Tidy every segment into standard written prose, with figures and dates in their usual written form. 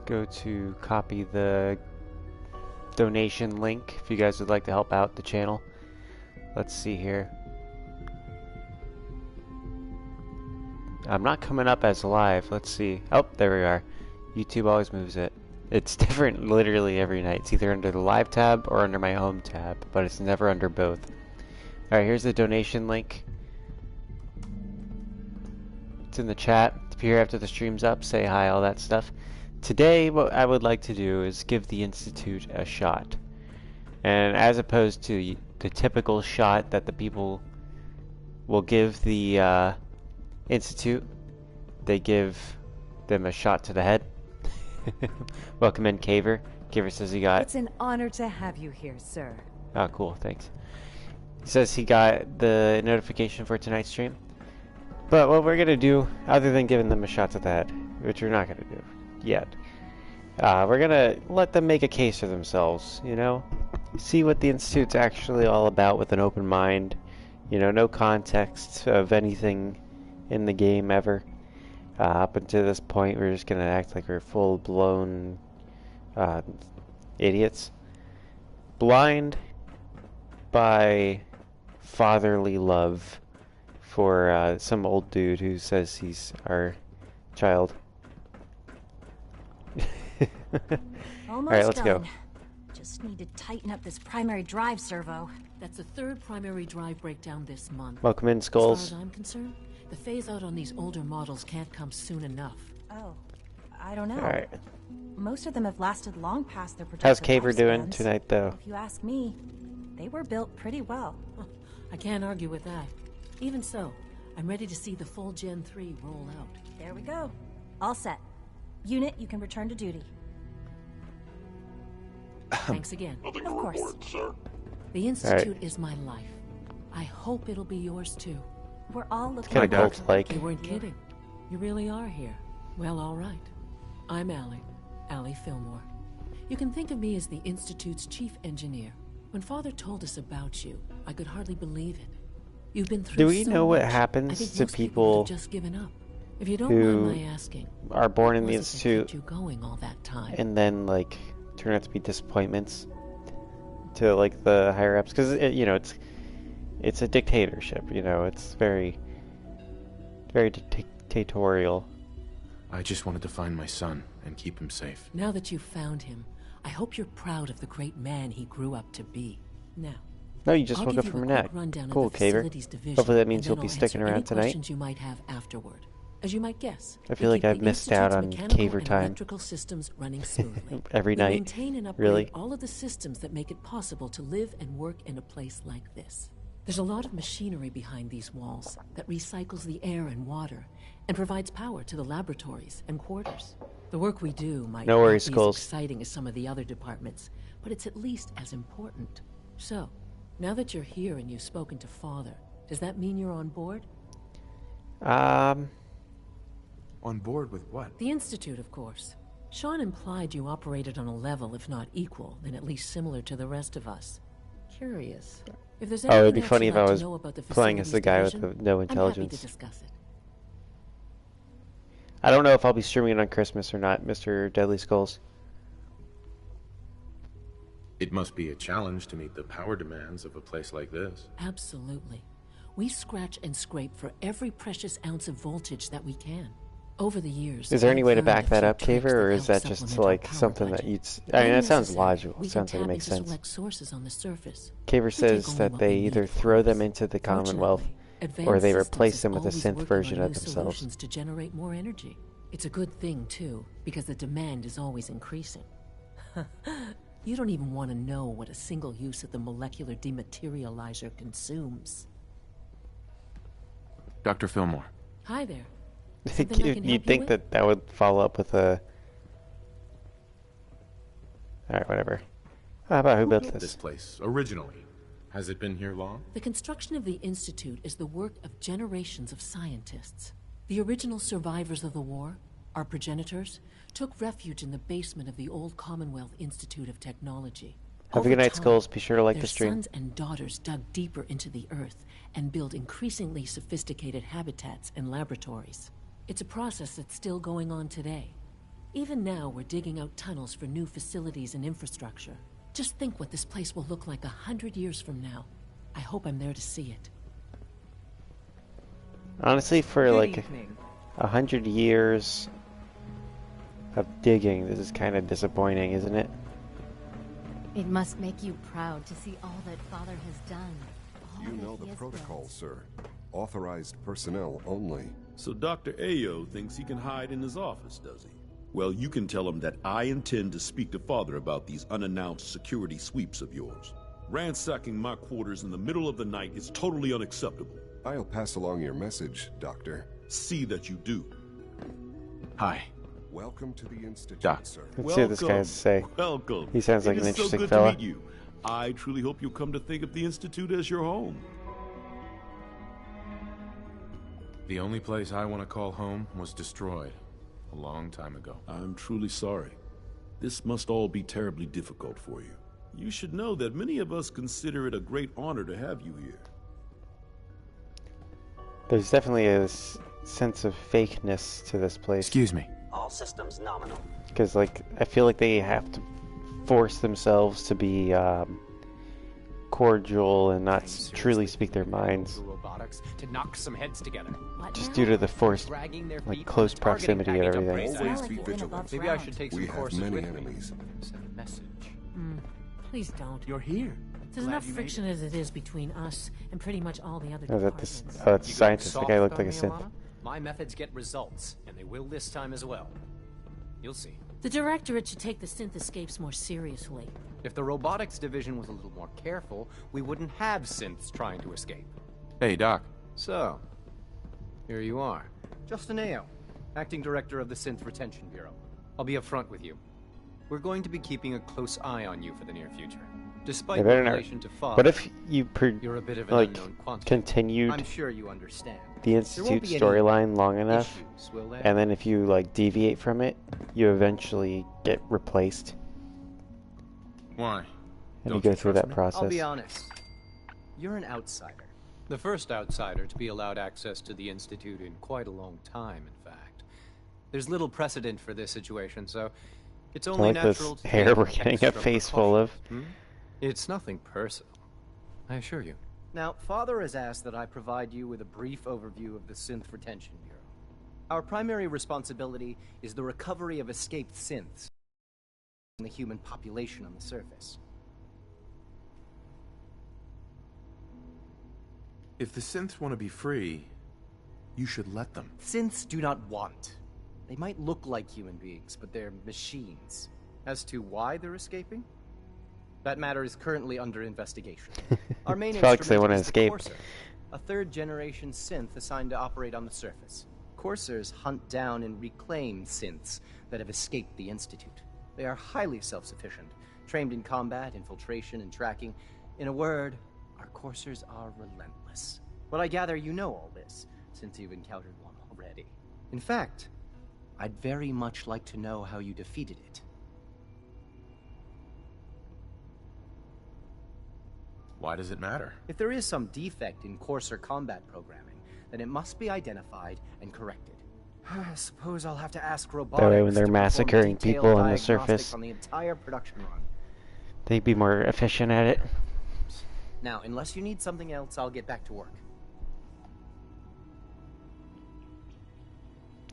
go to copy the donation link if you guys would like to help out the channel. Let's see here. I'm not coming up as live. Let's see. Oh, there we are. YouTube always moves it. It's different literally every night. It's either under the live tab or under my home tab, but it's never under both. Alright, here's the donation link. It's in the chat. If you're here after the stream's up, say hi, all that stuff. Today, what I would like to do is give the Institute a shot. And as opposed to the typical shot that the people will give the Institute, they give them a shot to the head. Welcome in, Caver. Caver says he got... It's an honor to have you here, sir. Oh, cool, thanks. He says he got the notification for tonight's stream. But what we're gonna do, other than giving them a shot to the head, which we're not gonna do yet, we're gonna let them make a case for themselves, you know? See what the Institute's actually all about with an open mind. You know, no context of anything in the game ever. Up until this point, we're just gonna act like we're full-blown idiots. Blind by fatherly love for some old dude who says he's our child. Alright, let's go. Just need to tighten up this primary drive servo. That's the third primary drive breakdown this month. Welcome in, Skulls. As far as I'm concerned, the phase out on these older models can't come soon enough. Oh, I don't know. Alright. Most of them have lasted long past their protected How's Caver doing lifespans. tonight, though? If you ask me, they were built pretty well. I can't argue with that. Even so, I'm ready to see the full Gen 3 roll out. There we go. All set. Unit, you can return to duty. Thanks again. Of course. Sir. The Institute is my life. I hope it'll be yours too. We're all looking Kind of cult-like. You weren't kidding. You really are here. Well, all right. I'm Allie Fillmore. You can think of me as the Institute's chief engineer. When Father told us about you, I could hardly believe it. You've been through Do we so know what much. happens I think to most people would have just given up. If you don't who mind my asking, are born in the what was it that Institute kept you going all that time? and then like turn out to be disappointments to like the higher ups? Because you know, it's a dictatorship. You know, it's very dictatorial. I just wanted to find my son and keep him safe. Now that you've found him, I hope you're proud of the great man he grew up to be. Now, No, you just I'll woke give up you from a a quick nap. rundown of Cool, the Caver. facilities division, Hopefully that and means then you'll be I'll sticking answer around any tonight. questions you might have afterward. As you might guess, I feel we like keep I've the missed out Institute's on mechanical Caver and time. electrical systems running smoothly. Every We night. maintain and upgrade Really? all of the systems that make it possible to live and work in a place like this. There's a lot of machinery behind these walls that recycles the air and water and provides power to the laboratories and quarters. The work we do might No not worries, be Skulls. as exciting as some of the other departments, but it's at least as important. So, now that you're here and you've spoken to Father, does that mean you're on board? On board with what? The Institute, of course. Sean implied you operated on a level, if not equal, then at least similar to the rest of us. Curious. If there's Oh, it'd anything be else funny you'd if I like was to know about the playing as the guy with facilities the no division, I'm happy to intelligence. discuss it. I don't know if I'll be streaming it on Christmas or not, Mr. Deadly Skulls. It must be a challenge to meet the power demands of a place like this. Absolutely. We scratch and scrape for every precious ounce of voltage that we can. Over the years, Is there any I've way to learned back a that few up, tricks Caver, or is help that just supplement our like power something that budget. you'd... I mean, When that sounds necessary, logical. we Sounds can like it tap makes into sense. select sources on the surface. Caver We take says only that what they we either need throw for them us. into the Commonwealth Fortunately, or they advanced replace systems them with a is always synth working version on of new themselves. solutions to generate more energy. It's a good thing, too, because the demand is always increasing. You don't even want to know what a single use of the molecular dematerializer consumes. Dr. Fillmore. Hi there. Something I can help you You'd think with? that that would follow up with a... Alright, whatever. How about who built This this? place, originally. Has it been here long? The construction of the Institute is the work of generations of scientists. The original survivors of the war, our progenitors, took refuge in the basement of the old Commonwealth Institute of Technology. Have a Over good night, time, Skulls. Be sure to like their the stream. sons and daughters dug deeper into the earth and built increasingly sophisticated habitats and laboratories. It's a process that's still going on today. Even now, we're digging out tunnels for new facilities and infrastructure. Just think what this place will look like 100 years from now. I hope I'm there to see it. Honestly, for Good like evening. 100 years of digging, this is kind of disappointing, isn't it? It must make you proud to see all that Father has done. All You that know he the has protocol, built. sir. Authorized personnel only. So Dr. Ayo thinks he can hide in his office, does he? Well, you can tell him that I intend to speak to Father about these unannounced security sweeps of yours. Ransacking my quarters in the middle of the night is totally unacceptable. I'll pass along your message, Doctor. See that you do. Hi. Welcome to the Institute, Doc. sir. Let's see what this guy has to say. Welcome. He sounds like It an is so interesting good fella. to meet you. I truly hope you'll come to think of the Institute as your home. The only place I want to call home was destroyed a long time ago. I'm truly sorry. This must all be terribly difficult for you. You should know that many of us consider it a great honor to have you here. There's definitely a sense of fakeness to this place. Excuse me. All systems nominal. Because, like, I feel like they have to force themselves to be cordial and not truly speak their minds. Robotics to knock some heads together. What Just now? due to the forced, Dragging their like, feet close on the targeting proximity and package everything. upgrades. Always like be you've been vigilant. above Maybe I ground. should take We some have courses many with enemies. me. Send a message. Please don't. You're here. There's enough friction as it is between us and pretty much all the other Oh, that this departments. that's You going scientist. The guy soft looked like a on me, synth. Alana? My methods get results, and they will this time as well. You'll see. The Directorate should take the synth escapes more seriously. If the robotics division was a little more careful, we wouldn't have synths trying to escape. Hey, Doc. So, here you are. Justin Ayo, Acting Director of the Synth Retention Bureau. I'll be upfront with you. We're going to be keeping a close eye on you for the near future. Despite They better your not- relation to Father, What if you you're a bit of an like unknown quantity. continued I'm sure you understand. the There Institute won't be any storyline long enough, issues, will there? and then if you like deviate from it, you eventually get replaced, Why? and Don't you go you through trust that me? process. I'll be honest. You're an outsider. The first outsider to be allowed access to the Institute in quite a long time, in fact. There's little precedent for this situation, so it's I only like this natural to hair take we're getting a extra face full of. precautions. It's nothing personal, I assure you. Now, Father has asked that I provide you with a brief overview of the Synth Retention Bureau. Our primary responsibility is the recovery of escaped synths from the human population on the surface. If the synths want to be free, you should let them. Synths do not want. They might look like human beings, but they're machines. As to why they're escaping? That matter is currently under investigation. Our main It's probably 'cause they instrument wanna is the escape. Courser, a third-generation synth assigned to operate on the surface. Coursers hunt down and reclaim synths that have escaped the Institute. They are highly self-sufficient, trained in combat, infiltration, and tracking. In a word, our coursers are relentless. But I gather you know all this, since you've encountered one already. In fact, I'd very much like to know how you defeated it. Why does it matter? If there is some defect in courser combat programming, then it must be identified and corrected. I suppose I'll have to ask robotics That way when they're to perform massacring detailed people on the diagnostics surface, on the entire production run. they'd be more efficient at it. Now, unless you need something else, I'll get back to work.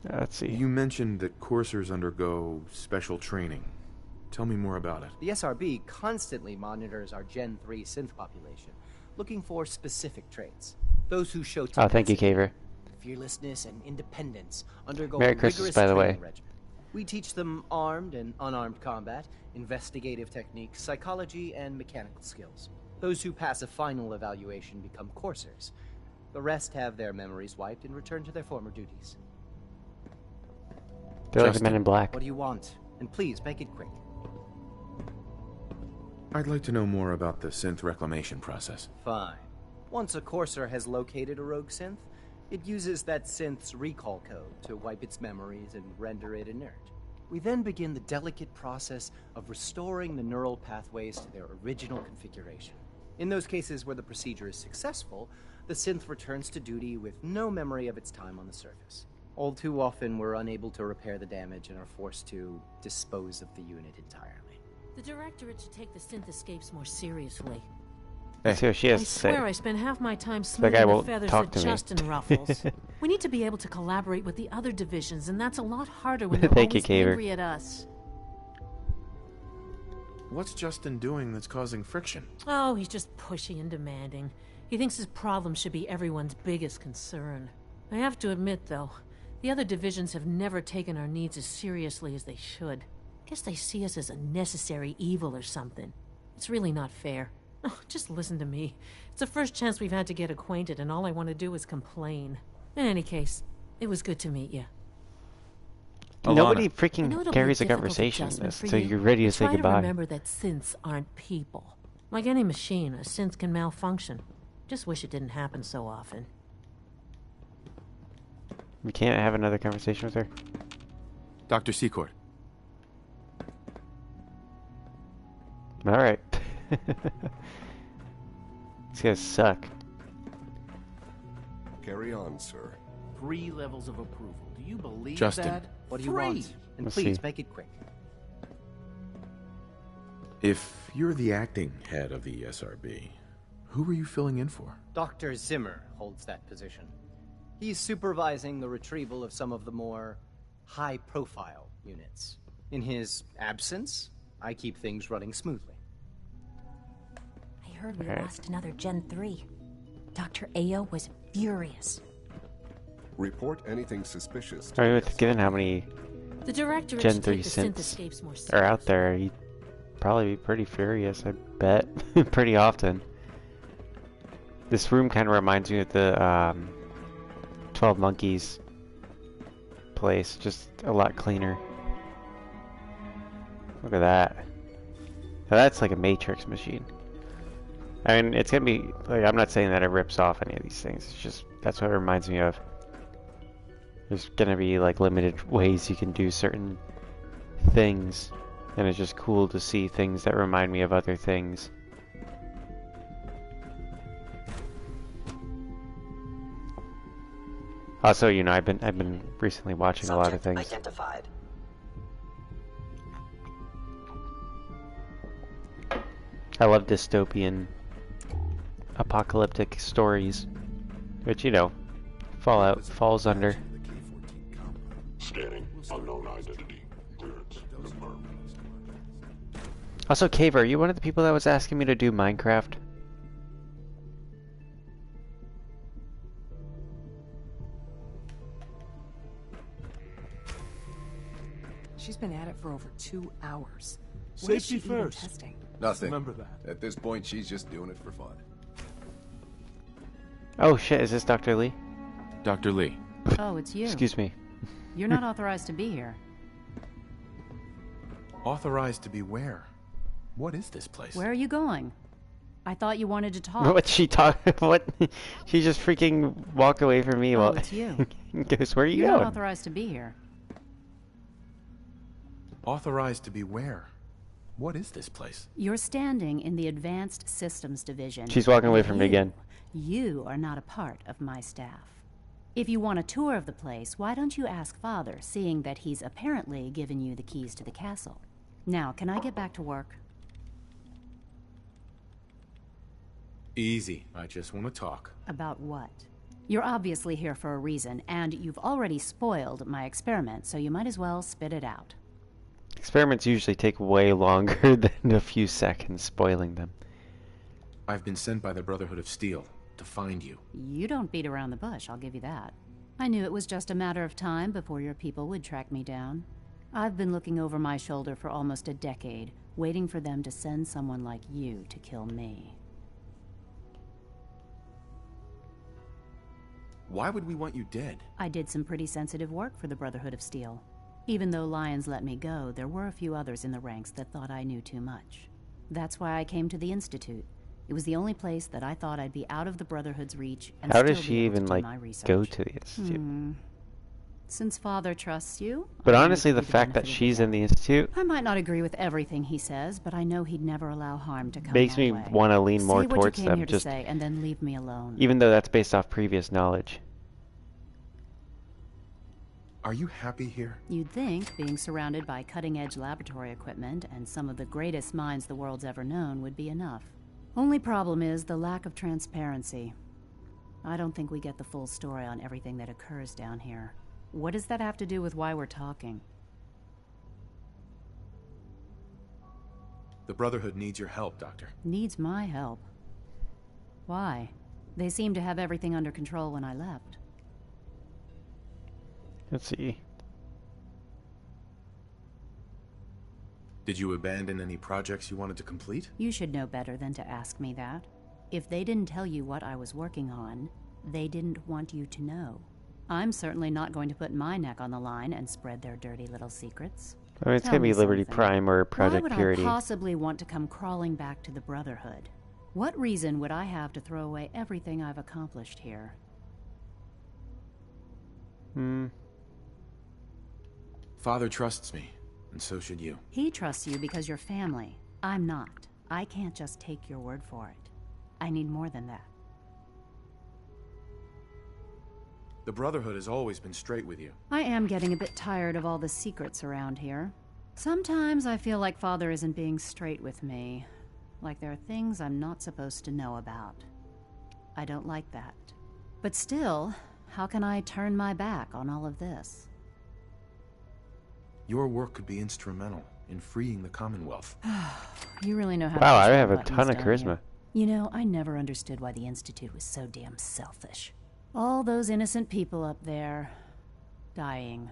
Let's see. You mentioned that coursers undergo special training. Tell me more about it. The SRB constantly monitors our Gen 3 synth population, looking for specific traits. Those who show Oh, thank you, tenacity, Caver. fearlessness, and independence undergo Merry a Christmas, rigorous by the training way. regimen. We teach them armed and unarmed combat, investigative techniques, psychology, and mechanical skills. Those who pass a final evaluation become coursers. The rest have their memories wiped and return to their former duties. They're like the Justin. Men in Black. What do you want? And please, make it quick. I'd like to know more about the synth reclamation process. Fine. Once a courser has located a rogue synth, it uses that synth's recall code to wipe its memories and render it inert. We then begin the delicate process of restoring the neural pathways to their original configuration. In those cases where the procedure is successful, the synth returns to duty with no memory of its time on the surface. All too often, we're unable to repair the damage and are forced to dispose of the unit entirely. The Directorate should take the synth escapes more seriously. So she has I to say. swear I spend half my time That smoothing guy the won't feathers talk that to me. Justin ruffles. We need to be able to collaborate with the other divisions, and that's a lot harder when they're Thank you, always Caver. angry at us. What's Justin doing that's causing friction? Oh, he's just pushy and demanding. He thinks his problem should be everyone's biggest concern. I have to admit, though, the other divisions have never taken our needs as seriously as they should. Guess they see us as a necessary evil or something. It's really not fair. Oh, just listen to me. It's the first chance we've had to get acquainted, and all I want to do is complain. In any case, it was good to meet you. Nobody I know freaking it'll be carries a difficult conversation in adjustment this, for so you, you're ready to but say try goodbye. to remember that synths aren't people. Like any machine, a synth can malfunction. Just wish it didn't happen so often. We can't have another conversation with her. Dr. Secord. Alright. These guys suck. Carry on, sir. 3 levels of approval. Do you believe Justin. that? What do you 3. want? And Let's please, see. make it quick. If you're the acting head of the SRB, who are you filling in for? Dr. Zimmer holds that position. He's supervising the retrieval of some of the more high-profile units. In his absence, I keep things running smoothly. I heard we Okay. lost another Gen 3. Dr. Ayo was furious. Report anything suspicious. I mean, given how many The Directorate Gen should 3 take the synth synths escapes more are out seriously. there, he'd probably be pretty furious, I bet. Pretty often. This room kind of reminds me of the 12 Monkeys place, just a lot cleaner. Look at that. Now that's like a Matrix machine. I mean, it's gonna be, like, I'm not saying that it rips off any of these things, it's just, that's what it reminds me of. There's gonna be, like, limited ways you can do certain things, and it's just cool to see things that remind me of other things. Also, you know, I've been recently watching a lot of things. Identified. I love dystopian, apocalyptic stories, which, you know, Fallout falls under. Scanning. Unknown identity. Clearance confirmed. Also, Caver, are you one of the people that was asking me to do Minecraft? She's been at it for over 2 hours. What is Safety she even first. testing? Nothing. Remember that. At this point, she's just doing it for fun. Oh shit, is this Dr. Lee? Dr. Lee. Oh, it's you. Excuse me. You're not authorized to be here. Authorized to be where? What is this place? Where are you going? I thought you wanted to talk. What she talk? What? She just freaking walked away from me Oh, while. it's you. Goes, where are you You're going? not authorized to be here. Authorized to be where? What is this place? You're standing in the Advanced Systems Division. She's walking away from me again. You are not a part of my staff. If you want a tour of the place, why don't you ask Father, seeing that he's apparently given you the keys to the castle? Now, can I get back to work? Easy. I just want to talk. About what? You're obviously here for a reason, and you've already spoiled my experiment, so you might as well spit it out. Experiments usually take way longer than a few seconds spoiling them. I've been sent by the Brotherhood of Steel to find you. You don't beat around the bush, I'll give you that. I knew it was just a matter of time before your people would track me down. I've been looking over my shoulder for almost a decade, waiting for them to send someone like you to kill me. Why would we want you dead? I did some pretty sensitive work for the Brotherhood of Steel. Even though Lyons let me go, there were a few others in the ranks that thought I knew too much. That's why I came to the Institute. It was the only place that I thought I'd be out of the Brotherhood's reach and How still does be she able to even, do like, my research. go to the Institute? Since Father trusts you... But I honestly, wanted the to fact that benefit of she's in the Institute I might not agree with everything he says, but I know he'd never allow harm to come makes my me way. want to lean more Say what towards you came them, here to just say, and then leave me alone. even though that's based off previous knowledge. Are you happy here? You'd think being surrounded by cutting-edge laboratory equipment and some of the greatest minds the world's ever known would be enough. Only problem is the lack of transparency. I don't think we get the full story on everything that occurs down here. What does that have to do with why we're talking? The Brotherhood needs your help, Doctor. Needs my help? Why? They seemed to have everything under control when I left. Let's see. Did you abandon any projects you wanted to complete? You should know better than to ask me that. If they didn't tell you what I was working on, they didn't want you to know. I'm certainly not going to put my neck on the line and spread their dirty little secrets. I mean, it's going to be Liberty Prime or Project Purity. Why would I possibly want to come crawling back to the Brotherhood? What reason would I have to throw away everything I've accomplished here? Father trusts me, and so should you. He trusts you because you're family. I'm not. I can't just take your word for it. I need more than that. The Brotherhood has always been straight with you. I am getting a bit tired of all the secrets around here. Sometimes I feel like Father isn't being straight with me. Like there are things I'm not supposed to know about. I don't like that. But still, how can I turn my back on all of this? Your work could be instrumental in freeing the Commonwealth. You really know how Wow, to I have a ton of charisma. You know, I never understood why the Institute was so damn selfish. All those innocent people up there, dying.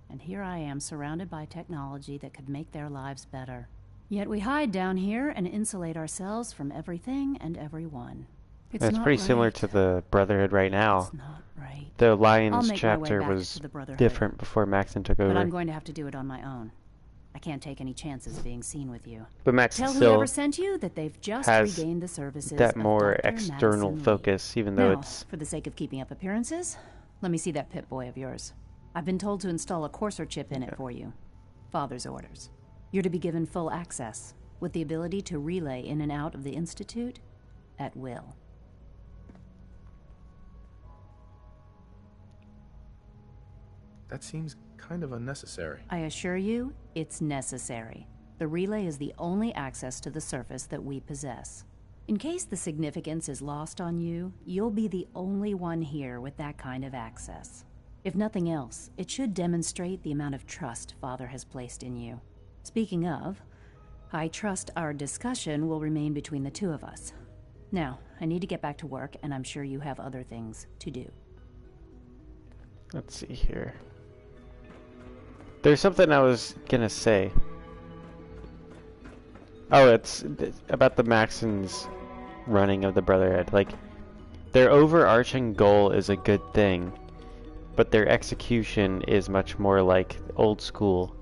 And here I am surrounded by technology that could make their lives better. Yet we hide down here and insulate ourselves from everything and everyone. That's pretty similar to the Brotherhood right now. It's not right. The Lions chapter was different before Maxon took over. But I'm going to have to do it on my own. I can't take any chances being seen with you. But Maxon Tell still whoever sent you that they've just has regained the services that of more Dr. external Madison focus, Lee. even though Now, it's... for the sake of keeping up appearances, let me see that Pip-Boy of yours. I've been told to install a courser chip in it for you. Father's orders. You're to be given full access, with the ability to relay in and out of the Institute at will. That seems kind of unnecessary. I assure you, it's necessary. The relay is the only access to the surface that we possess. In case the significance is lost on you, you'll be the only one here with that kind of access. If nothing else, it should demonstrate the amount of trust Father has placed in you. Speaking of, I trust our discussion will remain between the two of us. Now, I need to get back to work, and I'm sure you have other things to do. Let's see here. There's something I was gonna say. Oh, it's about the Maxon's running of the Brotherhood. Like, their overarching goal is a good thing, but their execution is much more like old school,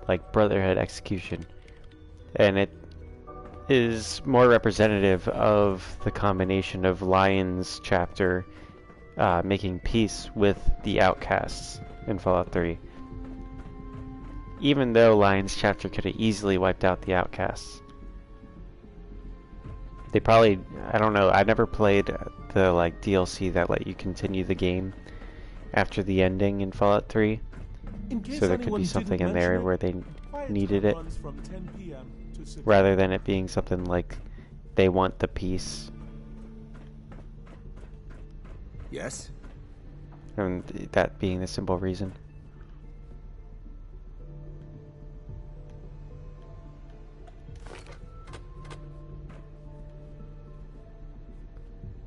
like Brotherhood execution. And it is more representative of the combination of Lions chapter making peace with the outcasts in Fallout 3. Even though Lions chapter could have easily wiped out the outcasts. They probably, I don't know, I never played the like DLC that let you continue the game after the ending in Fallout 3. So there could be something in there where they needed it, rather than it being something like they want the peace. Yes? And that being the simple reason.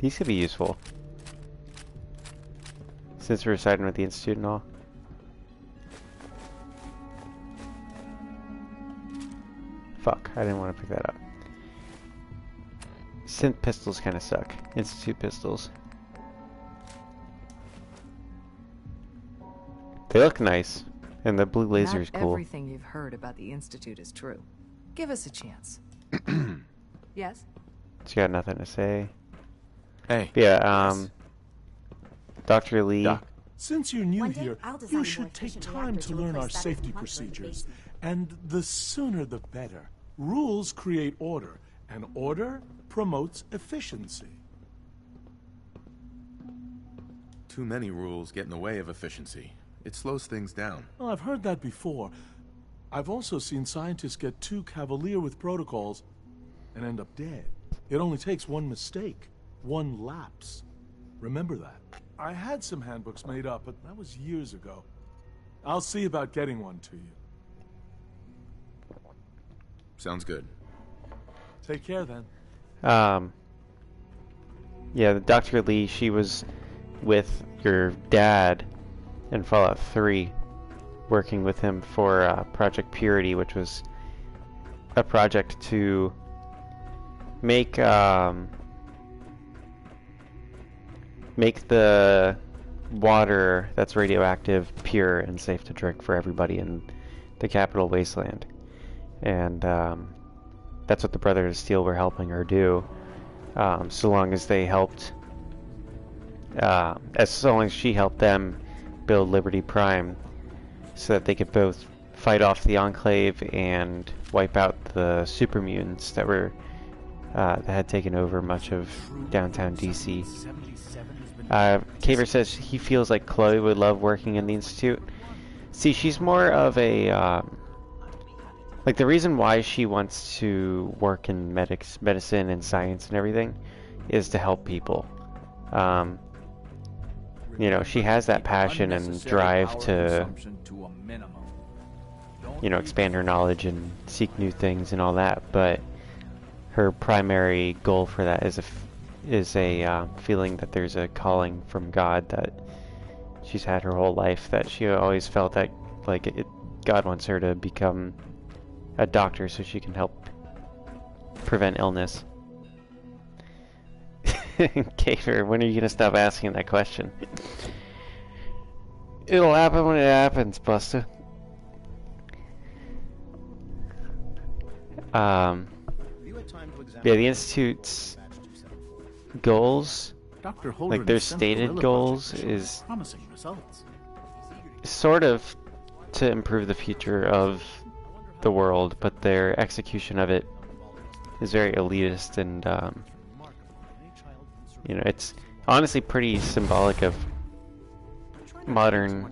These could be useful, since we're siding with the Institute and all. Fuck, I didn't want to pick that up. Synth pistols kind of suck. Institute pistols. They look nice, and the blue laser is Not cool. everything you've heard about the Institute is true. Give us a chance. Yes? She got nothing to say. Hey. Yeah, Dr. Lee. Doc. Since you're new here, you should take time to learn our safety procedures. And the sooner the better. Rules create order, and order promotes efficiency. too many rules get in the way of efficiency. It slows things down. Well, I've heard that before. I've also seen scientists get too cavalier with protocols and end up dead. It only takes one mistake, one lapse. Remember that. I had some handbooks made up, but that was years ago. I'll see about getting one to you. Sounds good. Take care then. Yeah, Dr. Lee, she was with your dad in Fallout 3, working with him for Project Purity, which was a project to make the water that's radioactive pure and safe to drink for everybody in the Capital Wasteland. And that's what the Brothers of Steel were helping her do. So long as they helped, so long as she helped them build Liberty Prime, so that they could both fight off the Enclave and wipe out the super mutants that were that had taken over much of downtown DC. Kaver says he feels like Chloe would love working in the Institute. See, she's more of a like, the reason why she wants to work in medicine and science and everything is to help people. You know, she has that passion and drive to, you know, expand her knowledge and seek new things and all that, but her primary goal for that is a feeling that there's a calling from God that she's had her whole life, that she always felt that, like, God wants her to become a doctor so she can help prevent illness. Kater, when are you going to stop asking that question? It'll happen when it happens, Buster. Yeah, the Institute's goals, like their stated goals, is sort of to improve the future of the world, but their execution of it is very elitist and you know, it's honestly pretty symbolic of modern,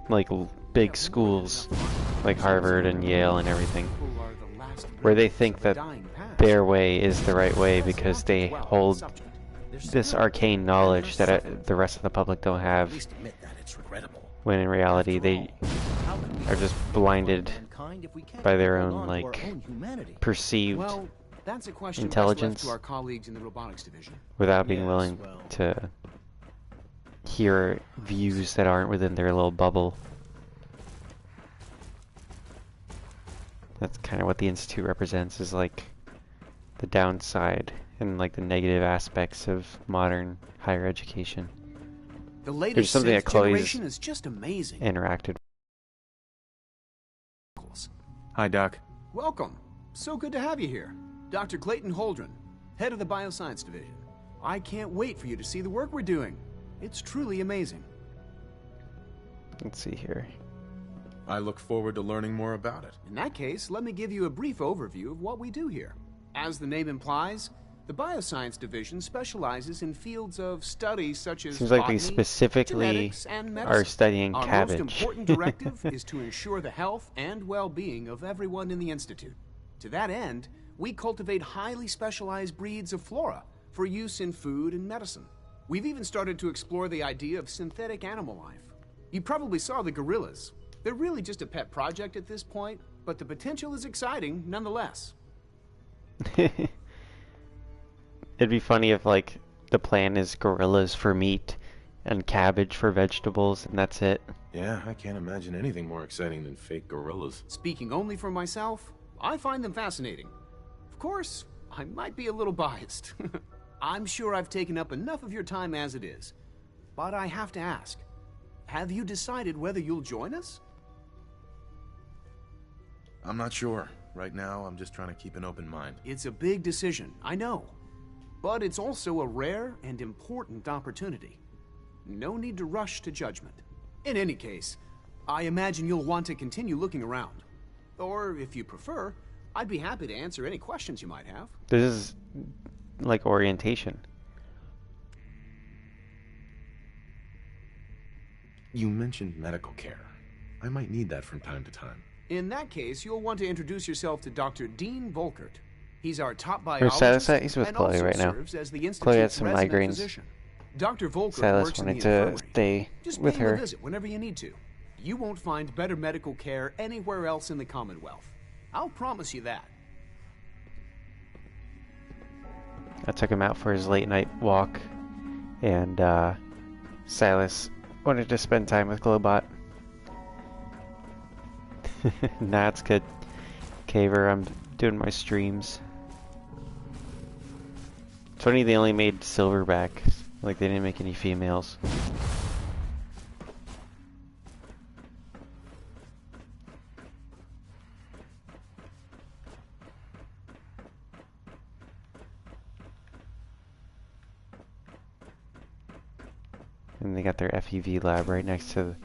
like, big schools like Harvard and Yale and everything, where they think that their way is the right way because they hold this arcane knowledge that the rest of the public don't have, when in reality they are just blinded by their own, like, perceived intelligence without being willing to hear views that aren't within their little bubble. That's kind of what the Institute represents, is like the downside and like the negative aspects of modern higher education. The latest There's something that Chloe's generation is just amazing. interacted. Hi, Doc. Welcome. So good to have you here. Dr. Clayton Holdren, head of the Bioscience Division. I can't wait for you to see the work we're doing. It's truly amazing. Let's see here. I look forward to learning more about it. In that case, let me give you a brief overview of what we do here. As the name implies, the Bioscience Division specializes in fields of study such as Seems like botany, they specifically genetics, and medicine. are studying Our cabbage. most important directive is to ensure the health and well-being of everyone in the Institute. To that end, we cultivate highly specialized breeds of flora for use in food and medicine. We've even started to explore the idea of synthetic animal life. You probably saw the gorillas. They're really just a pet project at this point, but the potential is exciting nonetheless. It'd be funny if, like, the plan is gorillas for meat and cabbage for vegetables, and that's it. Yeah, I can't imagine anything more exciting than fake gorillas. Speaking only for myself, I find them fascinating. Of course, I might be a little biased. I'm sure I've taken up enough of your time as it is. But I have to ask, have you decided whether you'll join us? I'm not sure. Right now, I'm just trying to keep an open mind. It's a big decision, I know. But it's also a rare and important opportunity. No need to rush to judgment. In any case, I imagine you'll want to continue looking around. Or, if you prefer, I'd be happy to answer any questions you might have. This is like orientation. You mentioned medical care. I might need that from time to time. In that case, you'll want to introduce yourself to Dr. Dean Volkert. He's our top Where's biologist Silas at? He's with and Chloe also right now. serves as the Chloe had Institute's some resident migraines. physician. Dr. Volkert Silas works in wanted the to infirmary. stay Just with pay him her. a visit whenever you need to. You won't find better medical care anywhere else in the Commonwealth. I'll promise you that. I took him out for his late night walk, and Silas wanted to spend time with Globot. Nah, it's good. Caver, I'm doing my streams. It's funny they only made silverback, like they didn't make any females. And they got their FEV lab right next to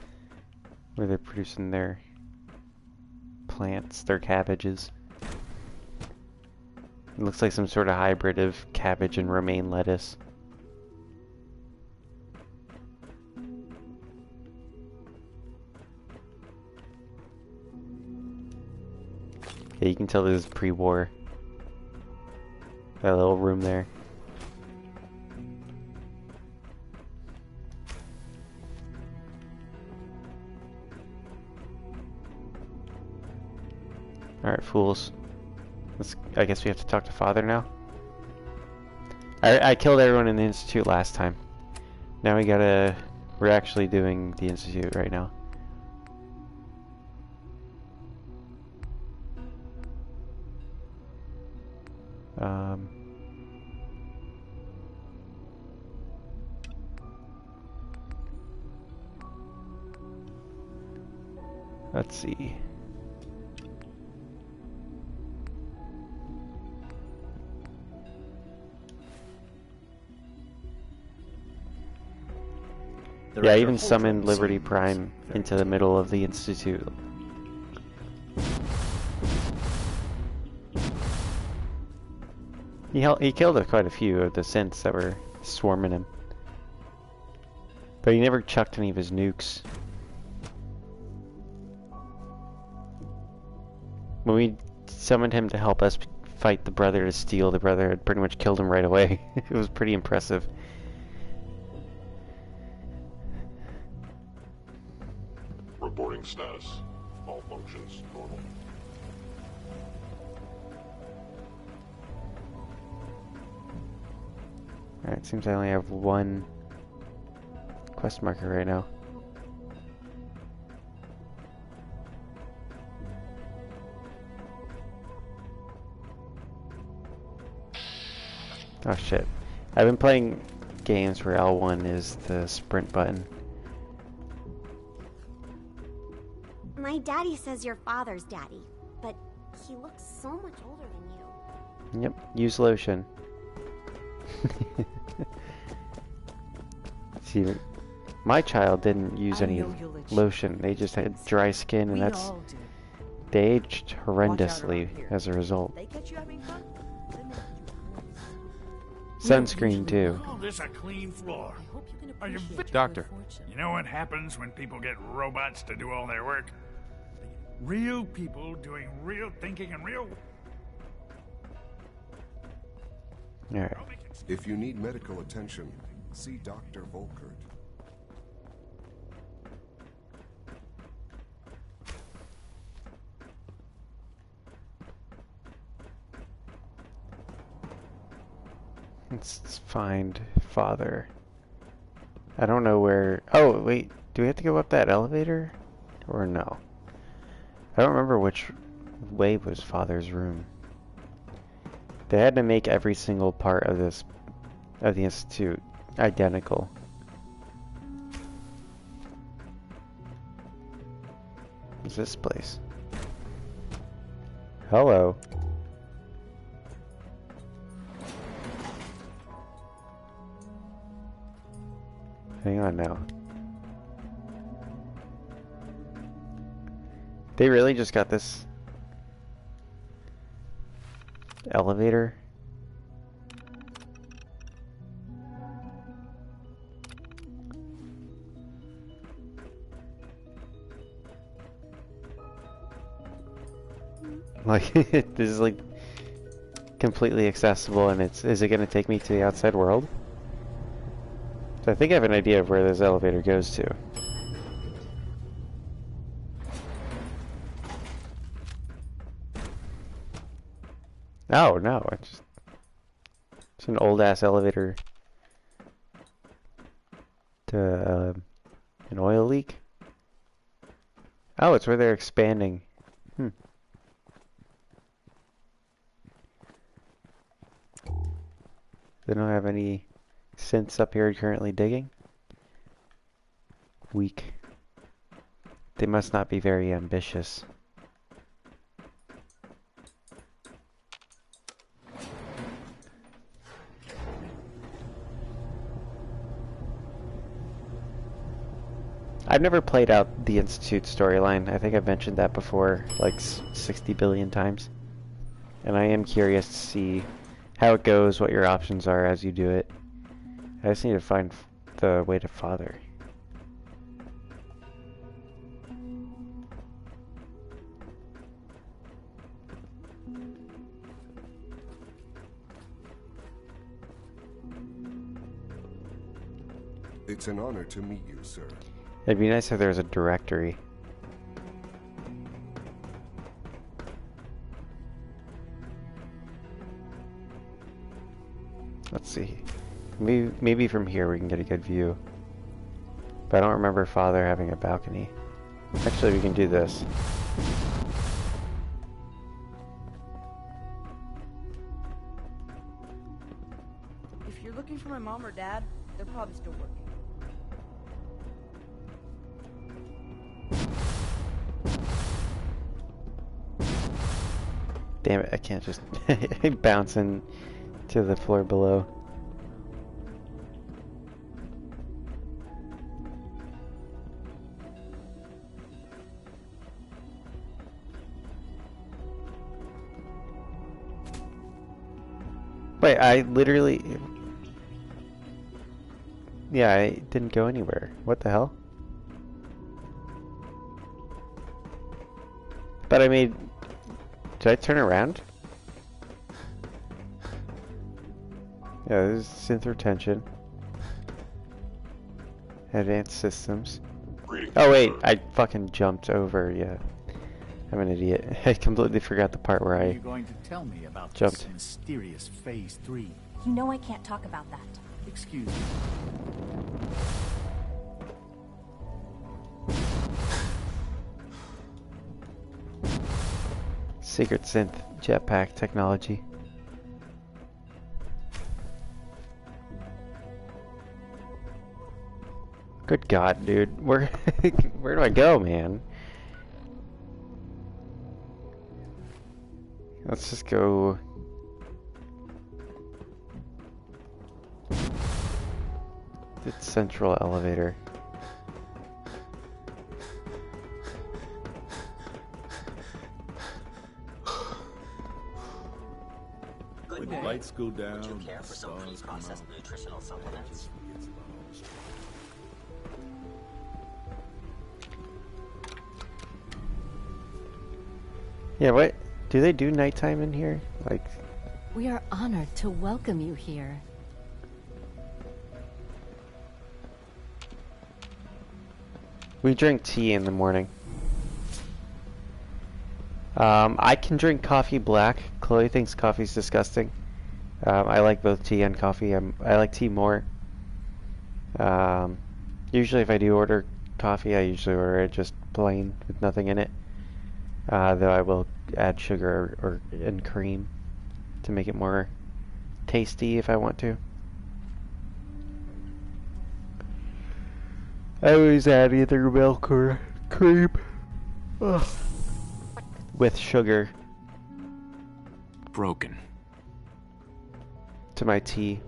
where they're producing their plants, their cabbages. It looks like some sort of hybrid of cabbage and romaine lettuce. Yeah, you can tell this is pre-war. That little room there. Alright, fools. I guess we have to talk to Father now. I killed everyone in the Institute last time. Now we're actually doing the Institute right now. Let's see. Yeah, I even summoned Liberty Prime into the middle of the Institute. He killed quite a few of the synths that were swarming him. But he never chucked any of his nukes. When we summoned him to help us fight the Brother to Steel, the Brother had pretty much killed him right away. It was pretty impressive. Reporting status. All functions normal. Alright, seems I only have one quest marker right now. Oh shit. I've been playing games where L1 is the sprint button. My daddy says your father's daddy, but he looks so much older than you. Yep, use lotion. See, my child didn't use any lotion. They just had dry skin, and they aged horrendously as a result. Sunscreen too. Call this a clean floor. Are you Doctor. You know what happens when people get robots to do all their work? Real people doing real thinking and real... Alright. If you need medical attention, see Dr. Volkert. Let's find Father. I don't know where... Oh, wait. Do we have to go up that elevator? Or no? I don't remember which way was Father's room. They had to make every single part of the Institute identical. What's this place? Hello. Hang on now. They really just got this elevator? Like, this is like completely accessible, and is it going to take me to the outside world? So I think I have an idea of where this elevator goes to. Oh no, it's an old ass elevator to an oil leak. Oh, it's where they're expanding. Hmm. They don't have any synths up here currently digging. Weak. They must not be very ambitious. I've never played out the Institute storyline. I think I've mentioned that before, like 60 billion times. And I am curious to see how it goes, what your options are as you do it. I just need to find the way to father. It's an honor to meet you, sir. It'd be nice if there was a directory. Let's see. Maybe from here we can get a good view. But I don't remember Father having a balcony. Actually, we can do this. If you're looking for my mom or dad, they're probably still working. Damn it, I can't just bounce in to the floor below. Wait, I literally... Yeah, I didn't go anywhere. What the hell? But I made... Did I turn around? Yeah, this is synth retention. Advanced systems. Oh wait, I fucking jumped over, yeah. I'm an idiot. I completely forgot the part where Are I you going to tell me about jumped. this mysterious Phase 3? You know I can't talk about that. Excuse me. Secret synth jetpack technology. Good God, dude. Where do I go, man? Let's just go. The central elevator. When the lights go down, Would you care for some stars come pre-processed out. nutritional supplements? Yeah, what? Do they do nighttime in here? Like, We are honored to welcome you here. we drink tea in the morning. I can drink coffee black. Chloe thinks coffee's disgusting. I like both tea and coffee. I like tea more. Usually if I do order coffee, I usually order it just plain with nothing in it. Though I will add sugar or and cream to make it more tasty if I want to. I always add either milk or cream. Ugh. With sugar. Broken. To my tea.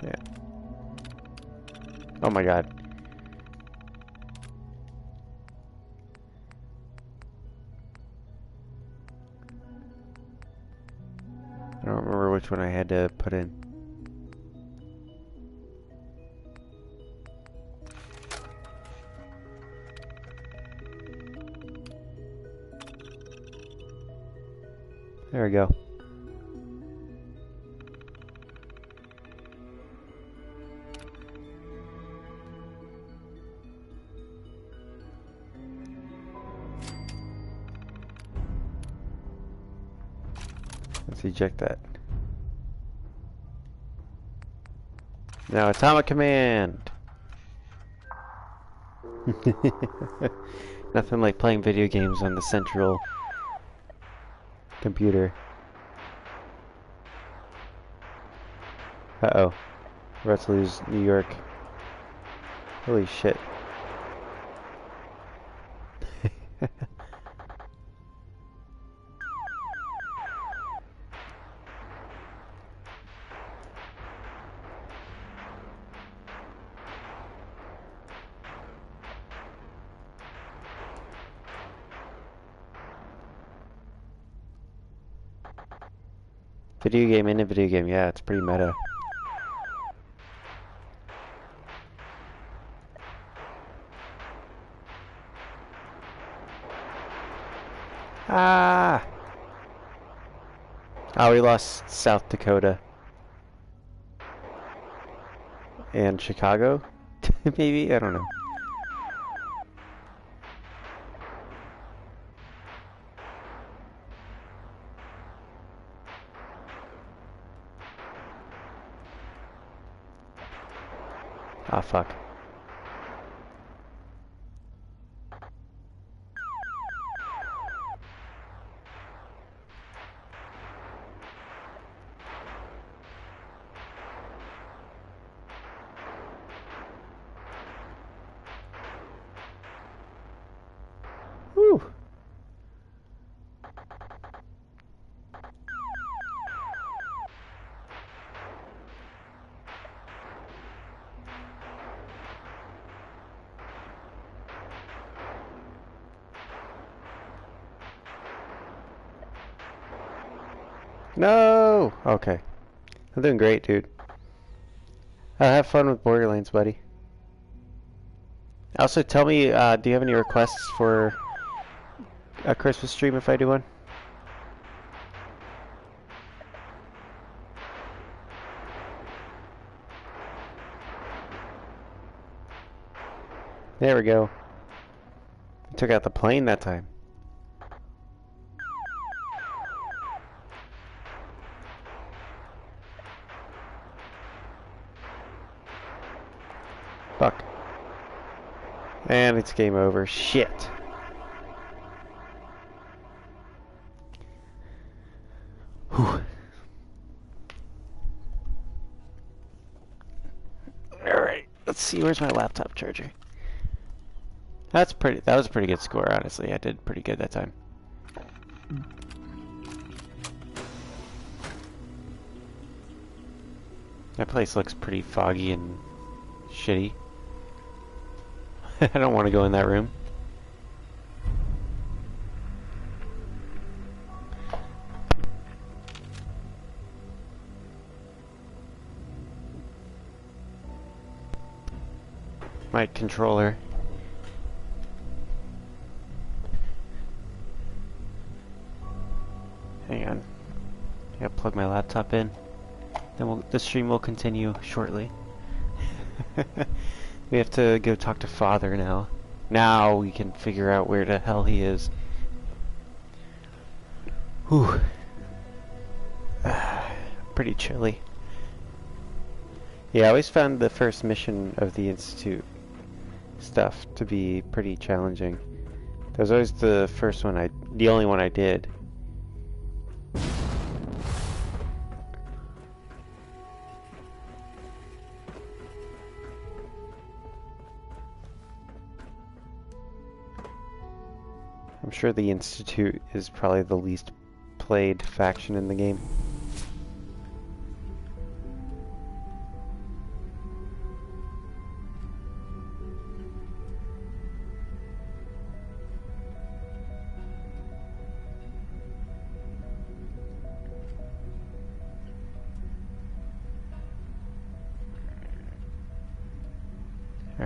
Yeah. Oh my God. I don't remember which one I had to put in. There we go. Let's eject that. Now atomic command! Nothing like playing video games on the central computer. Uh-oh. We're about to lose New York. Holy shit. Video game in a video game, yeah, it's pretty meta. Ah! Oh, we lost South Dakota. And Chicago? Maybe? I don't know. Ah, fuck. Woo! No! Okay. I'm doing great, dude. Have fun with Borderlands, buddy. Also, tell me, do you have any requests for a Christmas stream if I do one? There we go. Took out the plane that time. Fuck. And it's game over. Shit. Whew. Alright, let's see, where's my laptop charger? That was a pretty good score, honestly. I did pretty good that time. That place looks pretty foggy and shitty. I don't want to go in that room. My controller. Hang on. I gotta plug my laptop in. Then the stream will continue shortly. We have to go talk to Father now. Now we can figure out where the hell he is. Whew. Pretty chilly. Yeah, I always found the first mission of the Institute stuff to be pretty challenging. That was always the first one the only one I did. I'm sure the Institute is probably the least played faction in the game.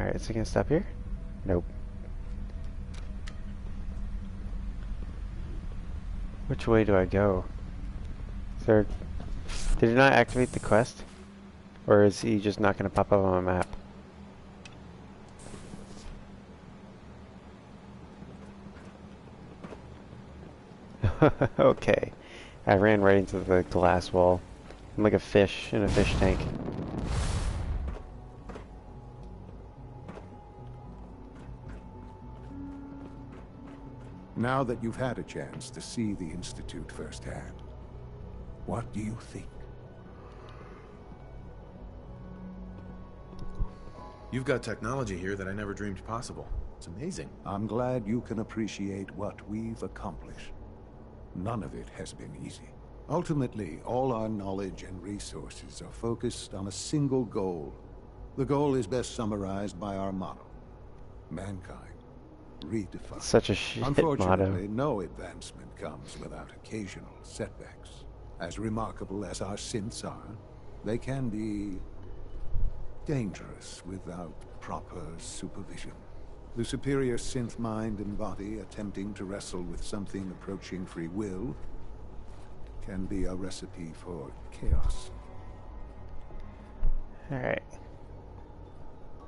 Alright, is it gonna stop here? Nope. Which way do I go? Is there... Did it not activate the quest? Or is he just not gonna pop up on my map? Okay. I ran right into the glass wall. I'm like a fish in a fish tank. Now that you've had a chance to see the Institute firsthand, what do you think? You've got technology here that I never dreamed possible. It's amazing. I'm glad you can appreciate what we've accomplished. None of it has been easy. Ultimately, all our knowledge and resources are focused on a single goal. The goal is best summarized by our motto: mankind redefined. Such a shit Unfortunately, motto. no advancement comes without occasional setbacks. As remarkable as our synths are, they can be dangerous without proper supervision. The superior synth mind and body attempting to wrestle with something approaching free will can be a recipe for chaos. Alright.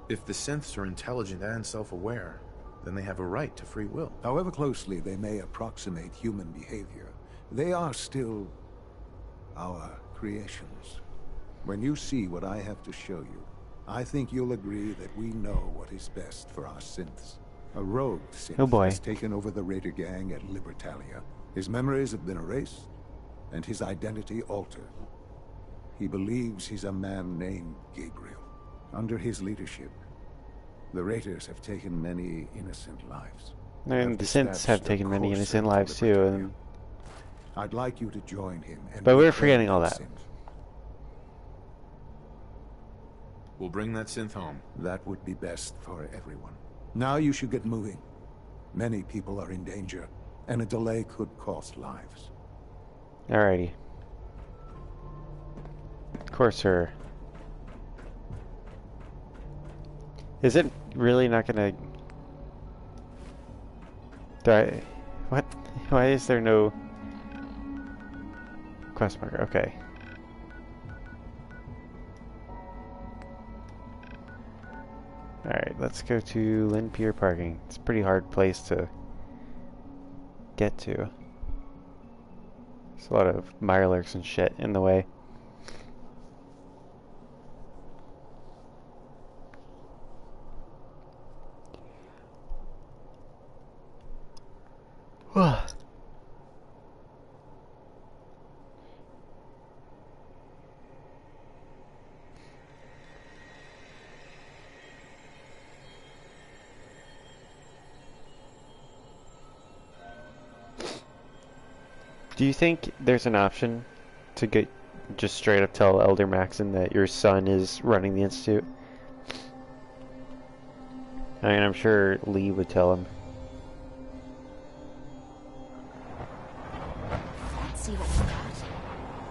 If the synths are intelligent and self-aware, then they have a right to free will. However closely they may approximate human behavior, they are still our creations. When you see what I have to show you, I think you'll agree that we know what is best for our synths. A rogue synth has taken over the Raider gang at Libertalia. His memories have been erased, and his identity altered. He believes he's a man named Gabriel. Under his leadership, the Raiders have taken many innocent lives. And the synths have taken many innocent lives too. And... I'd like you to join him. And but we're forgetting all that. We'll bring that synth home. That would be best for everyone. Now you should get moving. Many people are in danger, and a delay could cost lives. Alrighty. Of course, sir. Is it really not gonna... What? Why is there no... quest marker? Okay. Alright, let's go to Lynn Pier Parking. It's a pretty hard place to get to. There's a lot of mirelurks and shit in the way. Do you think there's an option to get just straight up tell Elder Maxon that your son is running the Institute? I mean, I'm sure Lee would tell him.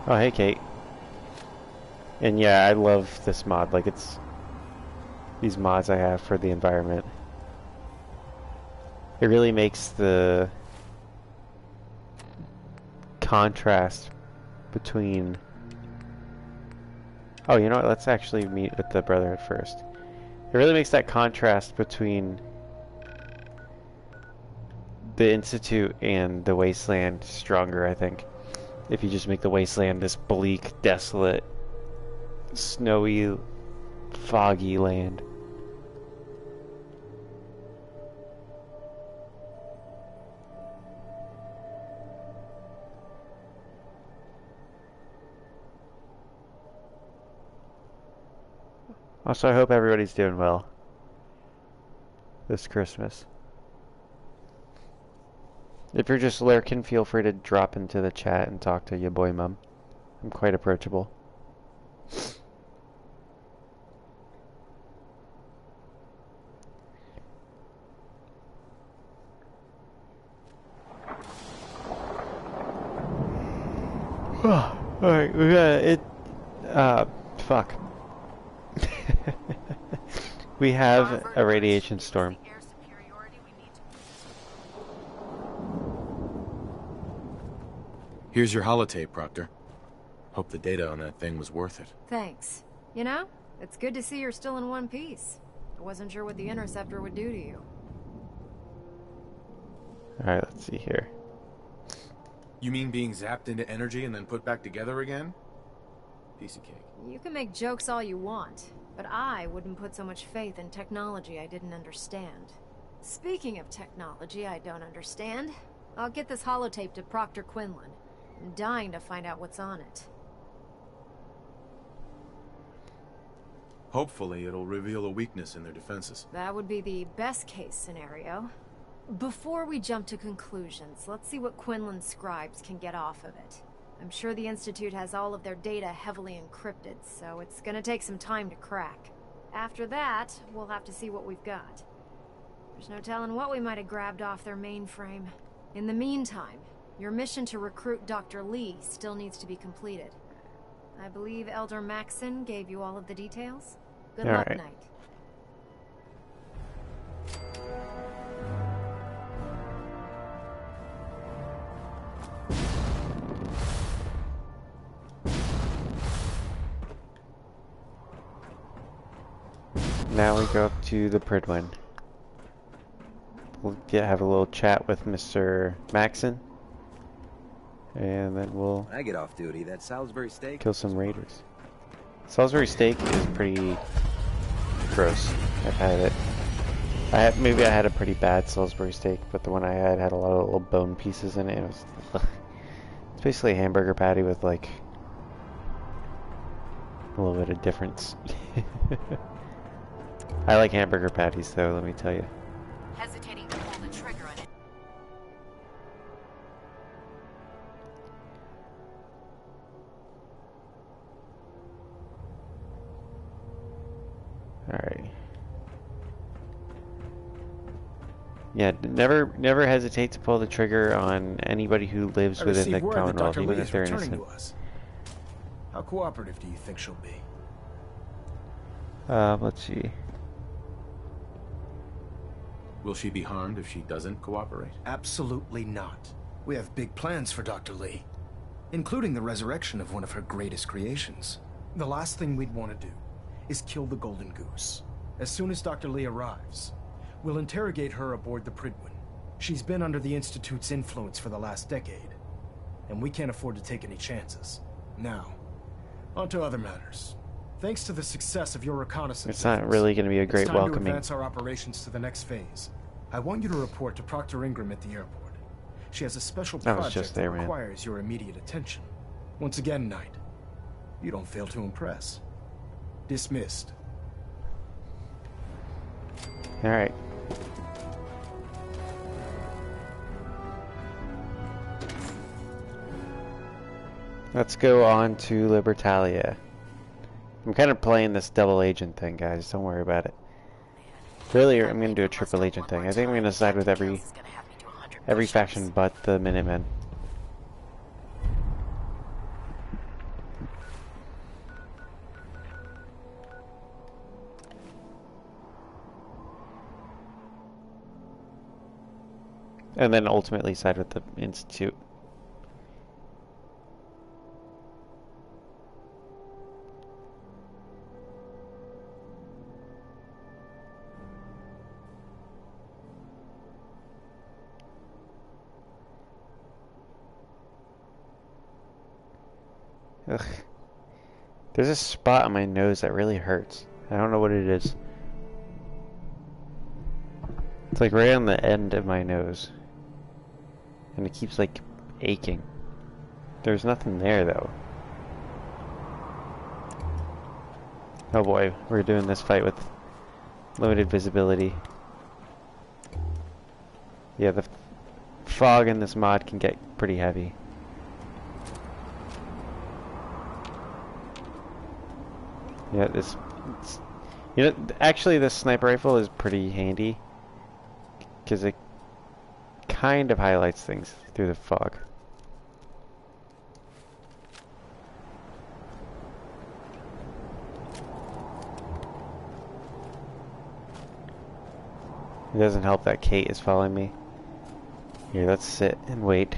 Oh, hey, Kate. And yeah, I love this mod. Like, it's these mods I have for the environment. It really makes the contrast between... Oh, you know what? Let's actually meet with the Brotherhood first. It really makes that contrast between the Institute and the Wasteland stronger, I think. If you just make the Wasteland this bleak, desolate, snowy, foggy land. Also, I hope everybody's doing well this Christmas. If you're just lurking, feel free to drop into the chat and talk to your boy Mum. I'm quite approachable. Alright, we got it. Fuck. We have a radiation storm. Here's your holotape, Proctor. Hope the data on that thing was worth it. Thanks. You know, it's good to see you're still in one piece. I wasn't sure what the interceptor would do to you. Alright, let's see here. You mean being zapped into energy and then put back together again? Piece of cake. You can make jokes all you want, but I wouldn't put so much faith in technology I didn't understand. Speaking of technology I don't understand, I'll get this holotape to Proctor Quinlan. I'm dying to find out what's on it. Hopefully it'll reveal a weakness in their defenses. That would be the best case scenario. Before we jump to conclusions, let's see what Quinlan's scribes can get off of it. I'm sure the Institute has all of their data heavily encrypted, so it's gonna take some time to crack. After that, we'll have to see what we've got. There's no telling what we might have grabbed off their mainframe. In the meantime, your mission to recruit Dr. Lee still needs to be completed. I believe Elder Maxon gave you all of the details? Good luck, right. Knight. Now we go up to the Pridwin. We'll have a little chat with Mr. Maxon. And then we'll When I get off duty, that Salisbury steak kill some raiders. Salisbury steak is pretty gross. I've had it. Maybe I had a pretty bad Salisbury steak, but the one I had a lot of little bone pieces in it. It was it's basically a hamburger patty with like a little bit of difference. I like hamburger patties though, let me tell you. Hesitating to pull the trigger on it. Alright. Yeah, never hesitate to pull the trigger on anybody who lives within the Commonwealth, even if they're innocent. How cooperative do you think she'll be? Let's see. Will she be harmed if she doesn't cooperate? Absolutely not. We have big plans for Dr. Lee, including the resurrection of one of her greatest creations. The last thing we'd want to do is kill the Golden Goose. As soon as Dr. Lee arrives, we'll interrogate her aboard the Pridwin. She's been under the Institute's influence for the last decade, and we can't afford to take any chances. Now, on to other matters. Thanks to the success of your reconnaissance, it's not really going to be a great it's time welcoming. to advance our operations to the next phase. I want you to report to Proctor Ingram at the airport. She has a special project that requires your immediate attention. Once again, Knight, you don't fail to impress. Dismissed. Alright. Let's go on to Libertalia. I'm kind of playing this double agent thing, guys. Don't worry about it. Really, I'm going to do a triple agent thing. I think I'm going to side with every faction but the Minutemen. And then ultimately side with the Institute. Ugh. There's a spot on my nose that really hurts. I don't know what it is. It's like right on the end of my nose. And it keeps like aching. There's nothing there though. Oh boy, we're doing this fight with limited visibility. Yeah, the fog in this mod can get pretty heavy. Yeah, you know, actually this sniper rifle is pretty handy because it kind of highlights things through the fog. It doesn't help that Kate is following me. Here, let's sit and wait.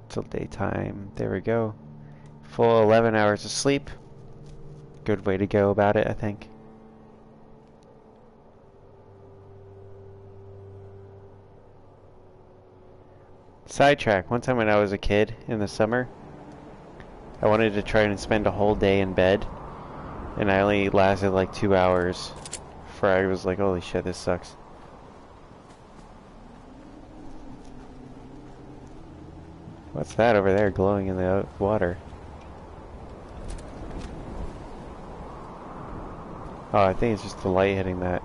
Till daytime. There we go. Full 11 hours of sleep. Good way to go about it, I think. Sidetrack. One time when I was a kid in the summer, I wanted to try and spend a whole day in bed, and I only lasted like 2 hours before I was like, holy shit, this sucks. What's that over there glowing in the water? Oh, I think it's just the light hitting that.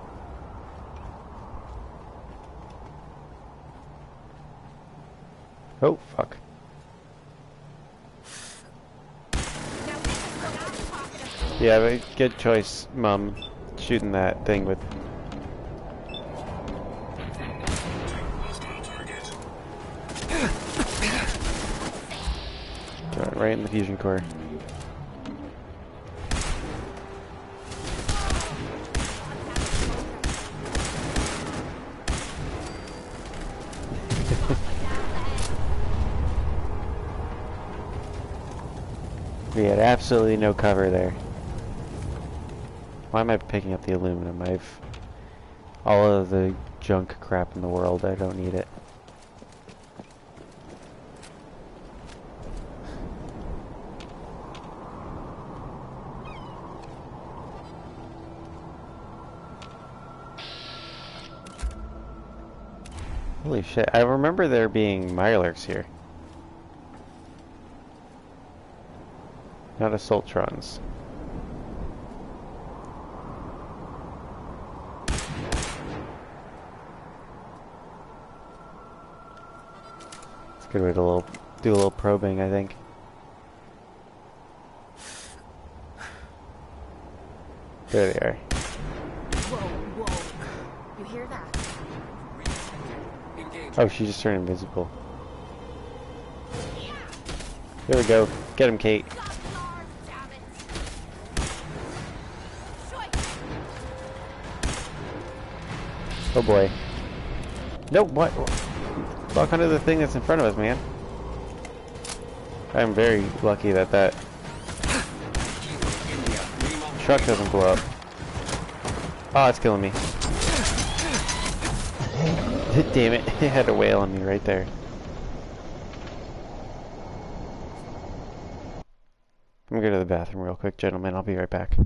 Oh, fuck. Yeah, but good choice, Mum, shooting that thing with... Got it right in the fusion core. We had absolutely no cover there. Why am I picking up the aluminum? I've all of the junk crap in the world. I don't need it. Holy shit, I remember there being Mirelurks here. Not Assaultrons. It's a good way to do a little probing, I think. There they are. Whoa, whoa. You hear that? Oh, she just turned invisible. There we go. Get him, Kate. Oh boy. Nope, what? Walk onto the thing that's in front of us, man. I'm very lucky that that truck doesn't blow up. Oh, it's killing me. Damn it, it had a whale on me right there. I'm gonna go to the bathroom real quick, gentlemen. I'll be right back.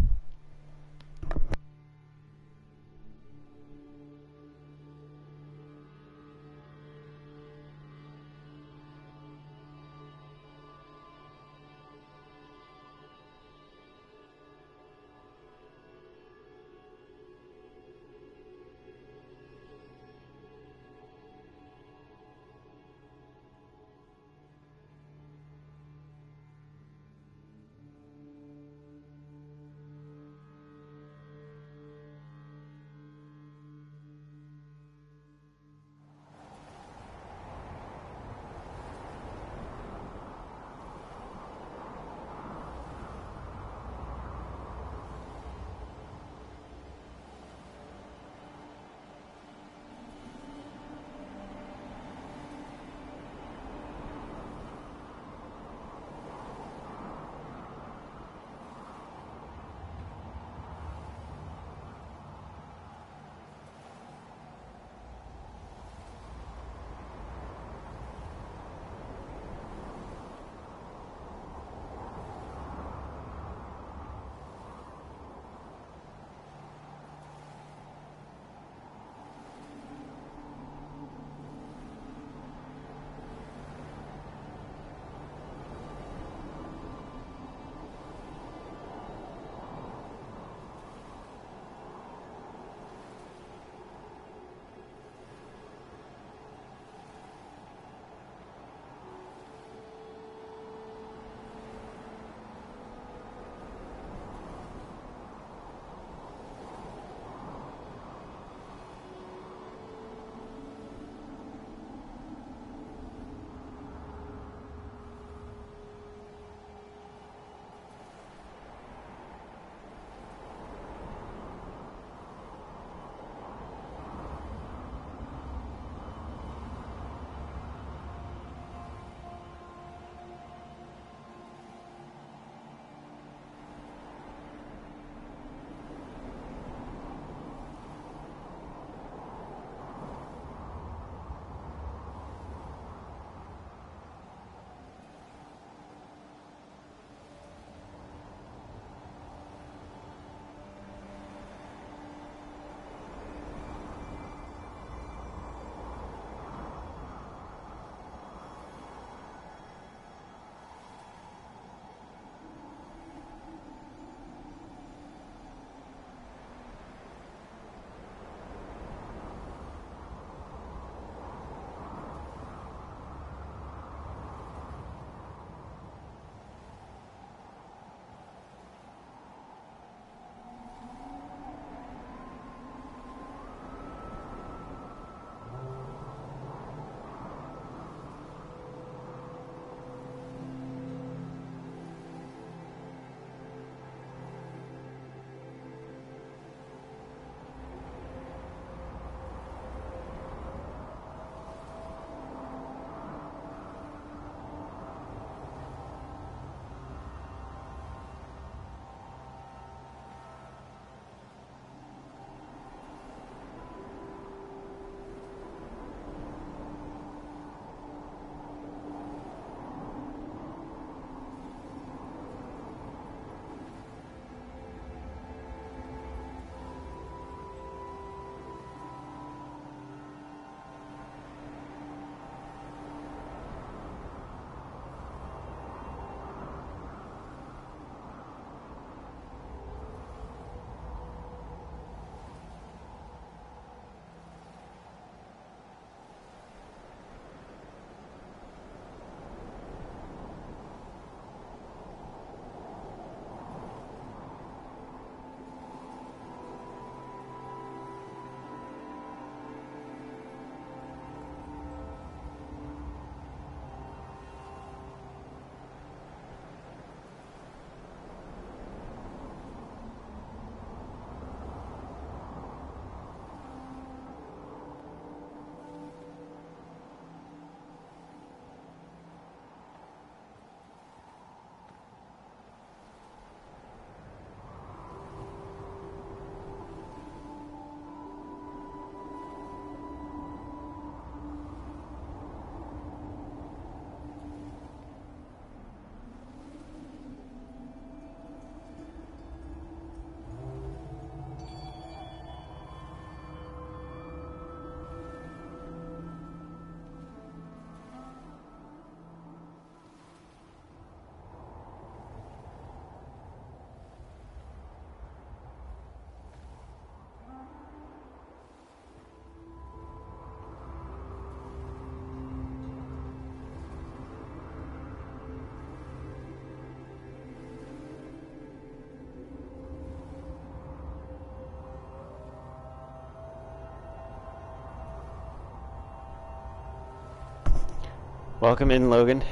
Welcome in, Logan.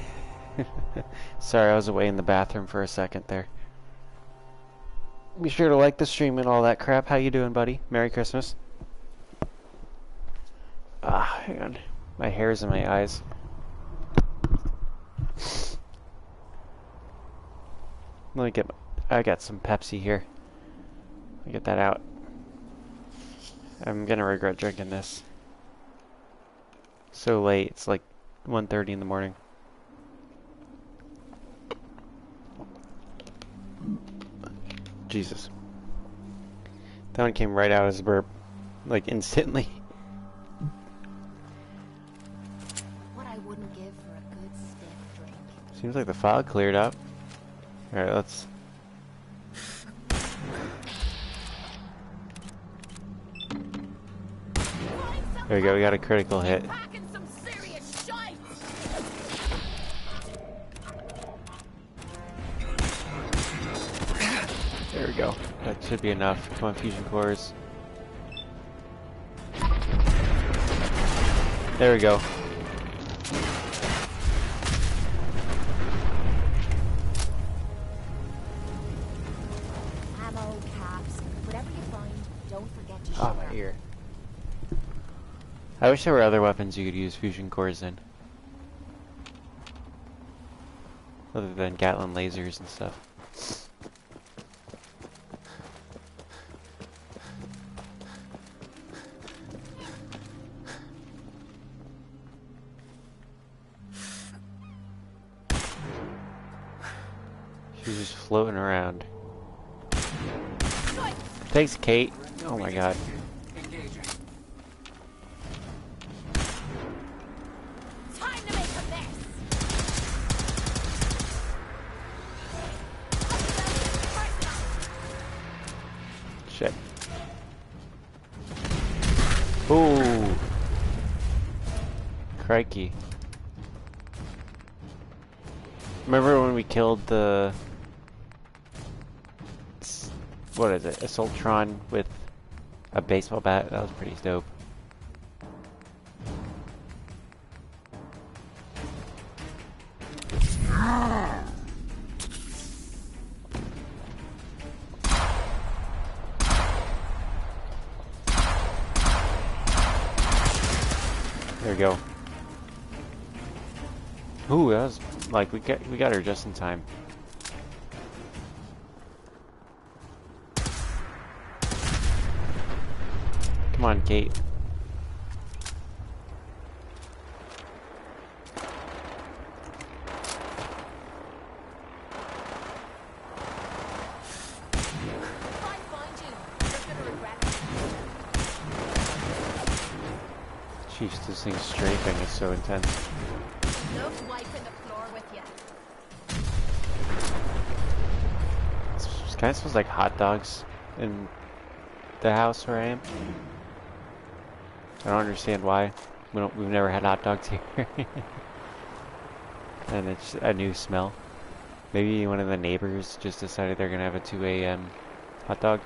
Sorry, I was away in the bathroom for a second there. Be sure to like the stream and all that crap. How you doing, buddy? Merry Christmas. Ah, hang on. My hair's in my eyes. Let me get I got some Pepsi here. Let me get that out. I'm gonna regret drinking this. So late, it's like 1:30 in the morning. Jesus. That one came right out as a burp. Like instantly. What I wouldn't give for a good stiff drink. Seems like the fog cleared up. Alright, let's... There we go, we got a critical hit. There we go. That should be enough. Come on, fusion cores. There we go. Ammo, caps, whatever you find, don't forget to Oh, share. my ear. I wish there were other weapons you could use fusion cores in. Other than Gatling lasers and stuff. She's just floating around. Thanks, Kate. Oh my god. Time to make a mess. Shit. Ooh. Crikey. Remember when we killed the... What is it? Assaultron with a baseball bat? That was pretty dope. There we go. Ooh, that was like we got her just in time. Come on, Kate. Jeez, this thing's strafing is so intense. No wiping the floor with you. It kind of smells like hot dogs in the house where I am. I don't understand why. We've never had hot dogs here. And it's a new smell. Maybe one of the neighbors just decided they're gonna have a 2 a.m. hot dog.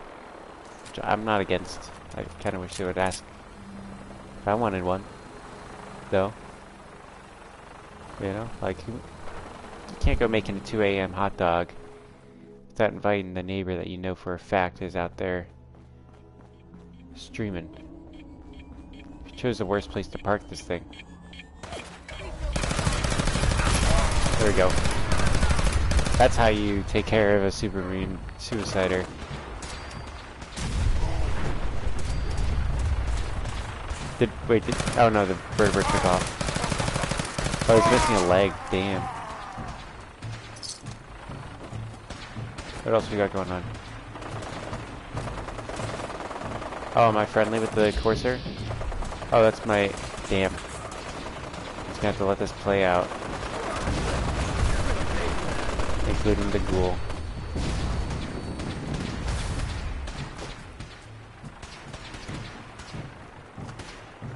Which I'm not against. I kind of wish they would ask if I wanted one. Though. You know, like, you can't go making a 2 a.m. hot dog without inviting the neighbor that you know for a fact is out there streaming. Chose the worst place to park this thing. There we go. That's how you take care of a supermarine suicider. Oh no, the bird took off. Oh, he's missing a leg, damn. What else we got going on? Oh, am I friendly with the Corsair? Oh, that's my... Damn. Just gonna have to let this play out. Including the ghoul.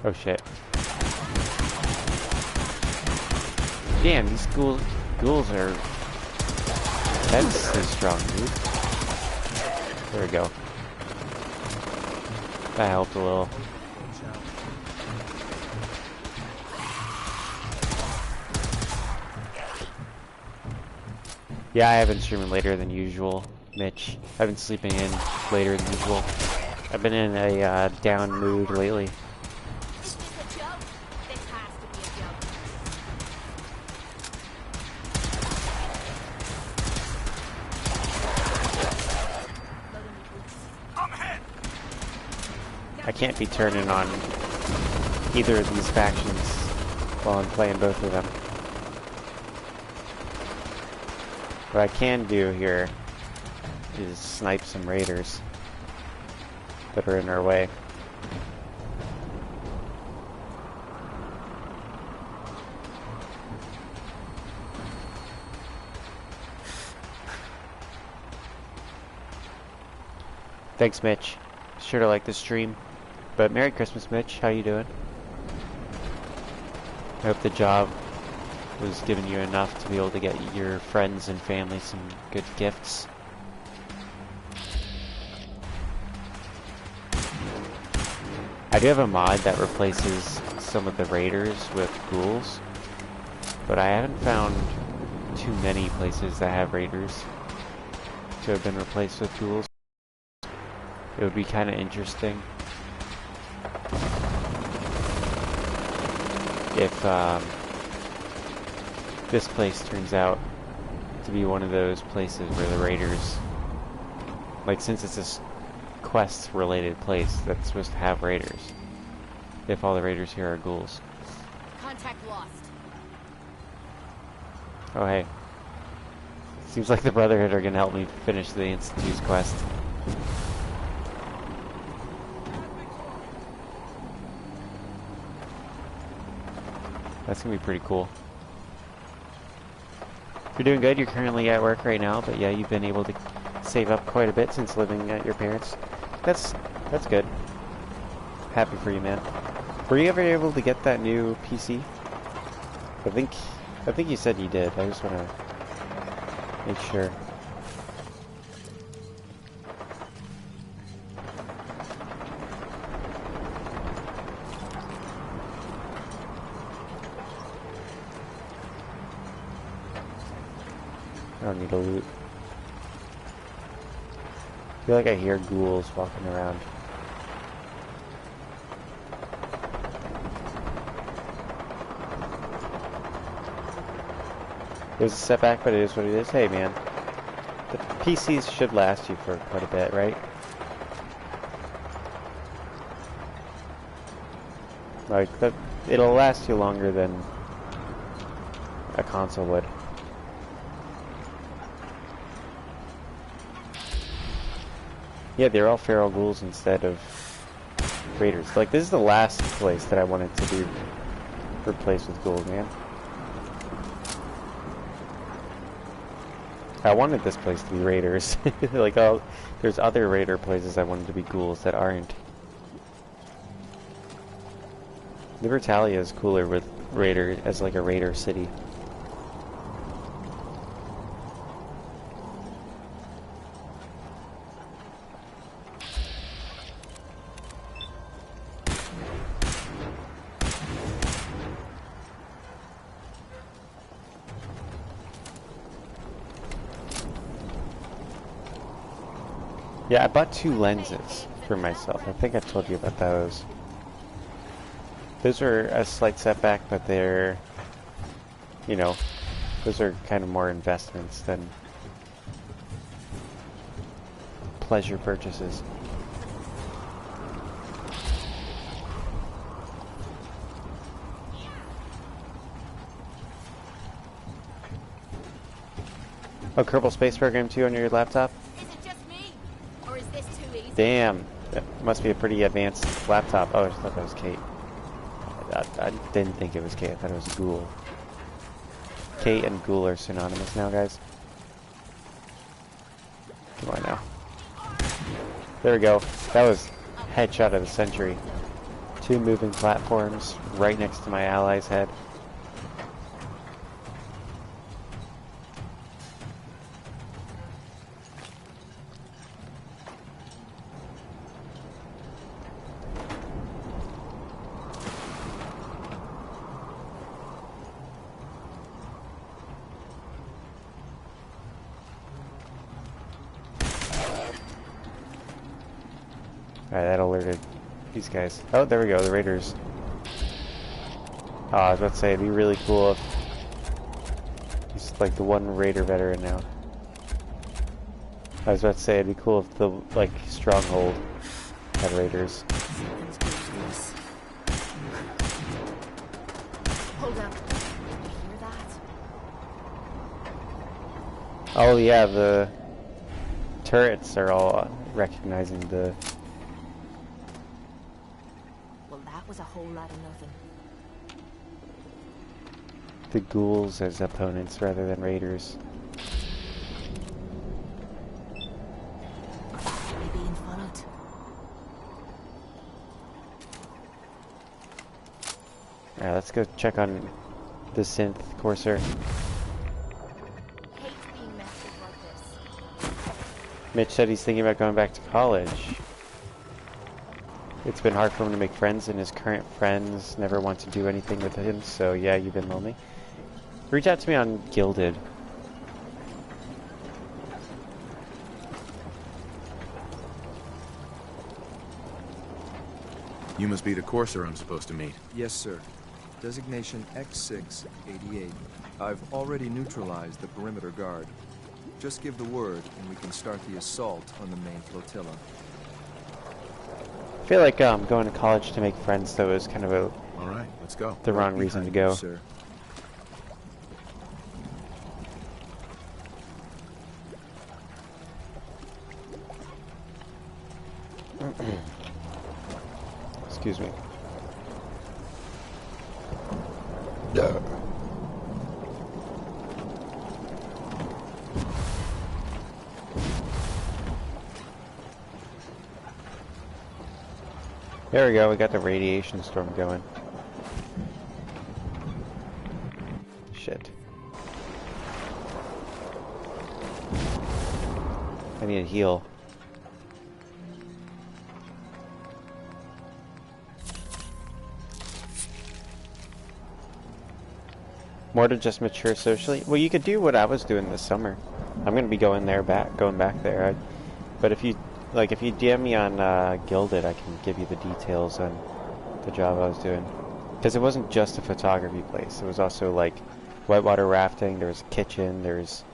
Oh shit. Damn, these ghouls are... That's so strong, dude. There we go. That helped a little. Yeah, I have been streaming later than usual, Mitch. I've been sleeping in later than usual. I've been in a down mood lately. Is this a joke? This has to be a joke. I can't be turning on either of these factions while I'm playing both of them. What I can do here is snipe some raiders that are in our way. Thanks, Mitch. Sure to like the stream. But Merry Christmas, Mitch. How you doing? I hope the job was giving you enough to be able to get your friends and family some good gifts. I do have a mod that replaces some of the raiders with ghouls, but I haven't found too many places that have raiders to have been replaced with ghouls. It would be kind of interesting if this place turns out to be one of those places where the raiders, like, since it's a quest related place that's supposed to have raiders, if all the raiders here are ghouls. Contact lost. Oh hey, seems like the Brotherhood are gonna help me finish the Institute's quest. That's gonna be pretty cool. You're doing good. You're currently at work right now, but yeah, you've been able to save up quite a bit since living at your parents'. That's good. Happy for you, man. Were you ever able to get that new PC? I think you said you did. I just want to make sure. I don't need to loot. I feel like I hear ghouls walking around. It was a setback, but it is what it is. Hey man, the PCs should last you for quite a bit, right? Like, it'll last you longer than a console would. Yeah, they're all feral ghouls instead of raiders. Like, this is the last place that I wanted to be replaced with ghouls, man. I wanted this place to be raiders. Like, there's other raider places I wanted to be ghouls that aren't. Libertalia is cooler with raider as like a raider city. Yeah, I bought 2 lenses for myself. I think I told you about those. Those are a slight setback, but they're, you know, those are kind of more investments than pleasure purchases. Oh, Kerbal Space Program 2 on your laptop? Damn, that must be a pretty advanced laptop. Oh, I just thought that was Kate. I didn't think it was Kate, I thought it was Ghoul. Kate and Ghoul are synonymous now, guys. Come on now. There we go. That was headshot of the century. 2 moving platforms right next to my ally's head. Alright, that alerted these guys. Oh, there we go, the raiders. Oh, I was about to say, it'd be really cool if he's like the one raider veteran now. I was about to say, it'd be cool if the, like, stronghold had raiders. Hold up. Hear that? Oh yeah, the turrets are all recognizing the... Well, that was a whole lot of nothing. the ghouls as opponents rather than raiders. Being followed. Alright, let's go check on the synth courser. Hate being messed with like this. Mitch said he's thinking about going back to college. It's been hard for him to make friends, and his current friends never want to do anything with him, so yeah, you've been lonely. Reach out to me on Gilded. You must be the courser I'm supposed to meet. Yes, sir. Designation X688. I've already neutralized the perimeter guard. Just give the word, and we can start the assault on the main flotilla. I feel like going to college to make friends, though, is kind of a... All right, let's go. The wrong reason to go. You, sir. Excuse me. There we go, we got the radiation storm going. Shit. I need a heal. More to just mature socially. Well, you could do what I was doing this summer. I'm gonna be going back there. But if you DM me on Gilded, I can give you the details on the job I was doing. Because it wasn't just a photography place. It was also like whitewater rafting. There was a kitchen. There's,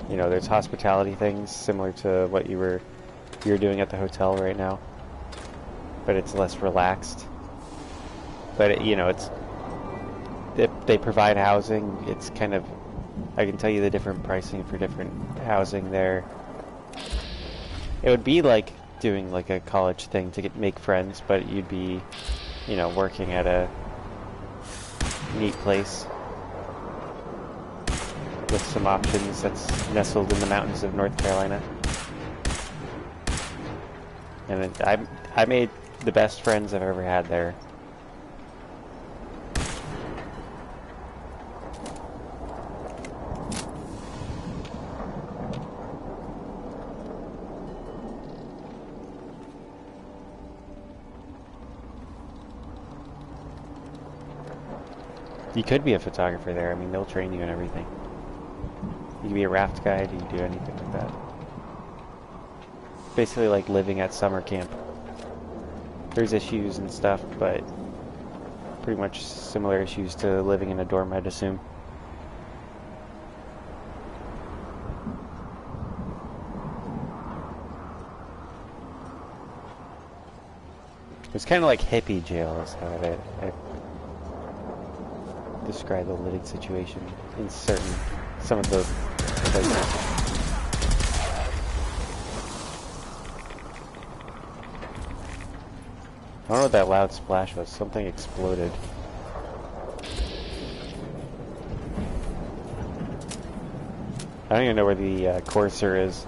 there's hospitality things similar to what you're doing at the hotel right now. But it's less relaxed. But they provide housing. It's kind of, I can tell you the different pricing for different housing there. It would be like doing like a college thing to make friends, but you'd be, working at a neat place with some options that's nestled in the mountains of North Carolina. And I made the best friends I've ever had there. You could be a photographer there. I mean, they'll train you and everything. You can be a raft guide, you can do anything like that. Basically like living at summer camp. There's issues and stuff, but pretty much similar issues to living in a dorm, I'd assume. It's kind of like hippie jail is how I describe the living situation in some of the places. I don't know what that loud splash was. Something exploded. I don't even know where the courser is.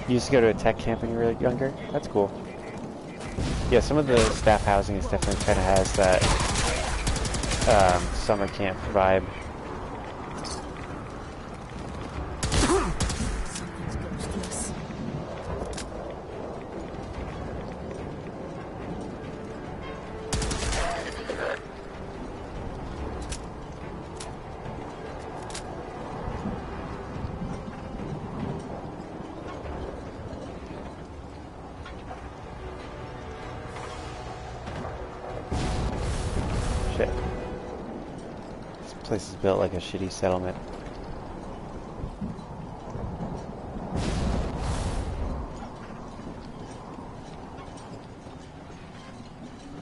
You used to go to a tech camp when you were younger? That's cool. Yeah, some of the staff housing is definitely kind of has that summer camp vibe. place is built like a shitty settlement.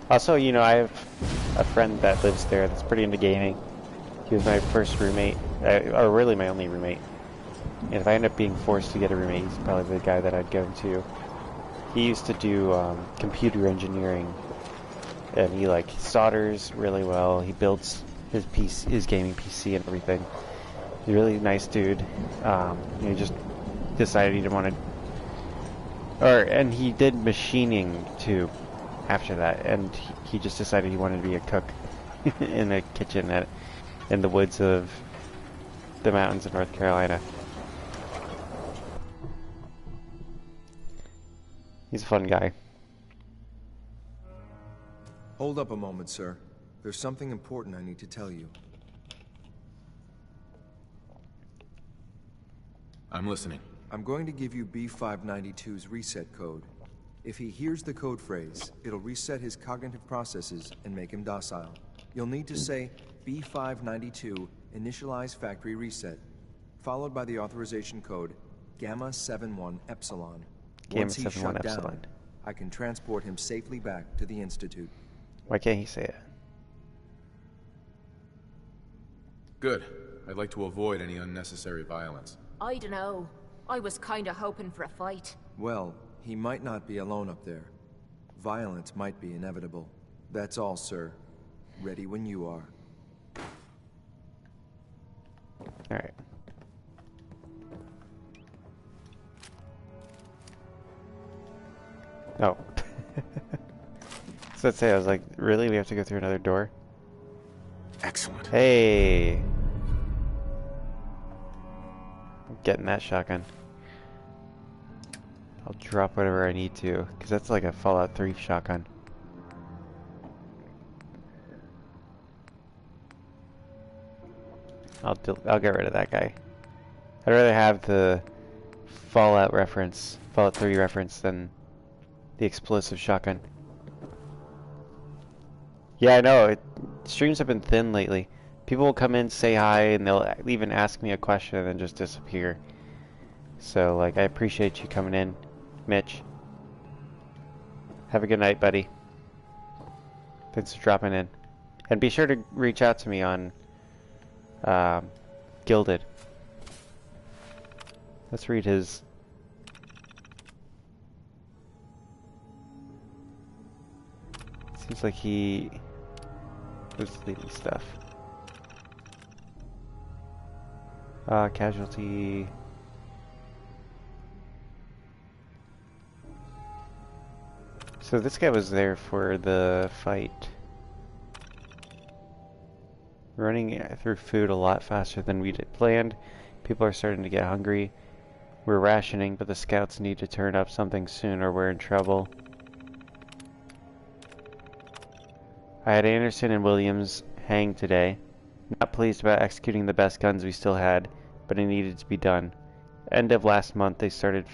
Also, you know, I have a friend that lives there that's pretty into gaming. He was my first roommate, or really my only roommate. And if I end up being forced to get a roommate, he's probably the guy that I'd go to. He used to do computer engineering, and he like solders really well. He builds his gaming PC and everything. He's a really nice dude. He just decided he didn't want to, and he did machining too after that, and he just decided he wanted to be a cook in a kitchen in the woods of the mountains of North Carolina. He's a fun guy. Hold up a moment, sir. There's something important I need to tell you. I'm listening. I'm going to give you B592's reset code. If he hears the code phrase, it'll reset his cognitive processes and make him docile. You'll need to say B592 initialize factory reset, followed by the authorization code Gamma 71 Epsilon. Once he's shut down, I can transport him safely back to the Institute. Why can't he say it? Good. I'd like to avoid any unnecessary violence. I dunno. I was kinda hoping for a fight. Well, he might not be alone up there. Violence might be inevitable. That's all, sir. Ready when you are. Alright. Oh. So let's say I was like, really? We have to go through another door? Excellent. Hey! I'm getting that shotgun. I'll drop whatever I need to, because that's like a Fallout 3 shotgun. I'll get rid of that guy. I'd rather have the Fallout 3 reference than the explosive shotgun. Yeah, I know. Streams have been thin lately. People will come in, say hi, and they'll even ask me a question and then just disappear. So, like, I appreciate you coming in, Mitch. Have a good night, buddy. Thanks for dropping in. And be sure to reach out to me on Gilded. Let's read his... Seems like he was deleting stuff. Casualty. So this guy was there for the fight. Running through food a lot faster than we did planned. People are starting to get hungry. We're rationing, but the scouts need to turn up something soon or we're in trouble. I had Anderson and Williams hanged today. Not pleased about executing the best guns we still had, but it needed to be done. End of last month they started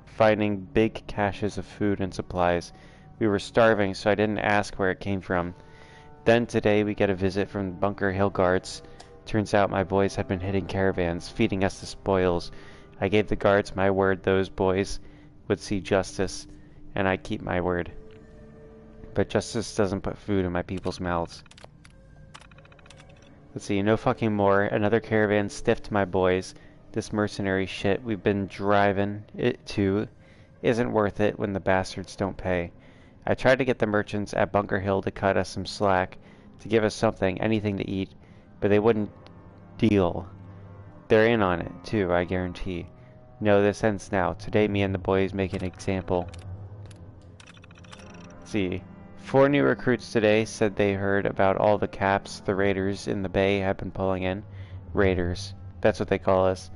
finding big caches of food and supplies. We were starving, so I didn't ask where it came from. Then today we get a visit from Bunker Hill guards. Turns out my boys had been hitting caravans, feeding us the spoils. I gave the guards my word those boys would see justice, and I keep my word. But justice doesn't put food in my people's mouths. Let's see, no fucking more. Another caravan stiffed my boys. This mercenary shit we've been driving it to isn't worth it when the bastards don't pay. I tried to get the merchants at Bunker Hill to cut us some slack, to give us something, anything to eat, but they wouldn't deal. They're in on it, too, I guarantee. No, this ends now. Today me and the boys make an example. Let's see. 4 new recruits today said they heard about all the caps the raiders in the bay have been pulling in. Raiders. That's what they call us.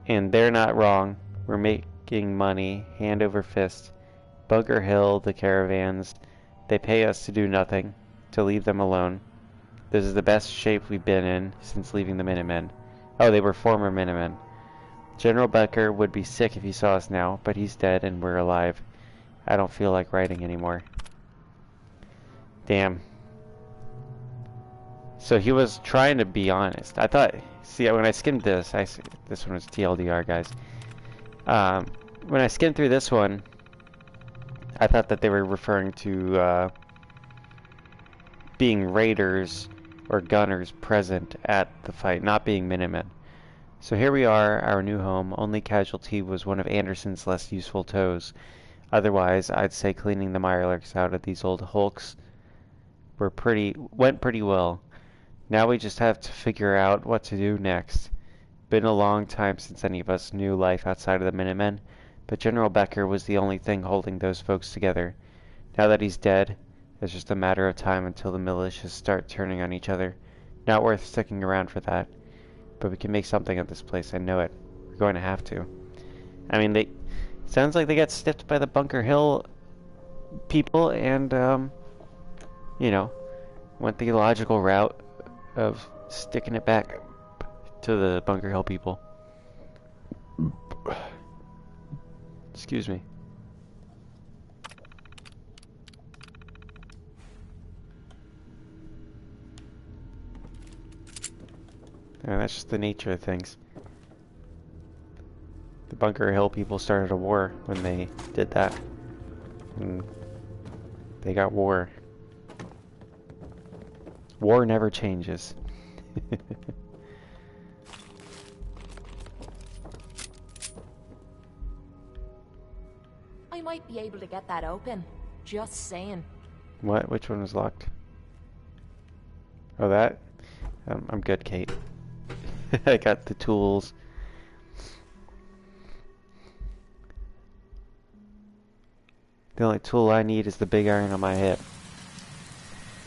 And they're not wrong. We're making money, hand over fist. Bunker Hill, the caravans, they pay us to do nothing, to leave them alone. This is the best shape we've been in since leaving the Minutemen. Oh, they were former Minutemen. General Becker would be sick if he saw us now, but he's dead and we're alive. I don't feel like writing anymore. Damn. So he was trying to be honest. I thought, see, when I skimmed this, this one was TLDR, guys. When I skimmed through this one, I thought that they were referring to being raiders or gunners present at the fight, not being Minutemen. So here we are, our new home. Only casualty was one of Anderson's less useful toes. Otherwise, I'd say cleaning the Mirelurks out of these old hulks went pretty well. Now we just have to figure out what to do next. Been a long time since any of us knew life outside of the Minutemen, but General Becker was the only thing holding those folks together. Now that he's dead, it's just a matter of time until the militias start turning on each other. Not worth sticking around for that. But we can make something of this place, I know it. We're going to have to. I mean, sounds like they got stiffed by the Bunker Hill people and, you know, went the logical route of sticking it back to the Bunker Hill people. Excuse me. That's just the nature of things. The Bunker Hill people started a war when they did that. And they got war. War never changes. I might be able to get that open. Just saying. What? Which one was locked? Oh, that? I'm good, Kate. I got the tools. The only tool I need is the big iron on my hip.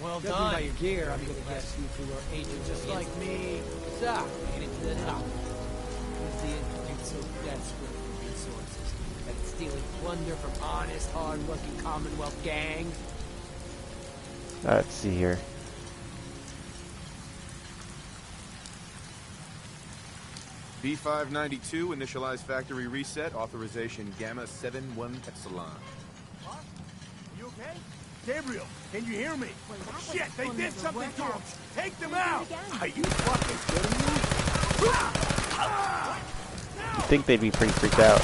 Well done. By your gear, I'm gonna guess you two are agents just like me. So, made it to the top. Is the Institute so desperate for resources that it's stealing plunder from honest, hard-working Commonwealth gangs? Let's see here. B592, initialize factory reset, authorization Gamma 71 Epsilon. What? You okay? Gabriel, can you hear me? Shit, they did something to him! Take them out! Are you fucking kidding me? You'd think they'd be pretty freaked out.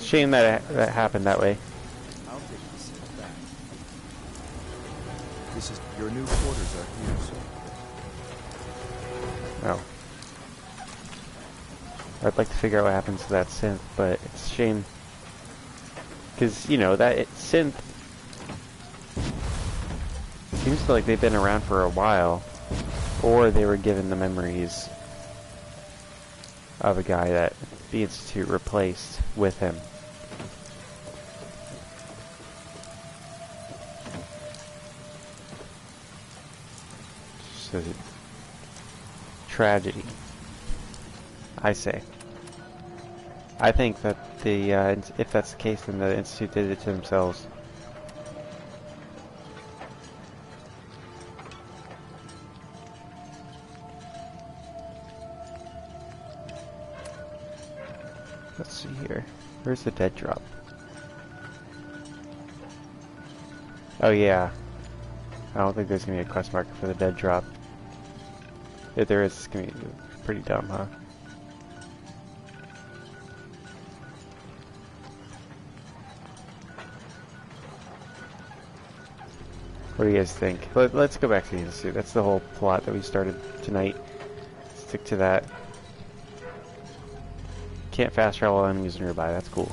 Shame that that happened that way. I'll take this back. This is your new quarters are here, sir. Oh. I'd like to figure out what happens to that synth, but it's a shame. Because, you know, that synth seems like they've been around for a while. Or they were given the memories of a guy that the Institute replaced with him. So, tragedy, I say. I think that the if that's the case, then the Institute did it to themselves. Let's see here. Where's the dead drop? Oh yeah. I don't think there's gonna be a quest marker for the dead drop. If there is, it's gonna be pretty dumb, huh? What do you guys think? Let's go back to the Institute. That's the whole plot that we started tonight. Stick to that. Can't fast travel enemies nearby. That's cool.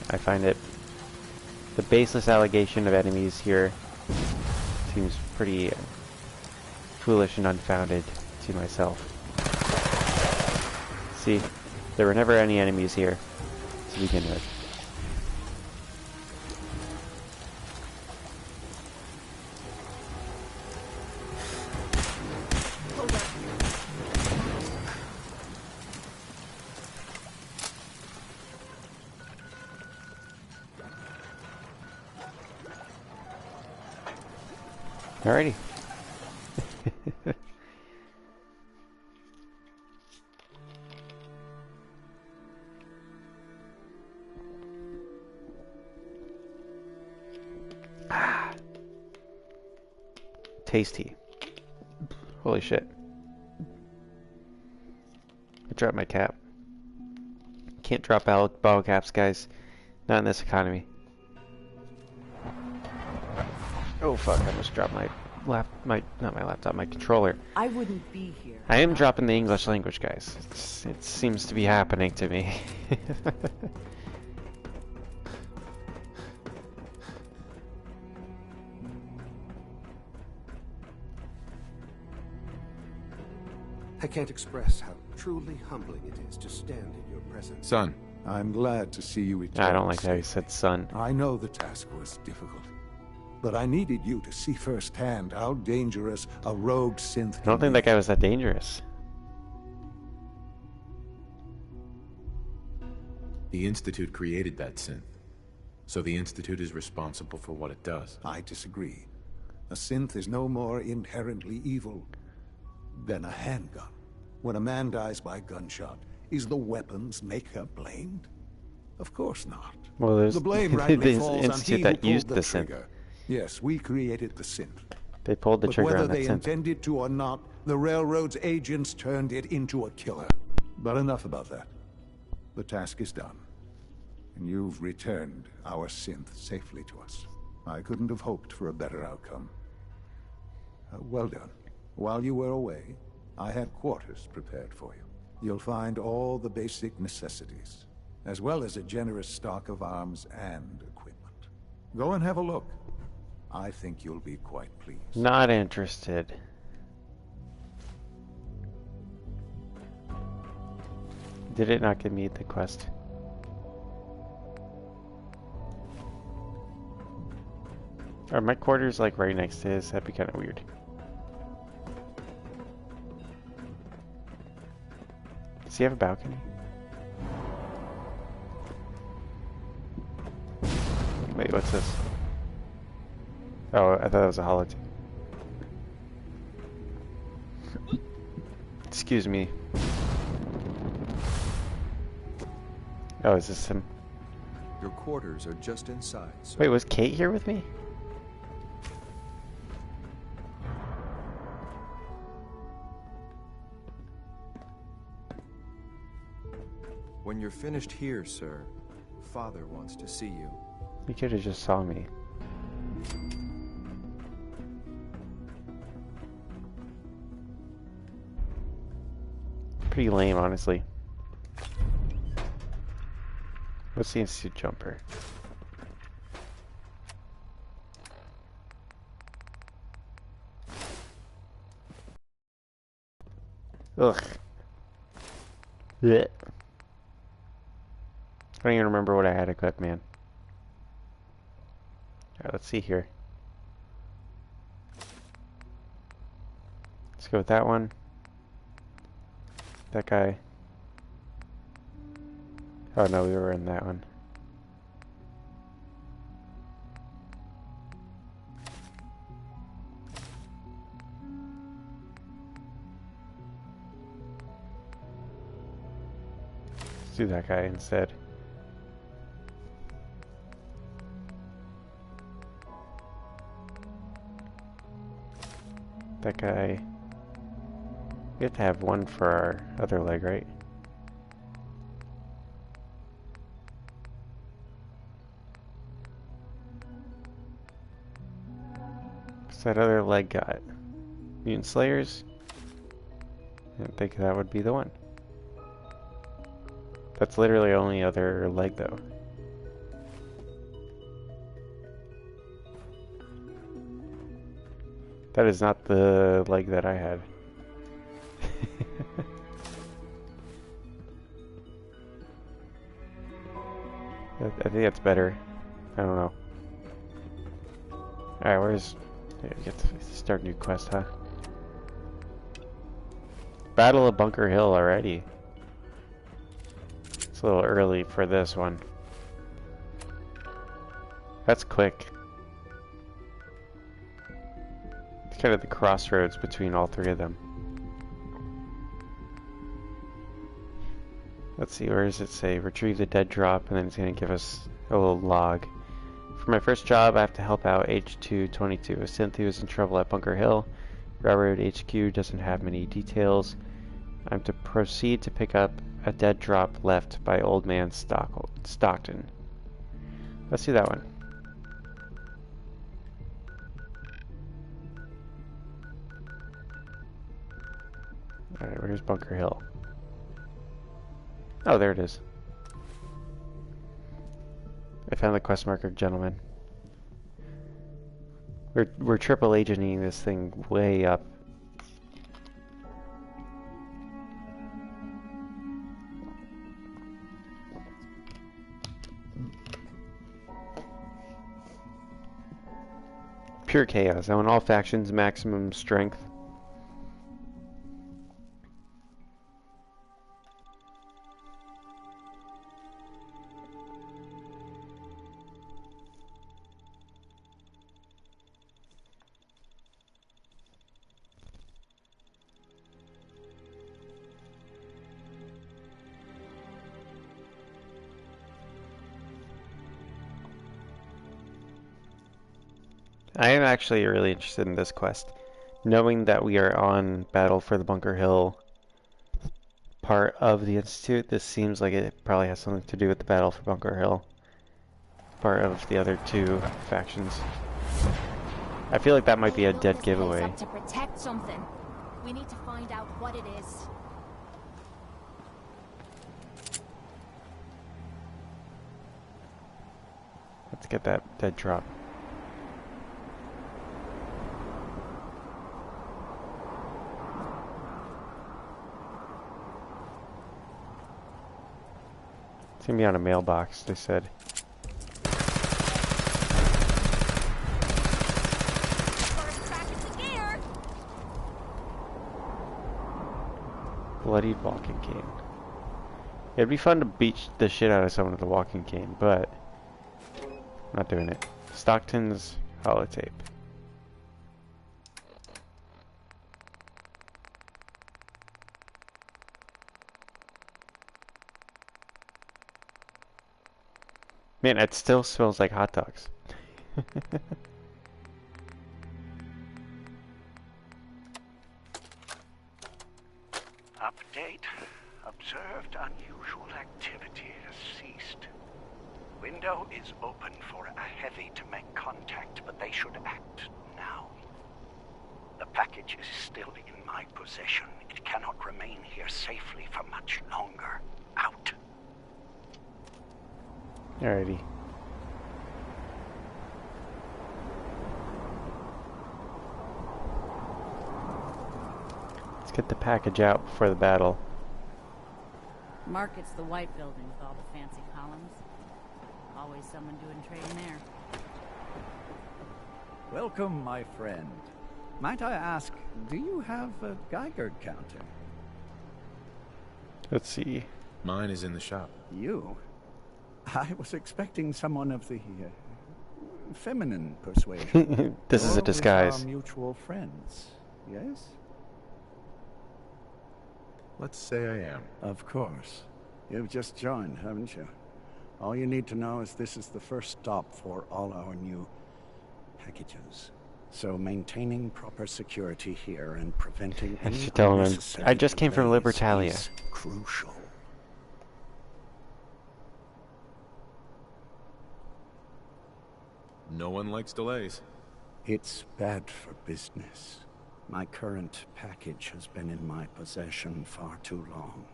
I find it the baseless allegation of enemies here seems pretty foolish and unfounded to myself. See, there were never any enemies here to begin with. Alrighty. Tasty. Holy shit. I dropped my cap. Can't drop bottle caps, guys. Not in this economy. Oh fuck, I almost dropped my not my laptop, my controller. I wouldn't be here. I am dropping the English language, guys. It seems to be happening to me. I can't express how truly humbling it is to stand in your presence. Son. I'm glad to see you return. I don't like how you said son. I know the task was difficult, but I needed you to see firsthand how dangerous a rogue synth I don't think that guy was that dangerous. The Institute created that synth, so the Institute is responsible for what it does. I disagree. A synth is no more inherently evil than a handgun. When a man dies by gunshot, is the weapon's maker blamed? Of course not. Well, there's the blame rightly the falls institute on he that who used pulled the the synth. trigger. Yes, we created the synth. They pulled the But trigger whether on that they synth. intended to or not, the Railroad's agents turned it into a killer. But enough about that. The task is done. And you've returned our synth safely to us. I couldn't have hoped for a better outcome. Well done. While you were away, I had quarters prepared for you. You'll find all the basic necessities, as well as a generous stock of arms and equipment. Go and have a look. I think you'll be quite pleased. Not interested. Did it not give me the quest? Are my quarters like right next to his? That'd be kind of weird. Does he have a balcony? Wait, what's this? Oh, I thought that was a holotape. Excuse me. Oh, is this him? Your quarters are just inside, sir. Wait, was Kate here with me? When you're finished here, sir, Father wants to see you. You could have just saw me. Pretty lame, honestly. What's the Institute jumper? Ugh. Blech. I don't even remember what I had equipped, man. Alright, let's see here. Let's go with that one. That guy. Oh no, we were in that one. Let's do that guy instead. That guy. We have to have one for our other leg, right? What's that other leg got? Mutant Slayers? I didn't think that would be the one. That's literally only other leg though. That is not the leg that I had. I think that's better. I don't know. Alright, where's... Yeah, we get to start a new quest, huh? Battle of Bunker Hill already. It's a little early for this one. That's quick. It's kind of the crossroads between all three of them. Let's see, where does it say? Retrieve the dead drop, and then it's going to give us a little log For my first job, I have to help out H222. Cynthia is in trouble at Bunker Hill. Railroad HQ doesn't have many details. I'm to proceed to pick up a dead drop left by Old Man Stockton. Let's do that one. Alright, where's Bunker Hill? Oh, there it is. I found the quest marker, gentlemen. We're triple agenting this thing way up. Pure chaos. I want all factions maximum strength. I am actually really interested in this quest. Knowing that we are on Battle for the Bunker Hill part of the Institute, this seems like it probably has something to do with the Battle for Bunker Hill part of the other two factions. I feel like that might be a dead giveaway. Up to protect something. We need to find out what it is. Let's get that dead drop. It's gonna be on a mailbox, they said. Bloodied walking cane. It'd be fun to beat the shit out of someone with a walking cane, but I'm not doing it. Stockton's holotape. Man, it still smells like hot dogs. Update. Observed unusual activity has ceased. Window is open for a heavy to make contact, but they should act now. The package is still in my possession. It cannot remain here safely for much longer. Out. Alrighty. Let's get the package out before the battle. Market's the white building with all the fancy columns. Always someone doing trading there. Welcome, my friend. Might I ask, do you have a Geiger counter? Let's see. Mine is in the shop. You? I was expecting someone of the feminine persuasion. This is a disguise. Our mutual friends, yes? Let's say I am. Of course. You've just joined, haven't you? All you need to know is this is the first stop for all our new packages. So maintaining proper security here and preventing I any should tell him unnecessary I just came from delays Libertalia. is crucial. No one likes delays. It's bad for business. My current package has been in my possession far too long.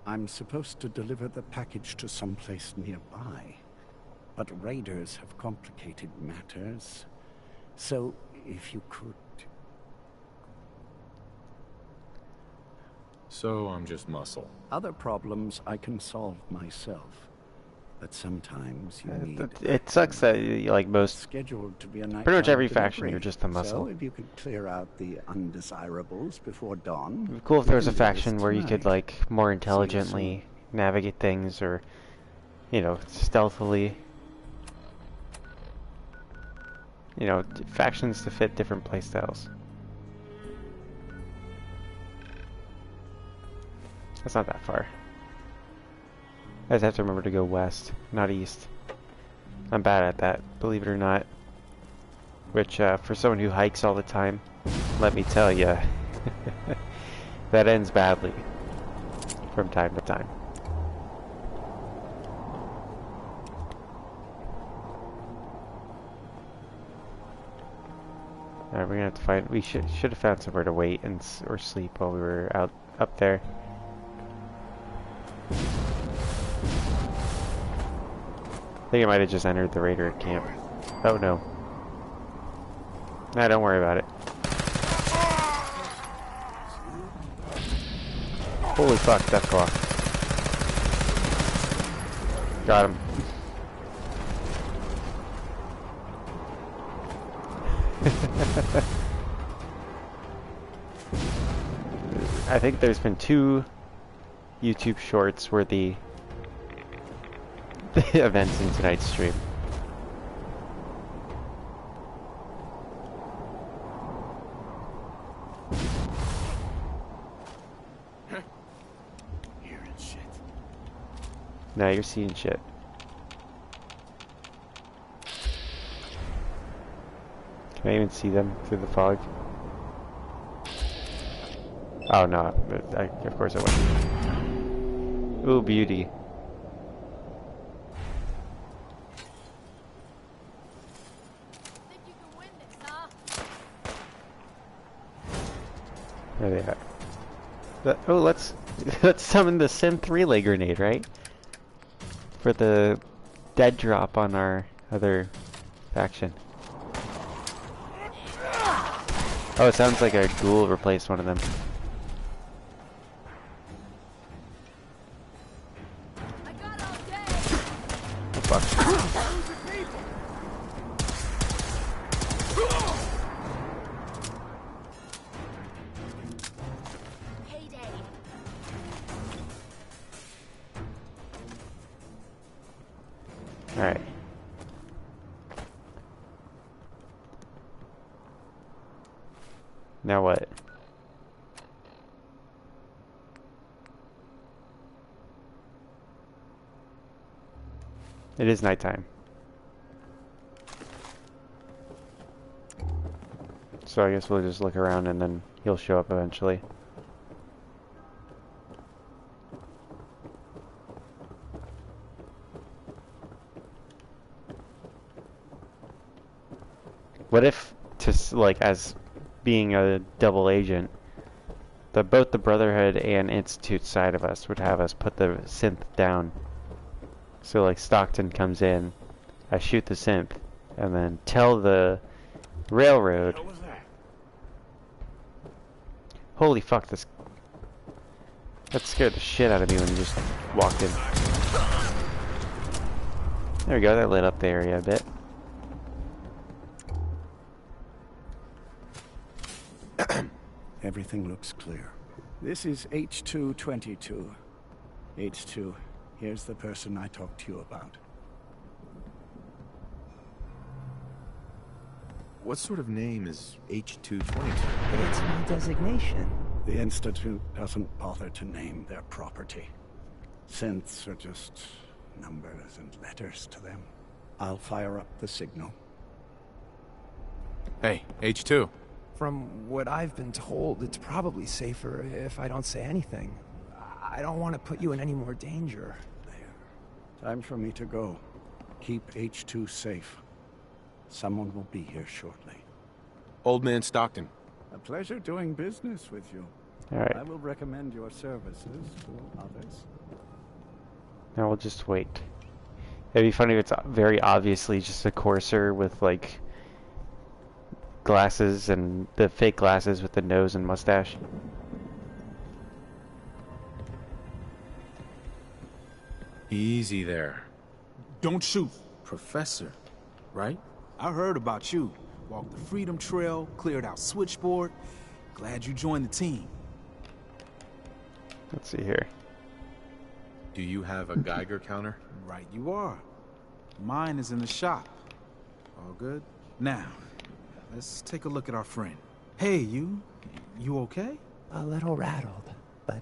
I'm supposed to deliver the package to someplace nearby, but raiders have complicated matters. So, if you could... So I'm just muscle. Other problems I can solve myself. But sometimes you need... It sucks that, like most... Scheduled to be a night pretty much every delivery. faction, you're just a muscle. So, if you could clear out the undesirables before dawn... It'd be cool if there was a we can do this faction where you could, tonight. like, more intelligently navigate things, or, you know, stealthily. You know, factions to fit different playstyles. That's not that far. I just have to remember to go west, not east. I'm bad at that, believe it or not. Which, for someone who hikes all the time, let me tell you, that ends badly from time to time. Alright, we're gonna have to find. We should have found somewhere to wait and or sleep while we were out up there. I think I might have just entered the raider camp. Oh no. Nah, don't worry about it. Holy fuck, Deathclaw. Got him. I think there's been 2 YouTube shorts where the events in tonight's stream. Hearing shit. Now you're seeing shit. Can I even see them through the fog? Oh no, of course I wouldn't. Ooh, beauty. Think you can win this, huh? There they are. Oh, let's summon the synth relay grenade, right? For the dead drop on our other faction. Oh, it sounds like our ghoul replaced one of them. Oh, fuck. Alright. Now what? It is nighttime. So I guess we'll just look around and then he'll show up eventually. What if, like, as being a double agent, both the Brotherhood and Institute side of us would have us put the synth down. So, like, Stockton comes in, I shoot the synth, and then tell the railroad. What was that? Holy fuck, that scared the shit out of me when you just walked in. There we go, that lit up the area a bit. Everything looks clear. This is H222. H2, here's the person I talked to you about. What sort of name is H222? It's my designation. The Institute doesn't bother to name their property. Synths are just numbers and letters to them. I'll fire up the signal. Hey, H2. From what I've been told, it's probably safer if I don't say anything. I don't want to put you in any more danger. Time for me to go. Keep H2 safe. Someone will be here shortly. Old Man Stockton. A pleasure doing business with you. Alright. I will recommend your services to others. Now we'll just wait. It'd be funny if it's very obviously just a courser with, like, glasses and the fake glasses with the nose and mustache. Easy there. Don't shoot. Professor, right? I heard about you. Walked the Freedom Trail, cleared out Switchboard. Glad you joined the team. Let's see here. Do you have a Geiger counter? Right you are. Mine is in the shop. All good? Now, let's take a look at our friend. Hey, you okay? A little rattled, but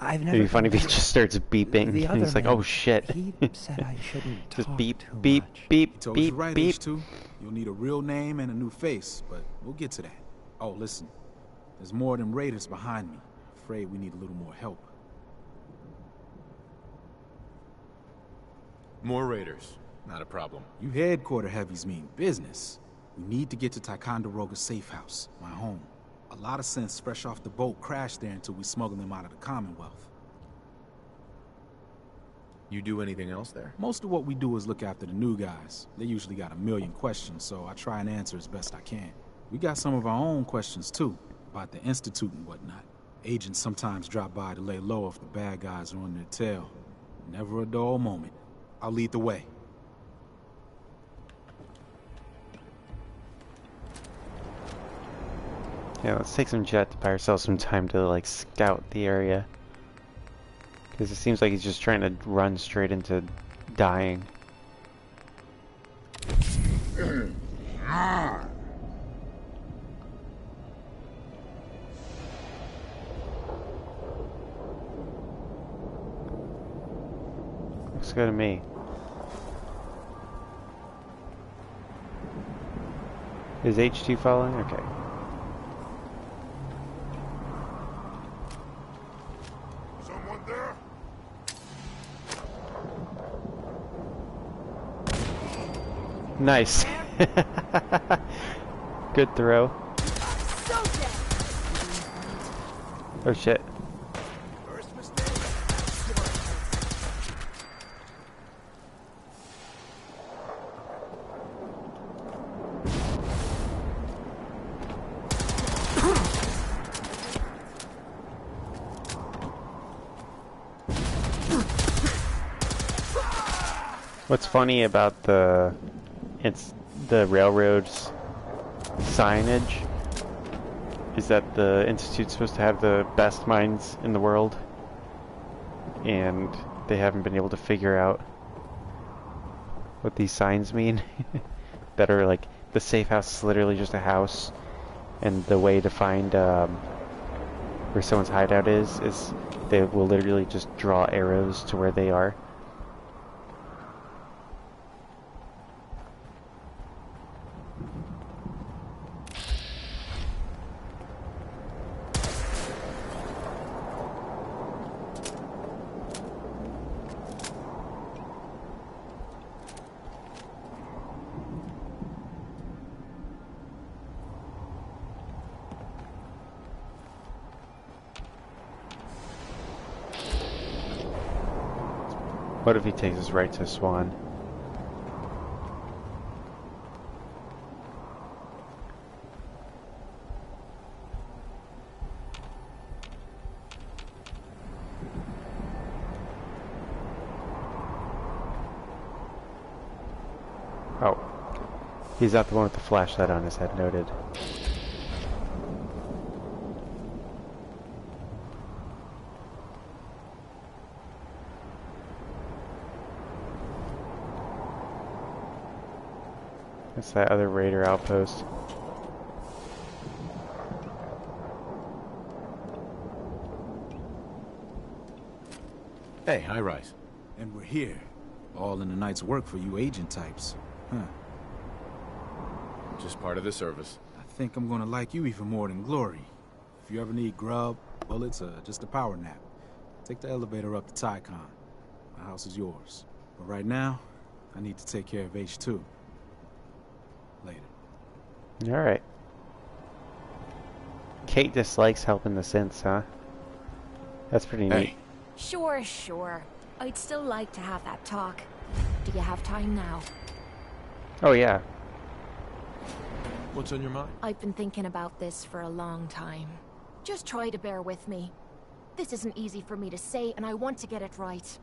I've It'd be funny if he just starts beeping. The And he's other like, oh man, shit. he said I shouldn't just talk beep, too beep, much. beep, He told beep, you right, beep. H2. You'll need a real name and a new face, but we'll get to that. Oh, listen. There's more than raiders behind me. Afraid we need a little more help. More raiders. Not a problem. You headquarter heavies mean business. We need to get to Ticonderoga's safe house, my home. A lot of synths fresh off the boat crashed there until we smuggled them out of the Commonwealth. You do anything else there? Most of what we do is look after the new guys. They usually got a million questions, so I try and answer as best I can. We got some of our own questions, too, about the Institute and whatnot. Agents sometimes drop by to lay low if the bad guys are on their tail. Never a dull moment. I'll lead the way. Yeah, let's take some jet to buy ourselves some time to, like, scout the area. Because it seems like he's just trying to run straight into dying. Looks good to me. Is H2 following? Okay. Someone there? Nice. Good throw. Oh shit. What's funny about the railroad's signage is that the Institute's supposed to have the best minds in the world, and they haven't been able to figure out what these signs mean. That are like, the safe house is literally just a house, and the way to find where someone's hideout is they will literally just draw arrows to where they are. What if he takes us right to Swan? Oh. He's not the one with the flashlight on his head, noted. It's that other raider outpost. Hey, high rise. And we're here. All in the night's work for you agent types. Huh. Just part of the service. I think I'm gonna like you even more than Glory. If you ever need grub, bullets, or just a power nap, take the elevator up to Tycon. My house is yours. But right now, I need to take care of H2. Later. Alright. Kate dislikes helping the synths, huh? That's pretty neat. Sure, sure. I'd still like to have that talk. Do you have time now? Oh yeah. What's on your mind? I've been thinking about this for a long time. Just try to bear with me. This isn't easy for me to say, and I want to get it right.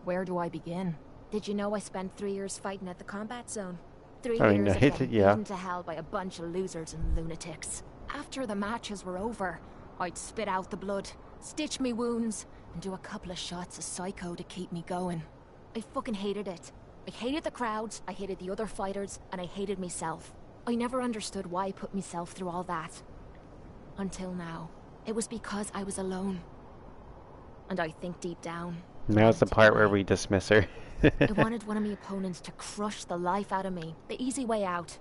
Where do I begin? Did you know I spent 3 years fighting at the combat zone? 3 years of getting beaten to hell by a bunch of losers and lunatics. After the matches were over, I'd spit out the blood, stitch me wounds, and do a couple of shots of Psycho to keep me going. I fucking hated it. I hated the crowds, I hated the other fighters, and I hated myself. I never understood why I put myself through all that. Until now. It was because I was alone. And I think deep down... Now's the part where we dismiss her. I wanted one of my opponents to crush the life out of me. The easy way out.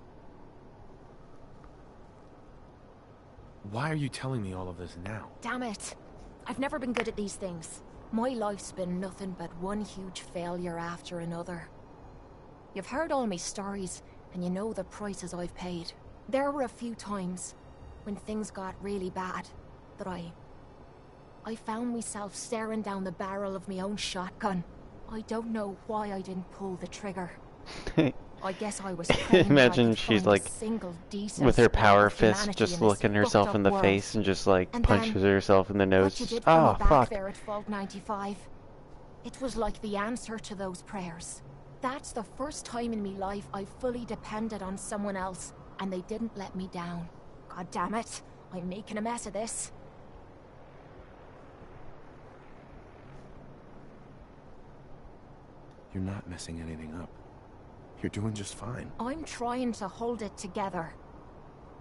Why are you telling me all of this now? Damn it. I've never been good at these things. My life's been nothing but one huge failure after another. You've heard all my stories, and you know the prices I've paid. There were a few times, when things got really bad, that I found myself staring down the barrel of my own shotgun. I don't know why I didn't pull the trigger. I guess I was imagine she's like with her power fist just looking herself in the world. face and just like And punches herself in the nose. What you did Oh for me back fuck. there at Vault 95. It was like the answer to those prayers. That's the first time in my life I fully depended on someone else, and they didn't let me down. God damn it, I'm making a mess of this. You're not messing anything up. You're doing just fine. I'm trying to hold it together.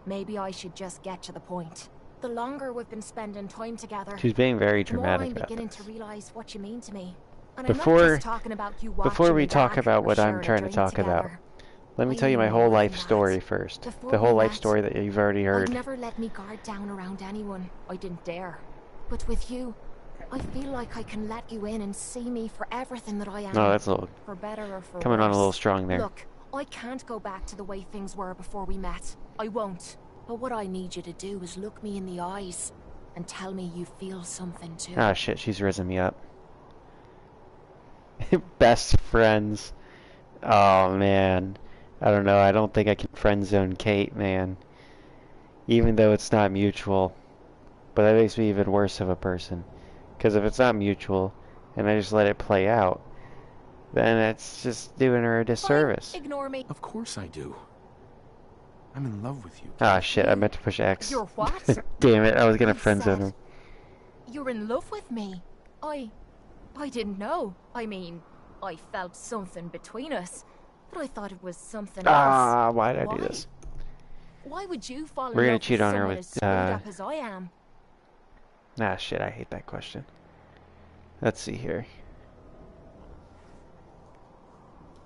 Maybe I should just get to the point. The longer we've been spending time together, She's being very the more dramatic I'm about beginning this. to realize what you mean to me. And Before- I'm not just talking about you Before watching we me talk back about or what I'm sharing a trying to drink talk about, together. let me I tell you my mean whole more life than that. story first. Before The whole we life met, story that you've already I'd heard. never let me guard down around anyone. I didn't dare. But with you, I feel like I can let you in and see me for everything that I am. No, that's a little for better or for coming on a worse. little strong there. Look, I can't go back to the way things were before we met. I won't. But what I need you to do is look me in the eyes and tell me you feel something too. Ah shit, she's risen me up. Best friends. Oh man. I don't know, I don't think I can friend zone Kate, man. Even though it's not mutual. But that makes me even worse of a person. Because if it's not mutual, and I just let it play out, then it's just doing her a disservice. Ignore me. Of course I do. I'm in love with you. Ah shit, I meant to push X. You're what? Damn it, I was gonna You friend zone said- him. You're in love with me. I didn't know. I mean, I felt something between us, but I thought it was something else. Ah, why did I do this? Why would you fall in We're gonna love cheat with on her someone with, as screwed up as I am? Ah shit, I hate that question. Let's see here.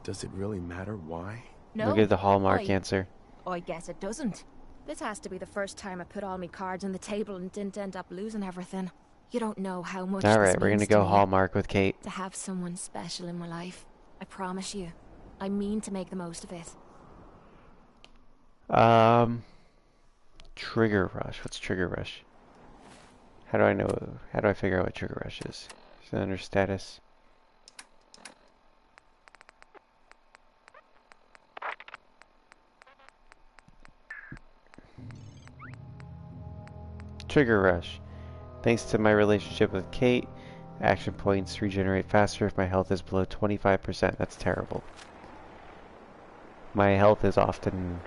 Does it really matter why? No. We'll give the hallmark answer. I guess it doesn't. This has to be the first time I put all my cards on the table and didn't end up losing everything. You don't know how much this Alright, we're gonna means go to me. hallmark with Kate. To have someone special in my life. I promise you. I mean to make the most of it. Trigger rush. What's trigger rush? How do I know? How do I figure out what trigger rush is? Is it under status? Trigger rush. Thanks to my relationship with Kate, action points regenerate faster if my health is below 25%. That's terrible. My health is often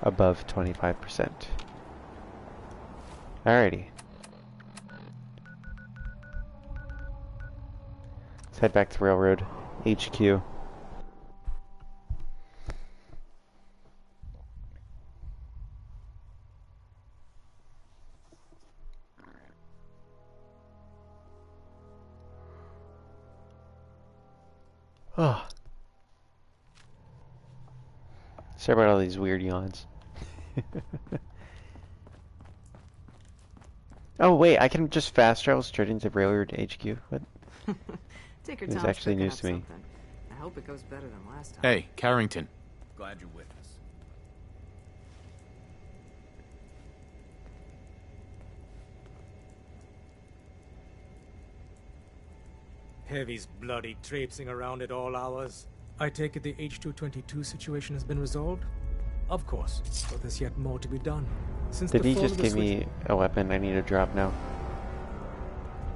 above 25%. Alrighty. Let's head back to Railroad HQ. Oh. Sorry about all these weird yawns. Oh wait, I can just fast travel straight into Railroad HQ? What? Take your It's time actually picking news up to me. something. I hope it goes better than last time. Hey, Carrington. Glad you're with us. Heavy's bloody traipsing around at all hours. I take it the H-222 situation has been resolved? Of course, but there's yet more to be done. Since Did the he fall just of the give switch- me a weapon I need to drop now?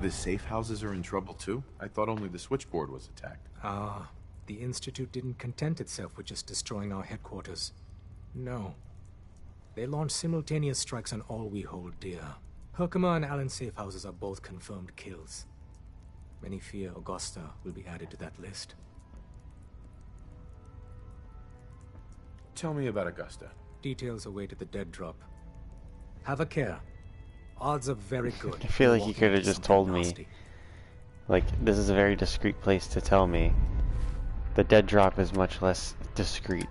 The safe houses are in trouble too? I thought only the switchboard was attacked. Ah, the Institute didn't content itself with just destroying our headquarters. No. They launched simultaneous strikes on all we hold dear. Herkimer and Allen safe houses are both confirmed kills. Many fear Augusta will be added to that list. Tell me about Augusta. Details await at the dead drop. Have a care. Odds are very good. I feel like you're he walking could have into just something told me nasty. Like, this is a very discreet place to tell me. The dead drop is much less discreet.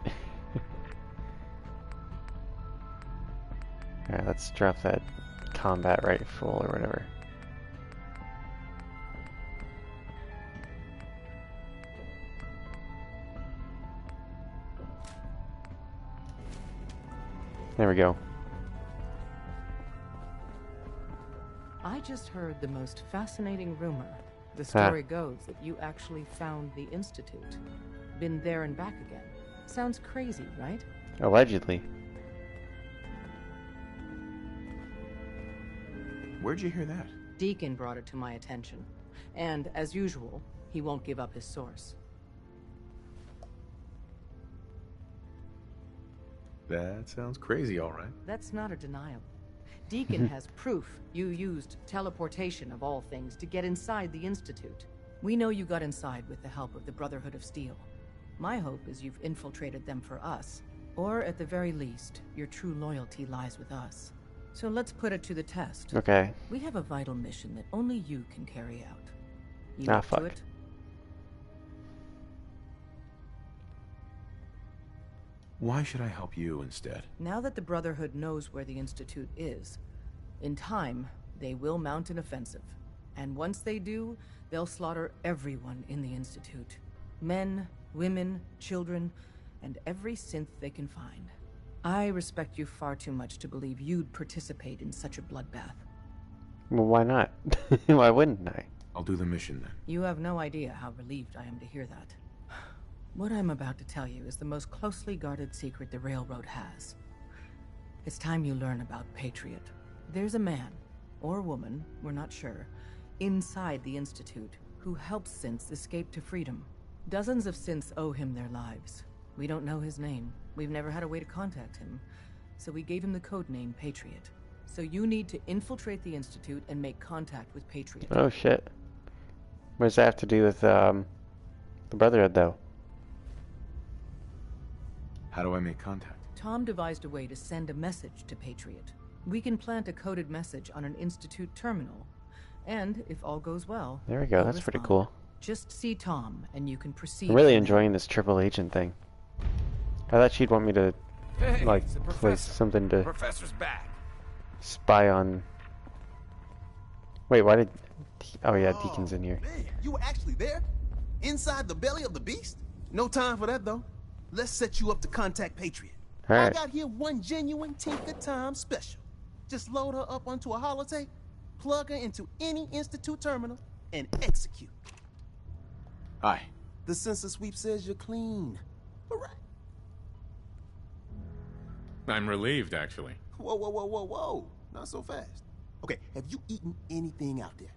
Alright, let's drop that combat rifle or whatever. There we go. I just heard the most fascinating rumor. The story goes that you actually found the Institute. Been there and back again. Sounds crazy, right? Allegedly. Where'd you hear that? Deacon brought it to my attention. And, as usual, he won't give up his source. That sounds crazy, all right. That's not a denial. Deacon has proof you used teleportation of all things to get inside the Institute. We know you got inside with the help of the Brotherhood of Steel. My hope is you've infiltrated them for us. Or, at the very least, your true loyalty lies with us. So let's put it to the test. Okay. We have a vital mission that only you can carry out. You Ah, up fuck. to it? Why should I help you instead? Now that the Brotherhood knows where the Institute is, in time, they will mount an offensive. And once they do, they'll slaughter everyone in the Institute. Men, women, children, and every synth they can find. I respect you far too much to believe you'd participate in such a bloodbath. Well, why not? Why wouldn't I? I'll do the mission then. You have no idea how relieved I am to hear that. What I'm about to tell you is the most closely guarded secret the Railroad has. It's time you learn about Patriot. There's a man, or woman, we're not sure, inside the Institute who helps synths escape to freedom. Dozens of synths owe him their lives. We don't know his name. We've never had a way to contact him. So we gave him the codename Patriot. So you need to infiltrate the Institute and make contact with Patriot. Oh shit. What does that have to do with the Brotherhood though? How do I make contact? Tom devised a way to send a message to Patriot. We can plant a coded message on an Institute terminal. And, if all goes well... There we go, that's pretty cool. Just see Tom, and you can proceed... I'm really enjoying this triple agent thing. I thought she'd want me to, like, place something to... Professor's back. Spy on... Wait, why did... Oh yeah, Deacon's in here. Man, you were actually there? Inside the belly of the beast? No time for that, though. Let's set you up to contact Patriot. All right. I got here one genuine Tinker Time special. Just load her up onto a holotape, plug her into any Institute terminal, and execute. Hi. The sensor sweep says you're clean. Hooray. I'm relieved, actually. Whoa, whoa, whoa, whoa, whoa. Not so fast. Okay, have you eaten anything out there?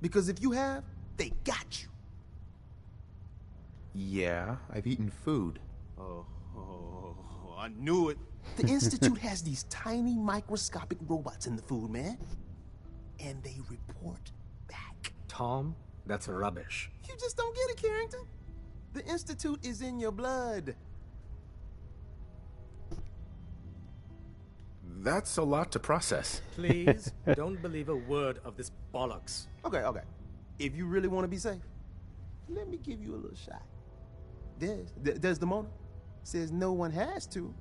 Because if you have, they got you. Yeah, I've eaten food. Oh, I knew it. The Institute has these tiny microscopic robots in the food, man. And they report back. Tom, that's rubbish. You just don't get it, Carrington. The Institute is in your blood. That's a lot to process. Please, don't believe a word of this bollocks. Okay. If you really want to be safe, let me give you a little shot. Desdemona says no one has to,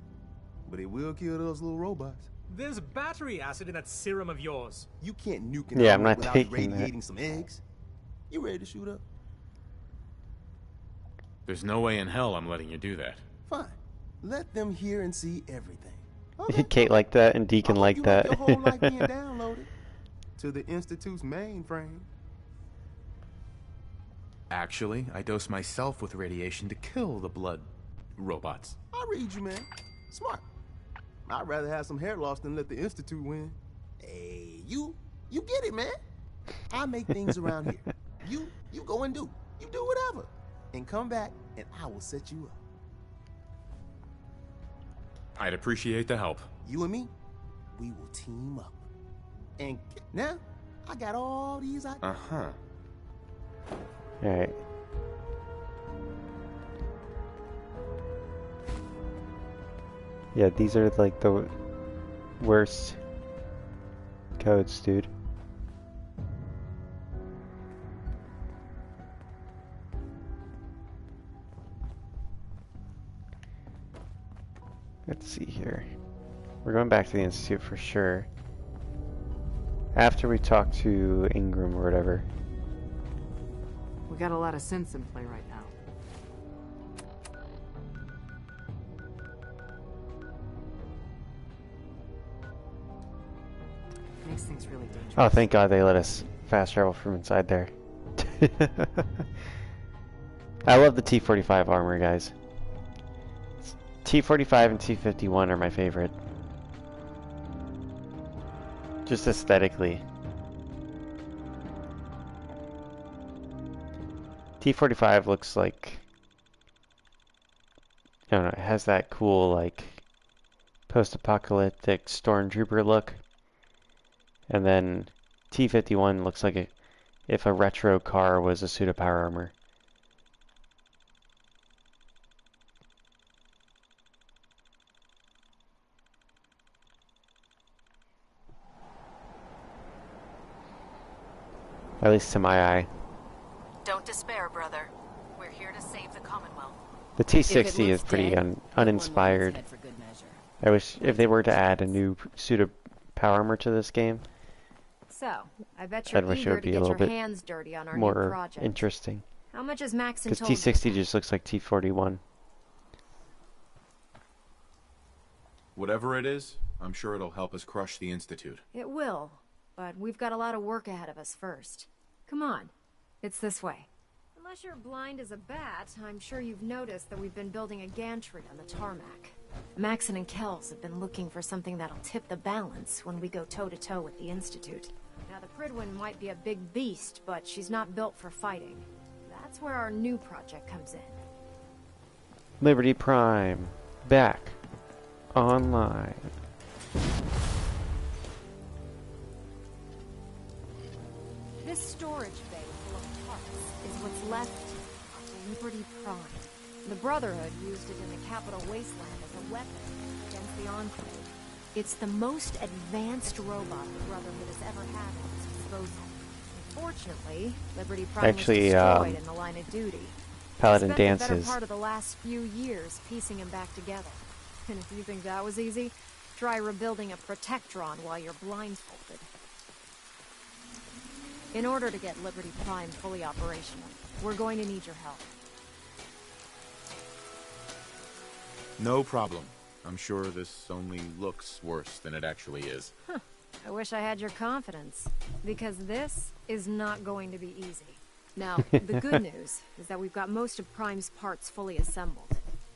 but it will kill those little robots. There's battery acid in that serum of yours. You can't nuke an Yeah, I'm omelet not without taking irradiating that. some eggs. You ready to shoot up? There's no way in hell I'm letting you do that. Fine. Let them hear and see everything. Kate liked that and Deacon liked that. Your whole life being downloaded to the Institute's mainframe. Actually, I dose myself with radiation to kill the blood robots. I read you, man. Smart. I'd rather have some hair loss than let the Institute win. Hey, you get it, man. I make things around here. You go and do. You do whatever. And come back, and I will set you up. I'd appreciate the help. You and me, we will team up. And now, I got all these ideas. Uh-huh. Alright. Yeah, these are like the worst codes, dude. let's see here. We're going back to the Institute for sure. After we talk to Ingram or whatever. We got a lot of synths in play right now. Makes things really dangerous. Oh, thank God they let us fast travel from inside there. I love the T-45 armor, guys. T-45 and T-51 are my favorite. Just aesthetically. T-45 looks like, I don't know, it has that cool, like, post-apocalyptic stormtrooper look. And then T-51 looks like if a retro car was a suit of power armor. At least to my eye. Don't despair, brother. We're here to save the Commonwealth. The T-60 is pretty uninspired. I wish if they were to add a new suit of power armor to this game, So, I bet you're wish it eager would to be a get little your bit hands dirty on our new more project. interesting. How much has Maxon Because told you? T-60 just looks like T-41. Whatever it is, I'm sure it'll help us crush the Institute. It will, but we've got a lot of work ahead of us first. Come on, it's this way. Unless you're blind as a bat, I'm sure you've noticed that we've been building a gantry on the tarmac. Maxon and Kells have been looking for something that'll tip the balance when we go toe-to-toe with the Institute. Now, the Pridwin might be a big beast, but she's not built for fighting. That's where our new project comes in. Liberty Prime. Back. Online. This storage bay full of parts is what's left of Liberty Prime. The Brotherhood used it in the Capital Wasteland as a weapon against the Enclave. It's the most advanced robot the Brotherhood has ever had at its disposal. Unfortunately, Liberty Prime was destroyed in the line of duty. Paladin We spent the dances. better part of the last few years piecing him back together. And if you think that was easy, try rebuilding a Protectron while you're blindfolded. In order to get Liberty Prime fully operational, we're going to need your help. No problem. I'm sure this only looks worse than it actually is. Huh. I wish I had your confidence, because this is not going to be easy. Now, the good news is that we've got most of Prime's parts fully assembled.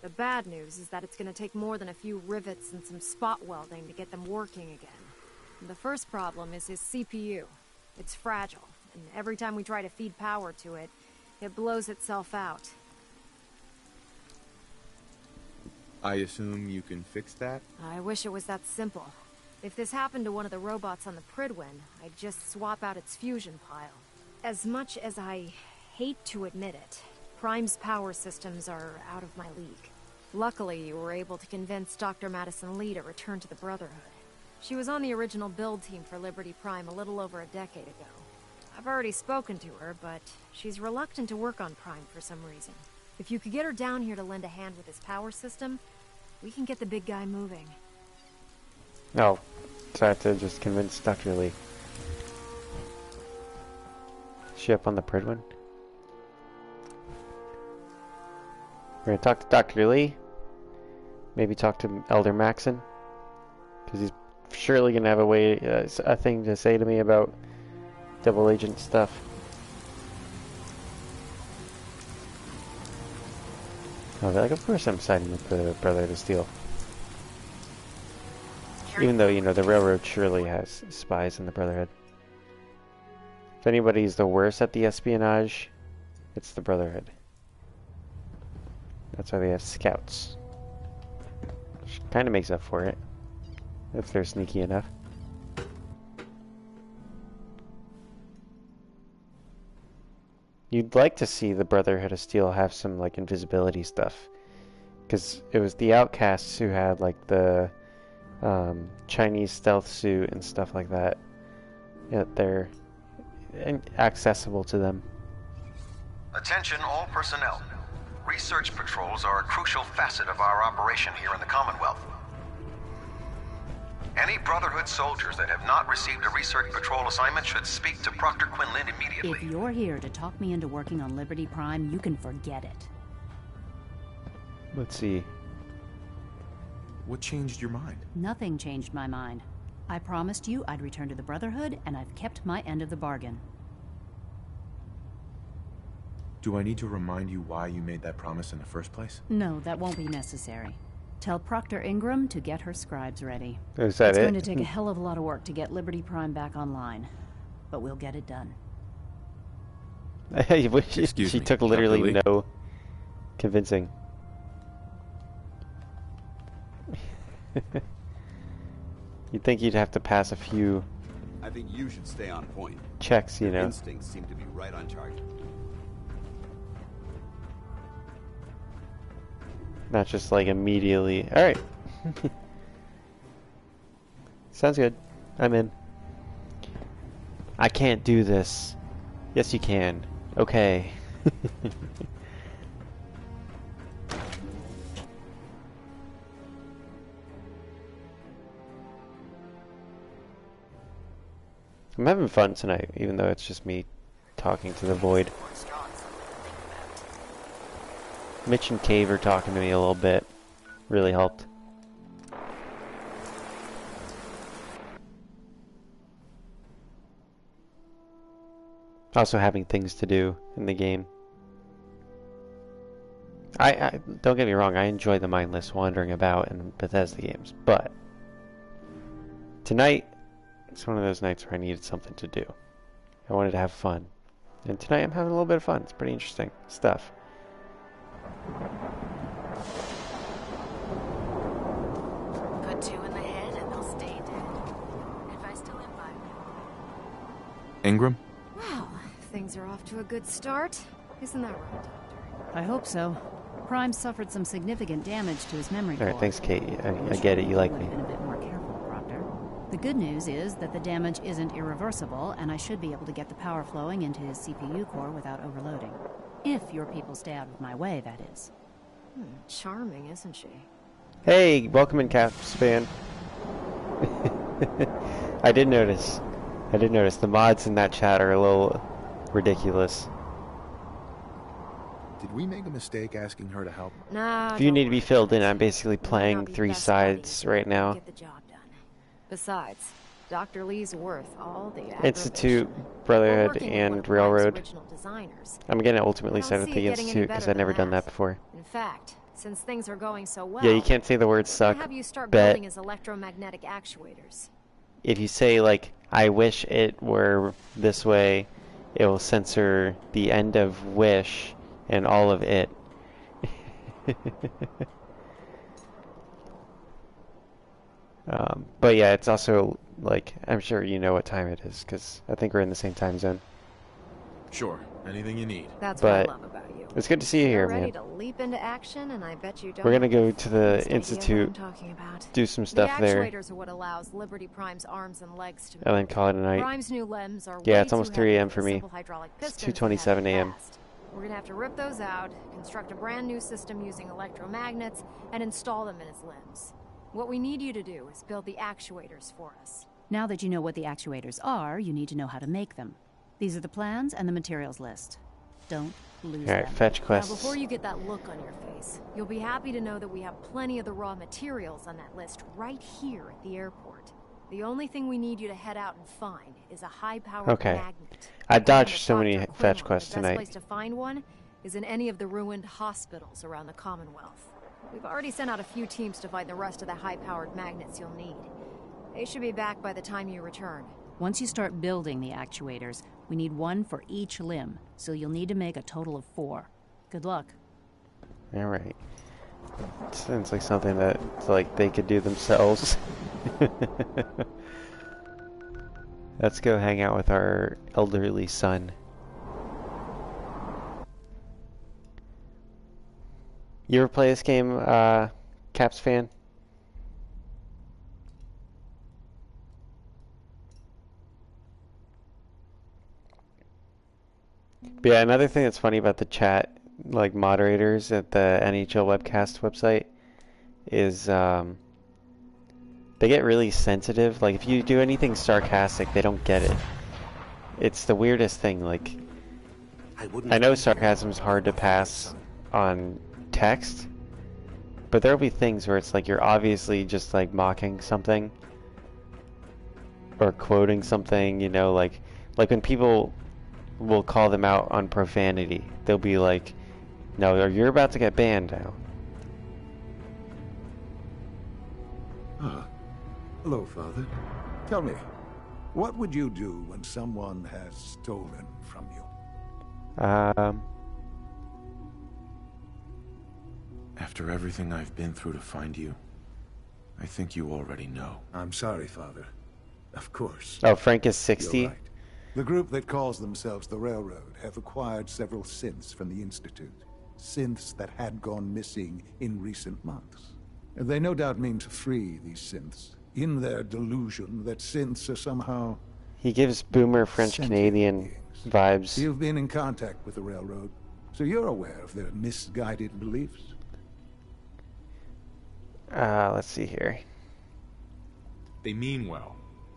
The bad news is that it's going to take more than a few rivets and some spot welding to get them working again. The first problem is his CPU. It's fragile, and every time we try to feed power to it, it blows itself out. I assume you can fix that? I wish it was that simple. If this happened to one of the robots on the Pridwin, I'd just swap out its fusion pile. As much as I hate to admit it, Prime's power systems are out of my league. Luckily, you were able to convince Dr. Madison Lee to return to the Brotherhood. She was on the original build team for Liberty Prime a little over a decade ago. I've already spoken to her, but she's reluctant to work on Prime for some reason. If you could get her down here to lend a hand with his power system, we can get the big guy moving. Oh, so I have to just convince Dr. Lee. Is she up on the Pridwin? We're gonna talk to Dr. Lee. Maybe talk to Elder Maxon, because he's surely gonna have a thing to say to me about double agent stuff. Oh, like, of course I'm siding with the Brotherhood of Steel. Even though, you know, the Railroad surely has spies in the Brotherhood. If anybody's the worst at the espionage, it's the Brotherhood. That's why they have scouts. Which kind of makes up for it, if they're sneaky enough. You'd like to see the Brotherhood of Steel have some, like, invisibility stuff. Because it was the Outcasts who had, like, the Chinese stealth suit and stuff like that. Yet they're accessible to them. Attention all personnel. Research patrols are a crucial facet of our operation here in the Commonwealth. Any Brotherhood soldiers that have not received a research patrol assignment should speak to Proctor Quinlan immediately. If you're here to talk me into working on Liberty Prime, you can forget it. Let's see. What changed your mind? Nothing changed my mind. I promised you I'd return to the Brotherhood, and I've kept my end of the bargain. Do I need to remind you why you made that promise in the first place? No, that won't be necessary. Tell Proctor Ingram to get her scribes ready. Is that it's it? going to take a hell of a lot of work to get Liberty Prime back online, but we'll get it done. She took literally no convincing. You'd think you'd have to pass a few I think you should stay on point. checks, you Your know. instincts seem to be right on target. Not just like immediately. Alright. Sounds good. I'm in. I can't do this. Yes, you can. Okay. I'm having fun tonight, even though it's just me talking to the void. Mitch and Cave are talking to me a little bit. Really helped. Also having things to do in the game. I don't get me wrong, I enjoy the mindless wandering about in Bethesda games, but tonight it's one of those nights where I needed something to do. I wanted to have fun. And tonight I'm having a little bit of fun. It's pretty interesting stuff. Put 2 in the head and they'll stay dead. Advice to live by. Ingram? Well, things are off to a good start. Isn't that right, Doctor? I hope so. Prime suffered some significant damage to his memory core. Alright, thanks, Kate. I get it. You like me. Been a bit more careful, Proctor. The good news is that the damage isn't irreversible, and I should be able to get the power flowing into his CPU core without overloading. If your people stay out of my way, that is. Charming, isn't she? Hey, welcome in, Capspan. I did notice. The mods in that chat are a little ridiculous. Did we make a mistake asking her to help? No. If you need to be filled in, I'm basically playing 3 sides right now. Get the job done. Besides, Dr. Lee's worth all the Institute, Brotherhood, and Railroad. designers. I'm gonna ultimately I don't set up see the it getting any Institute because better I've never than done that before. In fact, since things are going so well, Yeah, you can't say the word suck. have you start Bet. building his electromagnetic actuators. If you say, like, I wish it were this way, it will censor the end of wish and all of it. But yeah, it's also, like, I'm sure you know what time it is, because I think we're in the same time zone. Sure, anything you need. That's But what I love about you. it's good to see you You're here, ready man. to leap into action, and I bet you don't. We're gonna go to the Least idea what Institute, I'm talking about. do some stuff the there, actuators are what allows Liberty Prime's arms and legs to move. and then call it a night. Prime's new limbs are Yeah, way it's almost too heavy 3 a.m. for for the me. simple hydraulic It's pistons we had 2:27 in the a.m. past. We're gonna have to rip those out, construct a brand new system using electromagnets, and install them in his limbs. What we need you to do is build the actuators for us. Now that you know what the actuators are, you need to know how to make them. These are the plans and the materials list. Don't lose Alright, them. fetch Now, quests. before you get that look on your face, you'll be happy to know that we have plenty of the raw materials on that list right here at the airport. The only thing we need you to head out and find is a high-powered Okay. magnet. I dodged According to so many Dr. fetch Quinlan, quests the best tonight. place to find one is in any of the ruined hospitals around the Commonwealth. We've already sent out a few teams to find the rest of the high-powered magnets you'll need. They should be back by the time you return. Once you start building the actuators, we need one for each limb, so you'll need to make a total of 4. Good luck. Alright. Sounds like something that, like, they could do themselves. Let's go hang out with our elderly son. You ever play this game, Caps fan? But yeah, another thing that's funny about the chat, like moderators at the NHL webcast website, is they get really sensitive. Like, if you do anything sarcastic, they don't get it. It's the weirdest thing. Like, I know sarcasm's hard to pass on text, but there'll be things where it's like you're obviously just like mocking something or quoting something, you know, like when people will call them out on profanity, they'll be like, no, you're about to get banned now. Hello, Father. Tell me, what would you do when someone has stolen from you? After everything I've been through to find you, I think you already know. I'm sorry, Father. Of course. Oh, Frank is 60? You're right. The group that calls themselves the Railroad have acquired several synths from the Institute. Synths that had gone missing in recent months. They no doubt mean to free these synths, in their delusion that synths are somehow... He gives boomer French-Canadian vibes. You've been in contact with the Railroad, so you're aware of their misguided beliefs? Let's see here. They mean well.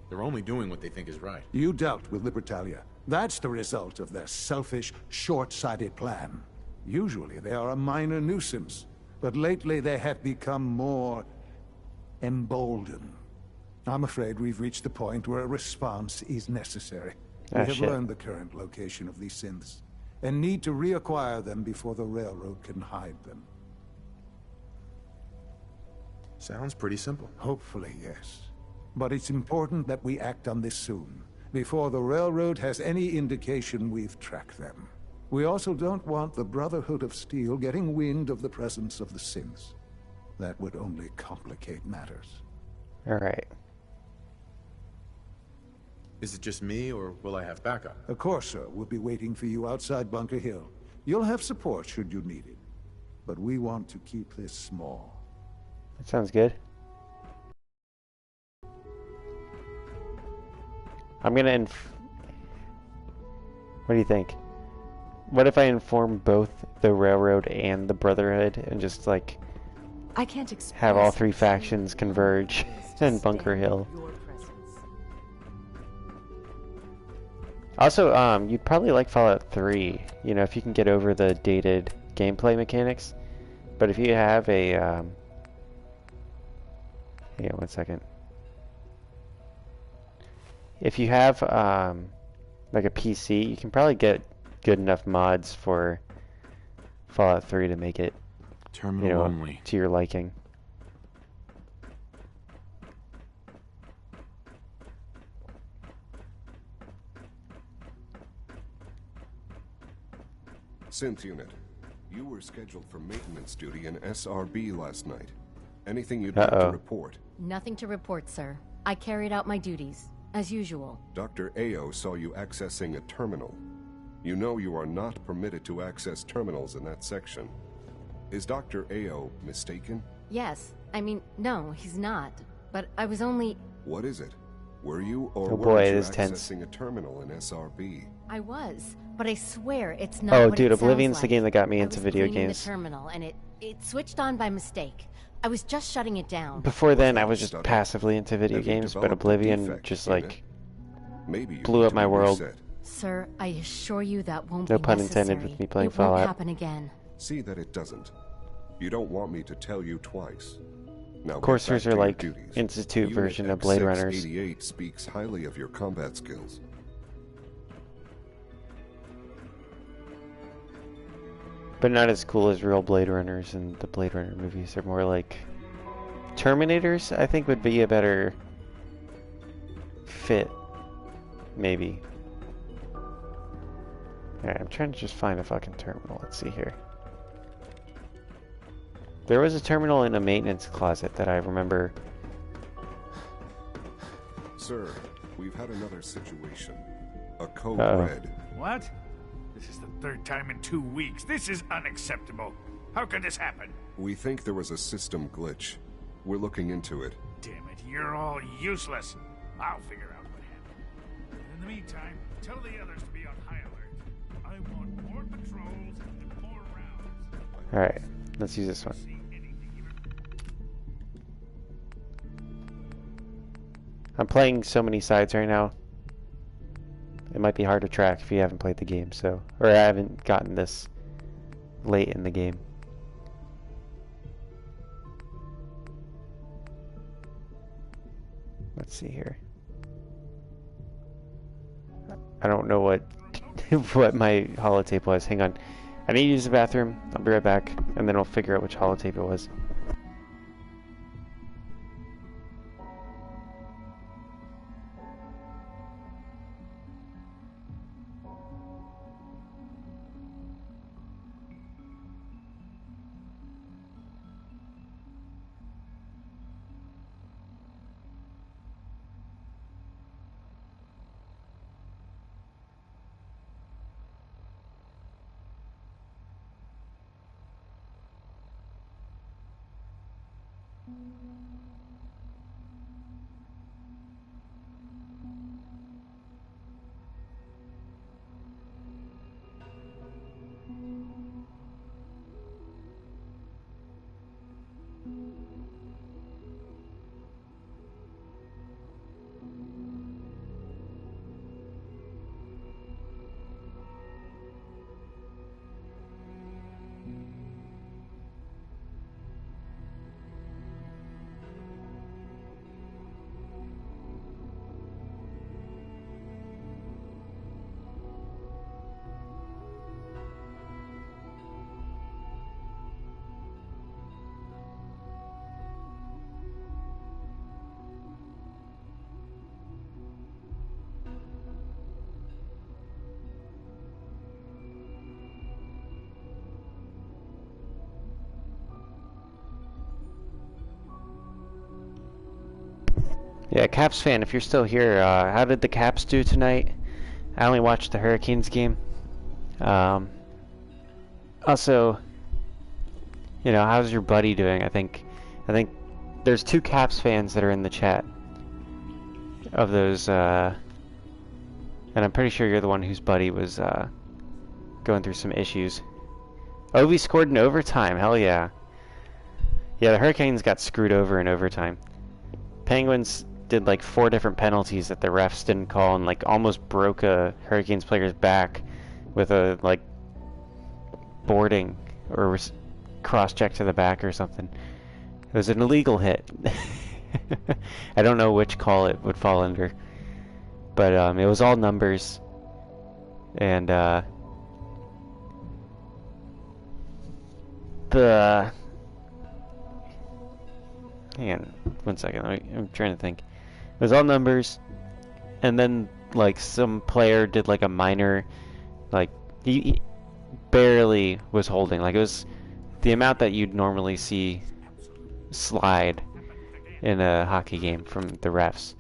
They're only doing what they think is right. You dealt with Libertalia. That's the result of their selfish, short-sighted plan. Usually they are a minor nuisance, but lately they have become more emboldened. I'm afraid we've reached the point where a response is necessary. We have learned the current location of these synths, and need to reacquire them before the Railroad can hide them. Sounds pretty simple. Hopefully, yes. But it's important that we act on this soon, before the Railroad has any indication we've tracked them. We also don't want the Brotherhood of Steel getting wind of the presence of the synths. That would only complicate matters. Alright. Is it just me, or will I have backup? Of course, sir. We'll be waiting for you outside Bunker Hill. You'll have support should you need it. But we want to keep this small. That sounds good. I'm gonna what do you think? What if I inform both the Railroad and the Brotherhood and just like I can't have all three factions converge in Bunker Hill? Also, you'd probably like Fallout 3, you know, if you can get over the dated gameplay mechanics. But if you have a, hang on 1 second. If you have, like a PC, you can probably get good enough mods for Fallout 3 to make it, terminal only, to your liking. Synth unit, you were scheduled for maintenance duty in SRB last night. Anything you'd like to report? Nothing to report, sir. I carried out my duties, as usual. Dr. Ao saw you accessing a terminal. You know you are not permitted to access terminals in that section. Is Dr. Ao mistaken? Yes. I mean, no, he's not. But I was only... What is it? Were you or weren't you accessing a terminal in SRB? I was, but I swear it's not. Oh, what dude, it Oblivion's sounds the game that got me I into was video cleaning games. The terminal, and it switched on by mistake. I was just shutting it down. Before then, I was just passively into video games, but Oblivion just like blew up my world. Sir, I assure you that won't No be pun necessary. intended with me playing it Fallout. Won't happen again. See that it doesn't. You don't want me to tell you twice. Now, Coursers are like Institute version of Blade Runners. 88 speaks highly of your combat skills. But not as cool as real Blade Runners and the Blade Runner movies. They're more like Terminators, I think, would be a better fit. Maybe. Alright, I'm trying to just find a fucking terminal. Let's see here. There was a terminal in a maintenance closet that I remember. Sir, we've had another situation. A code red. What? This is the third time in 2 weeks. This is unacceptable. How could this happen? We think there was a system glitch. We're looking into it. Damn it, you're all useless. I'll figure out what happened. In the meantime, tell the others to be on high alert. I want more patrols and more rounds. Alright, let's use this one. I'm playing so many sides right now. It might be hard to track if you haven't played the game, so... Or I haven't gotten this late in the game. Let's see here. I don't know what what my holotape was. Hang on. I need to use the bathroom. I'll be right back, and then I'll figure out which holotape it was. Yeah, Caps fan, if you're still here, how did the Caps do tonight? I only watched the Hurricanes game. Also, you know, how's your buddy doing? I think there's 2 Caps fans that are in the chat of those, and I'm pretty sure you're the one whose buddy was going through some issues. Ovi scored in overtime. Hell yeah. Yeah, the Hurricanes got screwed over in overtime. Penguins did like 4 different penalties that the refs didn't call and like almost broke a Hurricanes player's back with a like boarding or cross check to the back or something. It was an illegal hit. I don't know which call it would fall under, but it was all numbers, and the hang on 1 second. I'm trying to think. It was all numbers, and then like some player did like a minor, like he barely was holding. Like it was the amount that you'd normally see slide in a hockey game from the refs,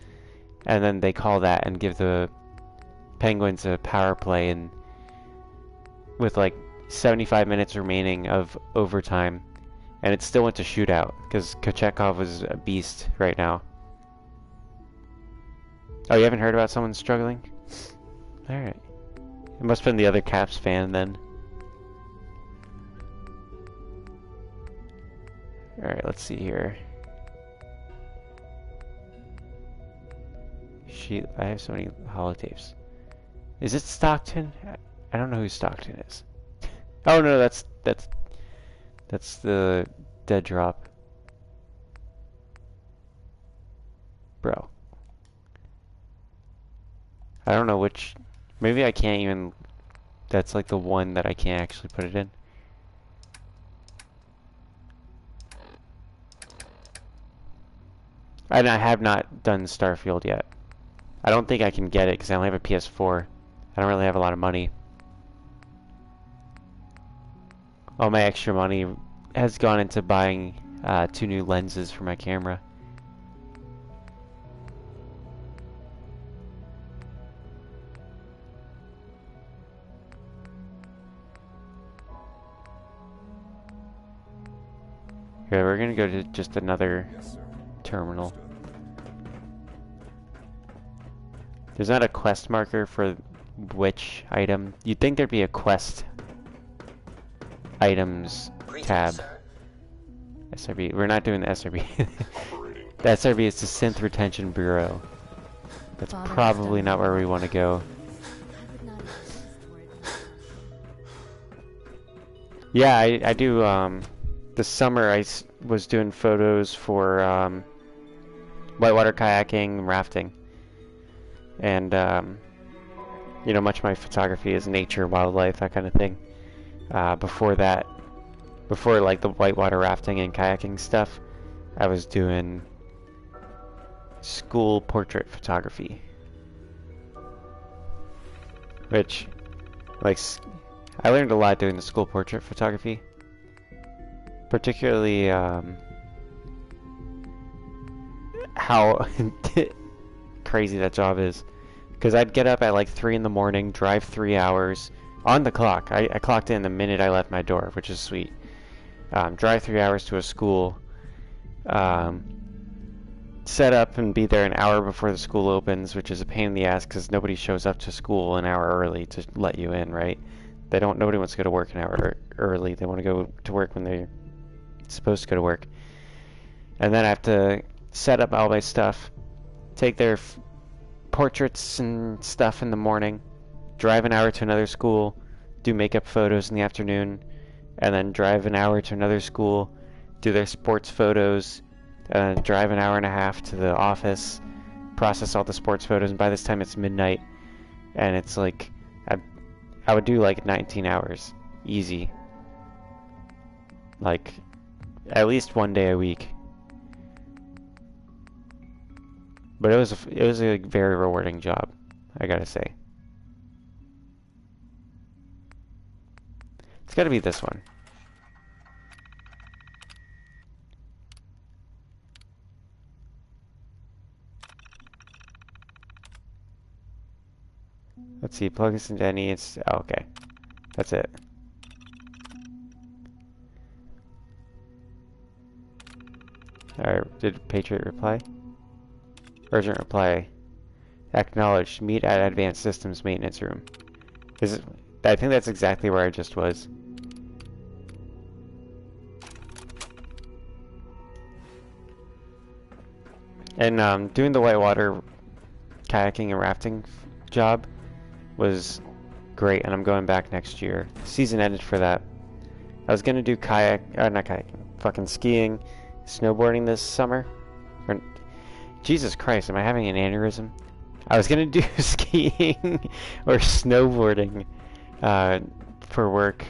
and then they call that and give the Penguins a power play, and with like 75 minutes remaining of overtime, and it still went to shootout because Kochetkov is a beast right now. Oh, you haven't heard about someone struggling? Alright. It must have been the other Caps fan then. Alright, let's see here. I have so many holotapes. Is it Stockton? I don't know who Stockton is. Oh no, that's the dead drop. Bro. I don't know which... Maybe I can't even... That's like the one that I can't actually put it in. And I have not done Starfield yet. I don't think I can get it because I only have a PS4. I don't really have a lot of money. All my extra money has gone into buying 2 new lenses for my camera. Okay, we're gonna go to just another terminal. There's not a quest marker for which item. You'd think there'd be a quest items tab. SRB. We're not doing the SRB. The SRB is the Synth Retention Bureau. That's Father has probably done not where we want to go. Yeah, I do, this summer was doing photos for, whitewater kayaking and rafting. And, you know, much of my photography is nature, wildlife, that kind of thing. Before that, before like the whitewater rafting and kayaking stuff, I was doing school portrait photography. Which, like, I learned a lot doing the school portrait photography. Particularly, how crazy that job is. Because I'd get up at like 3 in the morning, drive 3 hours on the clock. I clocked in the minute I left my door, which is sweet. Drive 3 hours to a school. Set up and be there an hour before the school opens, which is a pain in the ass because nobody shows up to school an hour early to let you in, right? Nobody wants to go to work an hour early. They want to go to work when they're supposed to go to work. And then I have to set up all my stuff, take their portraits and stuff in the morning, drive an hour to another school, do makeup photos in the afternoon, and then drive an hour to another school, do their sports photos, drive an hour and a half to the office, process all the sports photos, and by this time it's midnight, and it's like, I would do like 19 hours, easy. Like, at least one day a week. But it was a very rewarding job, I gotta say. It's gotta be this one. Let's see, plug this into any, oh, okay. That's it. Alright, did Patriot reply? Urgent reply. Acknowledged. Meet at Advanced Systems Maintenance Room. I think that's exactly where I just was. And doing the whitewater kayaking and rafting job was great, and I'm going back next year. Season ended for that. I was gonna do not kayaking, fucking skiing, snowboarding this summer. Jesus Christ, am I having an aneurysm? I was gonna do skiing or snowboarding for work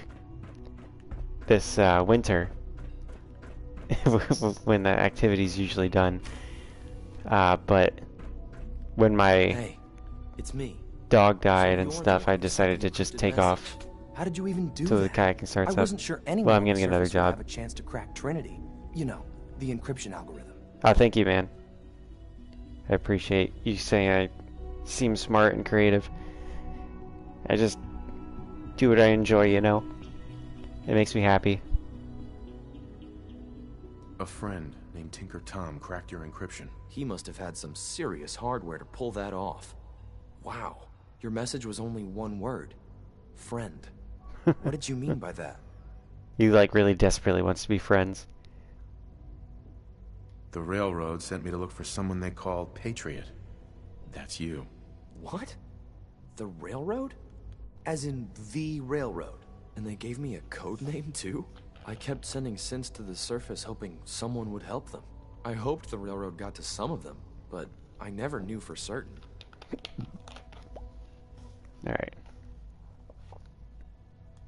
this winter when the activity's usually done. But when my it's me. Dog died and stuff, I decided to just take off. How did you even do till that? the kayaking starts up. I wasn't sure anyone well, I'm getting another would job. have a chance to crack Trinity. You know, the encryption algorithm. Oh, thank you, man. I appreciate you saying I seem smart and creative. I just do what I enjoy, you know? It makes me happy. A friend named Tinker Tom cracked your encryption. He must have had some serious hardware to pull that off. Wow. Your message was only one word. Friend. What did you mean by that? You, like, really desperately wants to be friends. The railroad sent me to look for someone they called Patriot. That's you. What? The railroad? As in the railroad? And they gave me a code name, too? I kept sending synths to the surface hoping someone would help them. I hoped the railroad got to some of them, but I never knew for certain. Alright.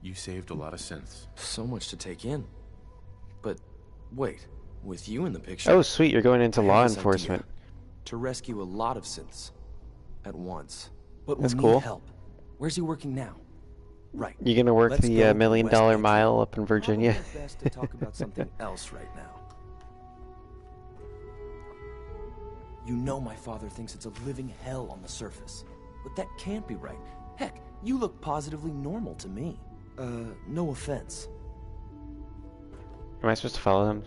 You saved a lot of synths. So much to take in. But, wait. With you in the picture... Oh, sweet, you're going into I law have this enforcement. idea to rescue a lot of synths. At once. But That's we'll cool. need help. Where's he working now? Right. You gonna work Let's the go $1 million West Patriot. mile up in Virginia? Probably best to talk about something else right now. You know my father thinks it's a living hell on the surface. But that can't be right. Heck, you look positively normal to me. No offense. Am I supposed to follow him?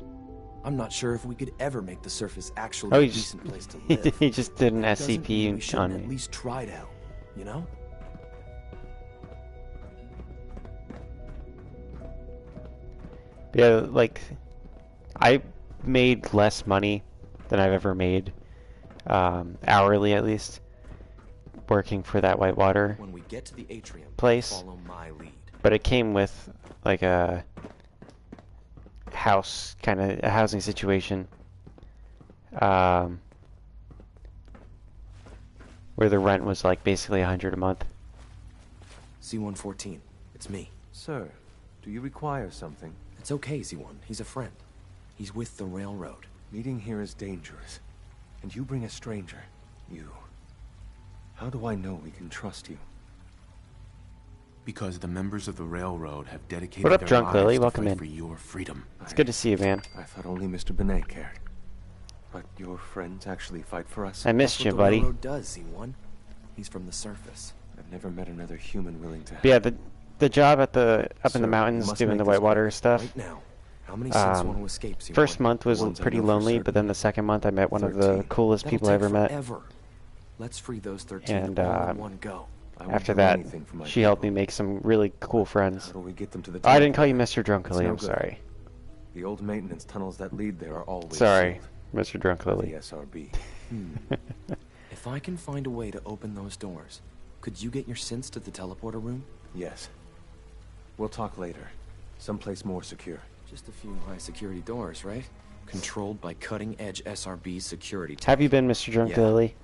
I'm not sure if we could ever make the surface actually Oh, a he just- decent place to live. he just did an That doesn't SCP mean we shouldn't on at me. least try to help, you know? Yeah, like, I made less money than I've ever made, hourly at least, working for that Whitewater When we get to the atrium, place, follow my lead. but it came with like a house, kind of a housing situation, where the rent was like basically $100 a month. C-114, it's me. Sir, do you require something? It's okay, Z1. He's a friend. He's with the railroad. Meeting here is dangerous. And you bring a stranger. You. How do I know we can trust you? Because the members of the railroad have dedicated What up, their Drunk lives Lily? to Welcome fight in. for your freedom. It's good to see you, man. I thought only Mr. Benet cared. But your friends actually fight for us? I missed you, That's what buddy. the railroad does, Z1. He's from the surface. I've never met another human willing to... But yeah, the job at the up in the Sir, mountains you must doing make the this Whitewater quick. stuff. Right now. How many sins want to escape, Z1? First month was Ones I pretty know for lonely, certain. but then the second month I met one of the 13. coolest That'll people I take ever met. forever. Let's free those 13 And all in one go. I won't after do that, anything for my she helped me make some really cool friends. How do we get them to the Oh, I top? didn't call you Mr. Drunk It's Lily, no I'm good. sorry. The old maintenance tunnels that lead there are always Sorry, sealed. Mr. Drunk The Lily. SRB. If I can find a way to open those doors, could you get your synths to the teleporter room? Yes. We'll talk later. Someplace more secure. Just a few high security doors, right? Controlled by cutting-edge SRB security tech. Have you been, Mr. Drunk Yeah. Lily?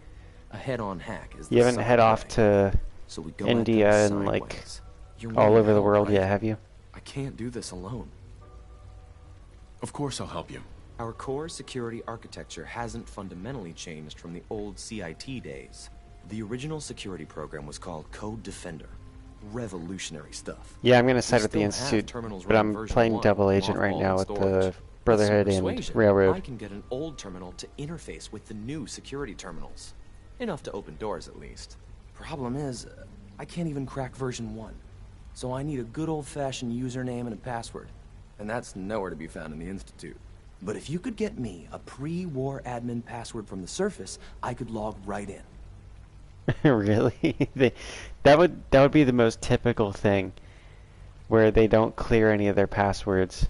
A head-on hack is You the haven't subtle head off way. to So we go at them India and like sideways. You're all willing over to the help, world right? yet, have you? I can't do this alone. Of course I'll help you. Our core security architecture hasn't fundamentally changed from the old CIT days. The original security program was called Code Defender. Revolutionary stuff. Yeah, I'm gonna We side with the still have Institute, terminals but running I'm version playing 1 double agent right mothballed now in with storage. the With some Brotherhood and persuasion, I Railroad. can get an old terminal to interface with the new security terminals. Enough to open doors, at least. Problem is, I can't even crack version 1. So I need a good old-fashioned username and a password. And that's nowhere to be found in the Institute. But if you could get me a pre-war admin password from the surface, I could log right in. Really? That would be the most typical thing, where they don't clear any of their passwords.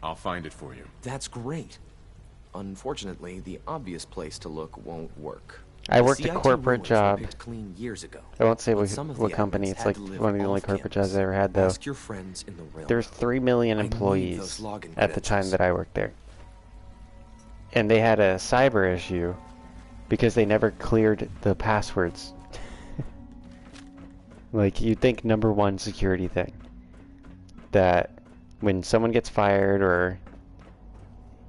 I'll find it for you. That's great. Unfortunately, the obvious place to look won't work. I The worked a CIT corporate rulers were job. picked clean years ago. I won't say But what, some of what the company. admins It's had like to live one of the only off corporate campus. jobs I ever had, though. Ask your friends in the railroad. There's 3 million I need employees those login at the time credentials. that I worked there. And they had a cyber issue because they never cleared the passwords. Like, you'd think #1 security thing. That when someone gets fired or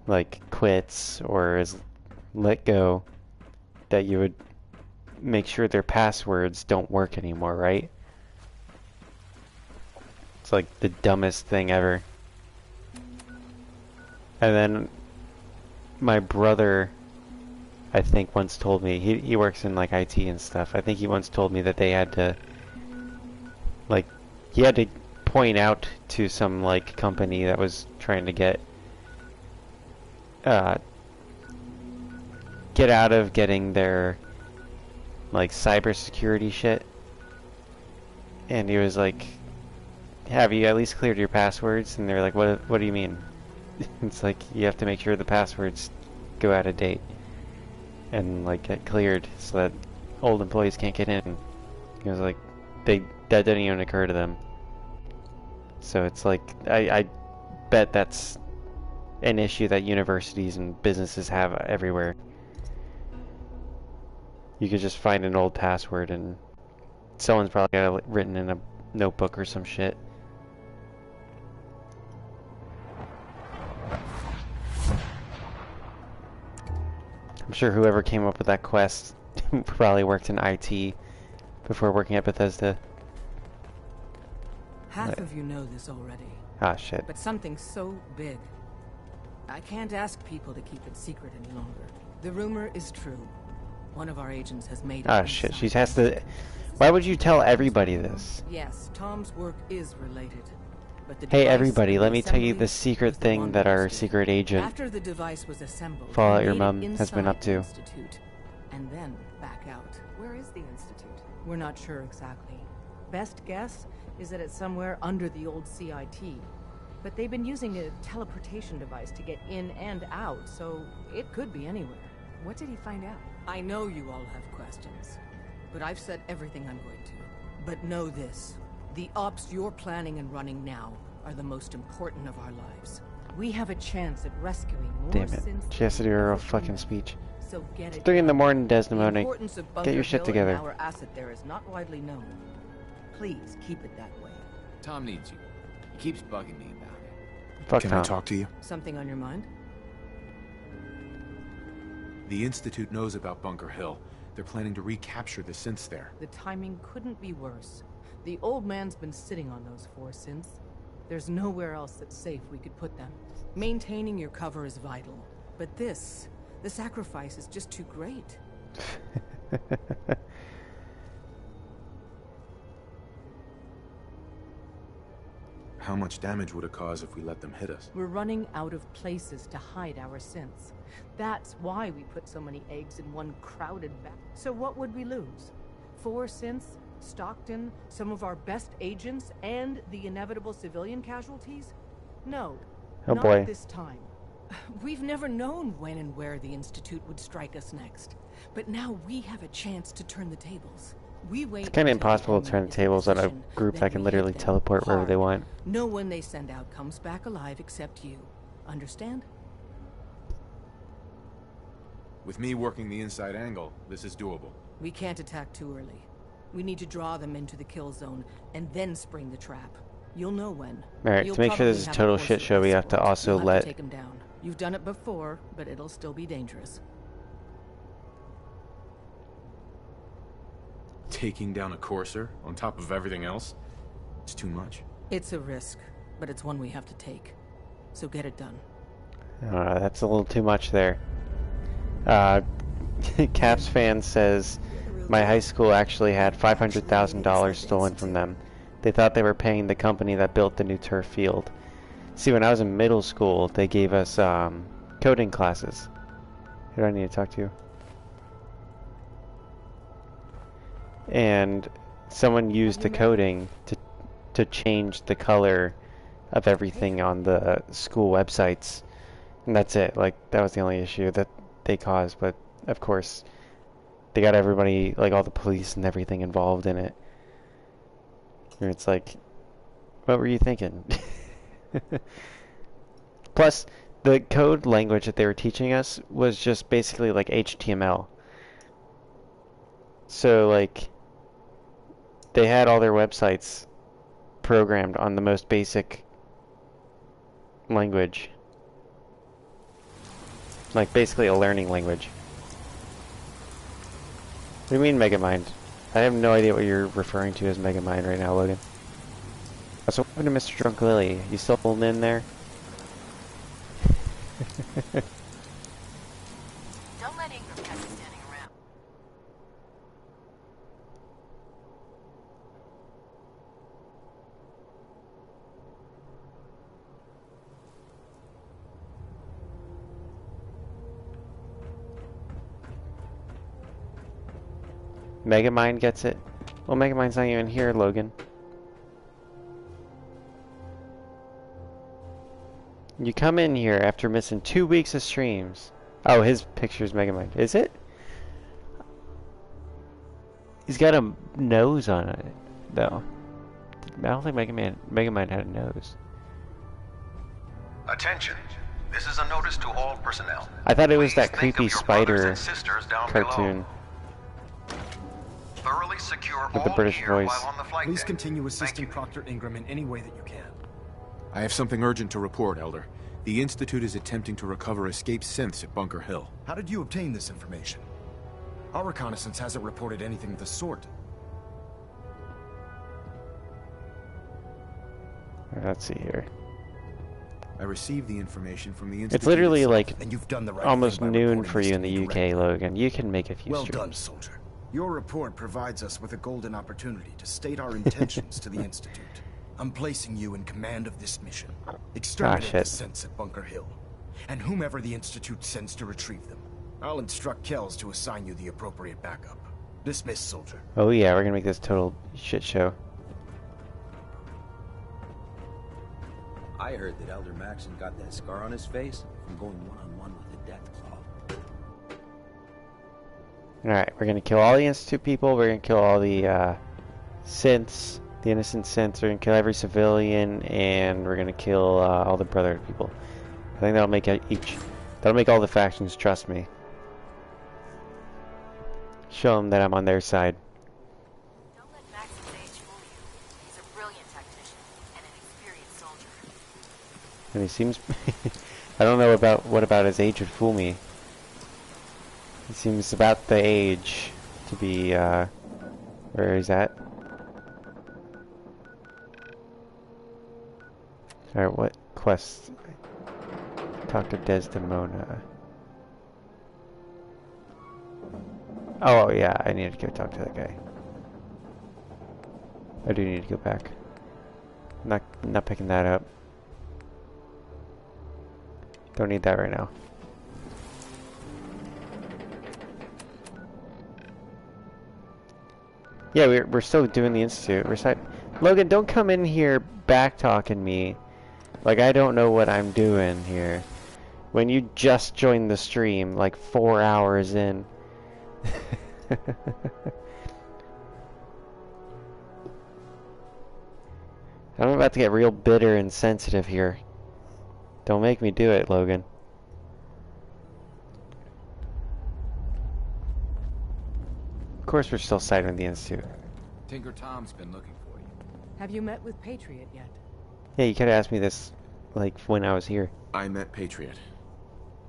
like quits or is let go, that you would make sure their passwords don't work anymore, right? It's like the dumbest thing ever. And then my brother, I think, once told me, he works in like IT and stuff. I think he once told me that they had to, like, he had to point out to some like company that was trying to get out of getting their like cybersecurity shit, and he was like, have you at least cleared your passwords? And they're like, what do you mean? It's like, you have to make sure the passwords go out of date and like get cleared so that old employees can't get in. He was like, that didn't even occur to them. So it's like, I bet that's an issue that universities and businesses have everywhere. You could just find an old password and someone's probably got it written in a notebook or some shit. I'm sure whoever came up with that quest probably worked in IT before working at Bethesda. Half of you know this already. Ah, shit. But something so big, I can't ask people to keep it secret any longer. The rumor is true. One of our agents has made it. Ah, shit. She has to... Why would you tell everybody this? Yes, Tom's work is related. But the Hey device everybody, and let the me tell you assembly the secret was the thing one that our was secret agent, After the device was assembled, Fallout we Your made Mum, it has been up inside the to. Institute, and then back out. Where is the Institute? We're not sure exactly. Best guess is that it's somewhere under the old CIT. But they've been using a teleportation device to get in and out, so it could be anywhere. What did he find out? I know you all have questions. but I've said everything I'm going to. But know this. The ops you're planning and running now are the most important of our lives. We have a chance at rescuing more Damn it. synths. She has to do her real fucking speech. So get It's it 3 in the done. morning, The Desdemona. importance of Get Bunker your shit Hill together. and our asset there is not widely known. Please keep it that way. Tom needs you. He keeps bugging me about it. Fuck Can Tom. I talk to you? Something on your mind? The Institute knows about Bunker Hill. They're planning to recapture the synths there. The timing couldn't be worse. The old man's been sitting on those 4 synths. There's nowhere else that's safe we could put them. Maintaining your cover is vital. But the sacrifice is just too great. How much damage would it cause if we let them hit us? We're running out of places to hide our synths. That's why we put so many eggs in one crowded bag. So what would we lose? 4 synths, Stockton, some of our best agents, and the inevitable civilian casualties? No, Oh not boy. this time. We've never known when and where the Institute would strike us next. But now we have a chance to turn the tables. We wait. It's kind of until impossible the to turn enemy the is in tables on a position, group then that can we literally hit them teleport wherever they hard. want. No one they send out comes back alive except you. Understand? With me working the inside angle, this is doable. We can't attack too early. We need to draw them into the kill zone and then spring the trap. You'll know when. Alright, You'll to make sure this is probably have total a shit force show, we have to support. also You'll have let... to take them down. You've done it before, but it'll still be dangerous. Taking down a courser on top of everything else? It's too much. It's a risk, but it's one we have to take. So get it done. That's a little too much there. Caps fan says, my high school actually had $500,000 stolen from them. They thought they were paying the company that built the new turf field. See, when I was in middle school, they gave us coding classes. Who do I need to talk to? And someone used the coding to change the color of everything on the school websites. And that's it. Like, that was the only issue that they caused. But, of course, they got everybody, like all the police and everything involved in it. And it's like, what were you thinking? Plus, the code language that they were teaching us was just basically like HTML. So, like, they had all their websites programmed on the most basic language. Like, basically a learning language. What do you mean, Megamind? I have no idea what you're referring to as Megamind right now, Logan. Also, what happened to Mr. Drunk Lily? You still holding in there? Don't let Ingram catch you standing around. Megamind gets it? Well, Megamind's not even here, Logan. You come in here after missing 2 weeks of streams. Oh, his picture's Megamind. Is it? He's got a nose on it, though. I don't think Megamind had a nose. Attention. This is a notice to all personnel. I thought it was that Please think creepy of your brothers spider and sisters down cartoon. Thoroughly secure With the all British gear voice. while on the flight Please deck. continue assisting Proctor Ingram in any way that you can. I have something urgent to report, Elder. The Institute is attempting to recover escaped synths at Bunker Hill. How did you obtain this information? Our reconnaissance hasn't reported anything of the sort. Let's see here. I received the information from the Institute. It's literally itself. like And you've done the right almost thing by noon reporting for this you to in the me UK, directly. Logan. You can make a few Well streams. done, soldier. Your report provides us with a golden opportunity to state our intentions to the Institute. I'm placing you in command of this mission. Exterminate the shit. synths at Bunker Hill, and whomever the Institute sends to retrieve them. I'll instruct Kells to assign you the appropriate backup. Dismiss, soldier. Oh yeah, we're gonna make this total shit show. I heard that Elder Maxon got that scar on his face from going one-on-one with the Death Claw. Alright, we're gonna kill all the Institute people, we're gonna kill all the synths, the innocent synths, we're gonna kill every civilian, and we're gonna kill all the Brotherhood people. I think that'll make that'll make all the factions trust me. Show them that I'm on their side. Don't let Max's age fool you. He's a brilliant tactician and an experienced soldier. And he seems... I don't know about what about his age would fool me. He seems about the age to be, where is that? Alright, what quest? Talk to Desdemona. Oh, yeah, I need to go talk to that guy. I do need to go back. Not picking that up. Don't need that right now. Yeah, we're still doing the Institute. Logan, don't come in here back-talking me like I don't know what I'm doing here. When you just joined the stream, like 4 hours in. I'm about to get real bitter and sensitive here. Don't make me do it, Logan. Of course we're still citing the Institute. Tinker Tom's been looking for you. Have you met with Patriot yet? Yeah, you could have asked me this, like, when I was here. I met Patriot.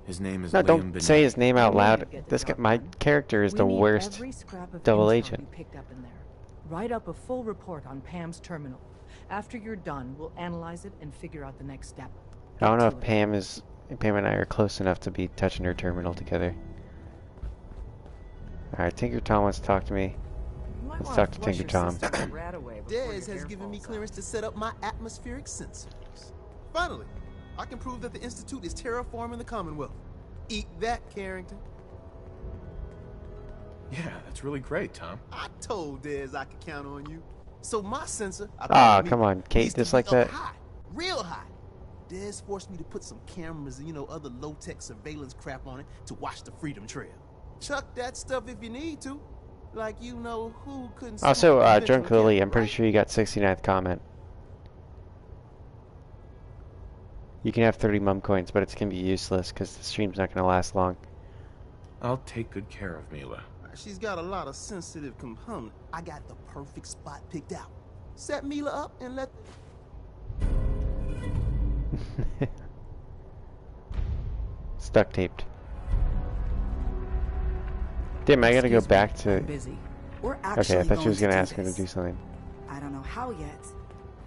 His name is No, Liam don't Benet. say his name out loud. This guy, my character is the worst double agent. You picked up in there. Write up a full report on Pam's terminal. After you're done, we'll analyze it and figure out the next step. I don't know if Pam and I are close enough to be touching her terminal together. Alright, Tinker Tom wants to talk to me. Let's talk to Tinker Tom. Dez has given me clearance to set up my atmospheric sensors. Finally, I can prove that the Institute is terraforming the Commonwealth. Eat that, Carrington. Yeah, that's really great, Tom. I told Dez I could count on you. So my sensor... Ah, come on, Kate, just like that. High, real high. Dez forced me to put some cameras and, other low-tech surveillance crap on it to watch the Freedom Trail. Chuck that stuff if you need to. Like who couldn't... Also, Drunk Lily, I'm pretty sure you got 69th comment. You can have 30 mum coins, but it's going to be useless because the stream's not going to last long. I'll take good care of Mila. She's got a lot of sensitive components. I got the perfect spot picked out. Set Mila up and let... It's duct taped. Damn, I gotta go back to... busy. We're Okay, I thought she was gonna ask her to do something. I don't know how yet,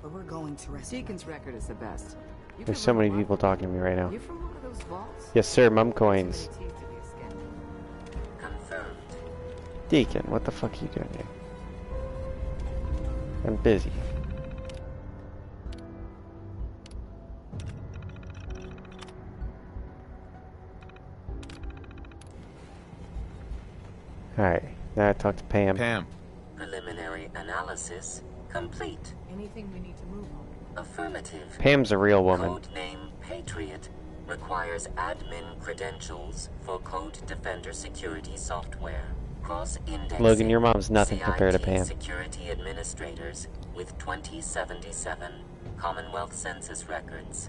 but we're going to rescue. Deacon's record is the best. There's so many people talking to me right now. You from one of those vaults? Yes, sir, mum coins. Confirmed. Deacon, what the fuck are you doing here? I'm busy. Alright, now I talk to Pam. Pam. Preliminary analysis complete. Anything we need to move on? Affirmative. Pam's a real woman. Codename Patriot requires admin credentials for Code Defender security software. Cross-indexing. Logan, your mom's nothing compared to Pam. Security administrators with 2077 Commonwealth Census records.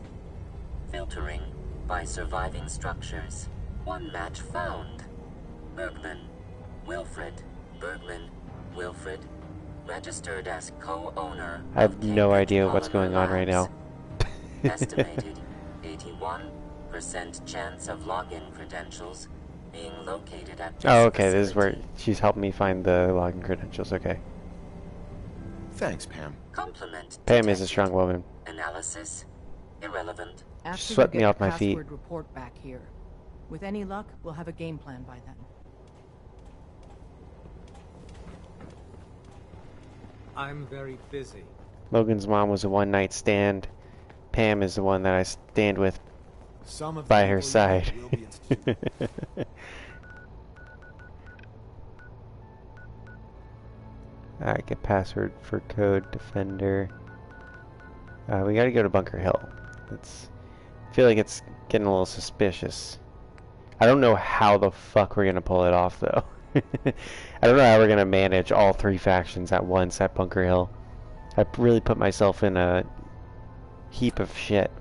Filtering by surviving structures. One match found. Bergman. Wilfred. Bergman. Wilfred. Registered as co-owner. I have no idea what's going on right now. Estimated 81% chance of login credentials being located at this Oh, okay, this is facility. where she's helping me find the login credentials, okay. Thanks, Pam. Complement Pam is a strong woman. Analysis irrelevant. After Swept you me get off my the feet. password report back here. With any luck, we'll have a game plan by then. I'm very busy. Logan's mom was a one-night stand. Pam is the one that I stand with by her side. Alright, get password for Code Defender. We gotta go to Bunker Hill. I feel like it's getting a little suspicious. I don't know how the fuck we're gonna pull it off, though. I don't know how we're gonna manage all 3 factions at once at Bunker Hill. I really put myself in a heap of shit.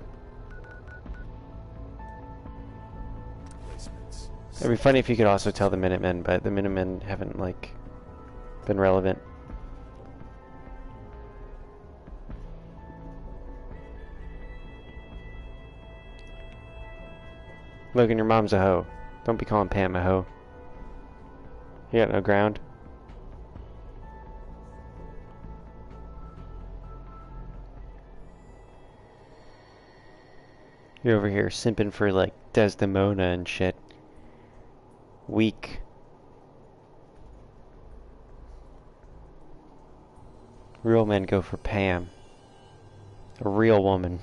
It'd be funny if you could also tell the Minutemen, but the Minutemen haven't, like, been relevant. Logan, your mom's a hoe. Don't be calling Pam a hoe. You got no ground. You're over here simping for, like, Desdemona and shit. Weak. Real men go for Pam. A real woman.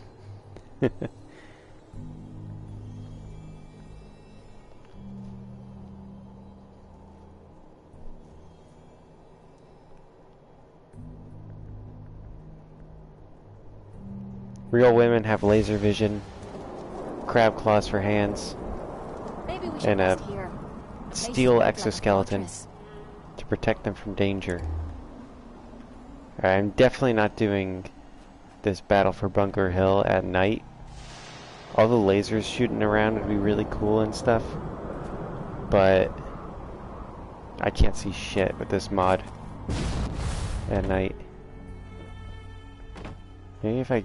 Real women have laser vision, crab claws for hands, and a steel exoskeleton to protect them from danger. Alright, I'm definitely not doing this battle for Bunker Hill at night. All the lasers shooting around would be really cool and stuff, but I can't see shit with this mod at night. Maybe if I...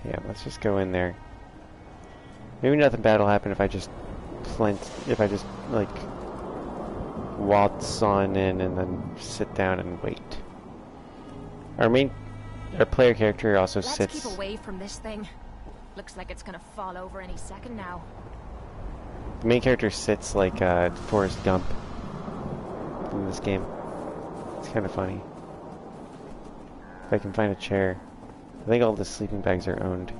Yeah, let's just go in there. Maybe nothing bad will happen if I just like waltz on in and then sit down and wait. Our player character also Let's sits. keep away from this thing. Looks like it's gonna fall over any second now. The main character sits like Forrest Gump in this game. It's kind of funny. If I can find a chair. I think all the sleeping bags are owned.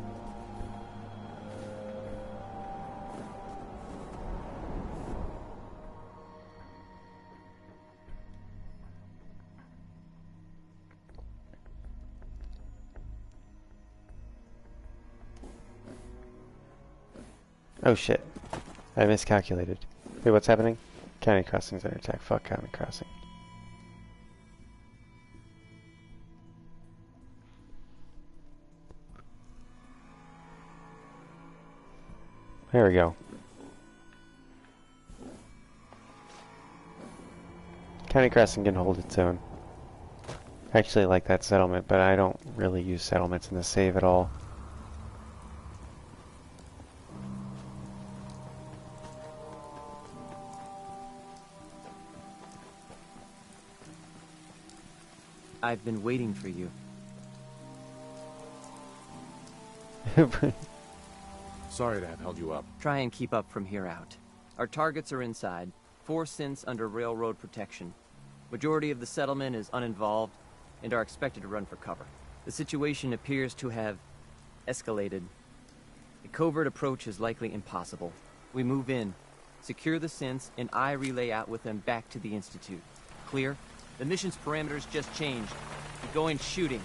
Oh shit. I miscalculated. Wait, what's happening? County Crossing's under attack. Fuck County Crossing. There we go. County Crossing can hold its own. I actually like that settlement, but I don't really use settlements in the save at all. I've been waiting for you. Sorry to have held you up. Try and keep up from here out. Our targets are inside. 4 synths under railroad protection. Majority of the settlement is uninvolved and are expected to run for cover. The situation appears to have escalated. A covert approach is likely impossible. We move in, secure the synths, and I relay out with them back to the Institute. Clear? The mission's parameters just changed. We're going shooting.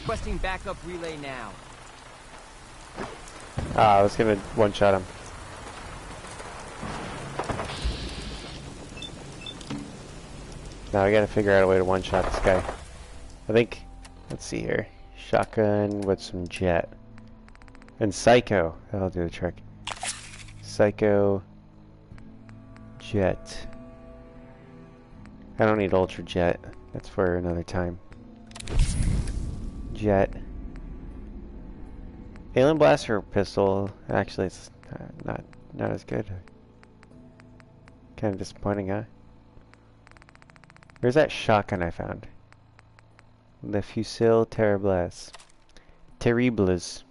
Requesting backup relay now. Ah, I was gonna one-shot him. Now I gotta figure out a way to one-shot this guy. I think, let's see here. Shotgun with some jet. And Psycho. That'll do the trick. Psycho. Jet. I don't need Ultra Jet. That's for another time. Jet. Alien Blaster pistol. Actually, it's not as good. Kind of disappointing, huh? Where's that shotgun I found? Le Fusil Terribles. Terribles.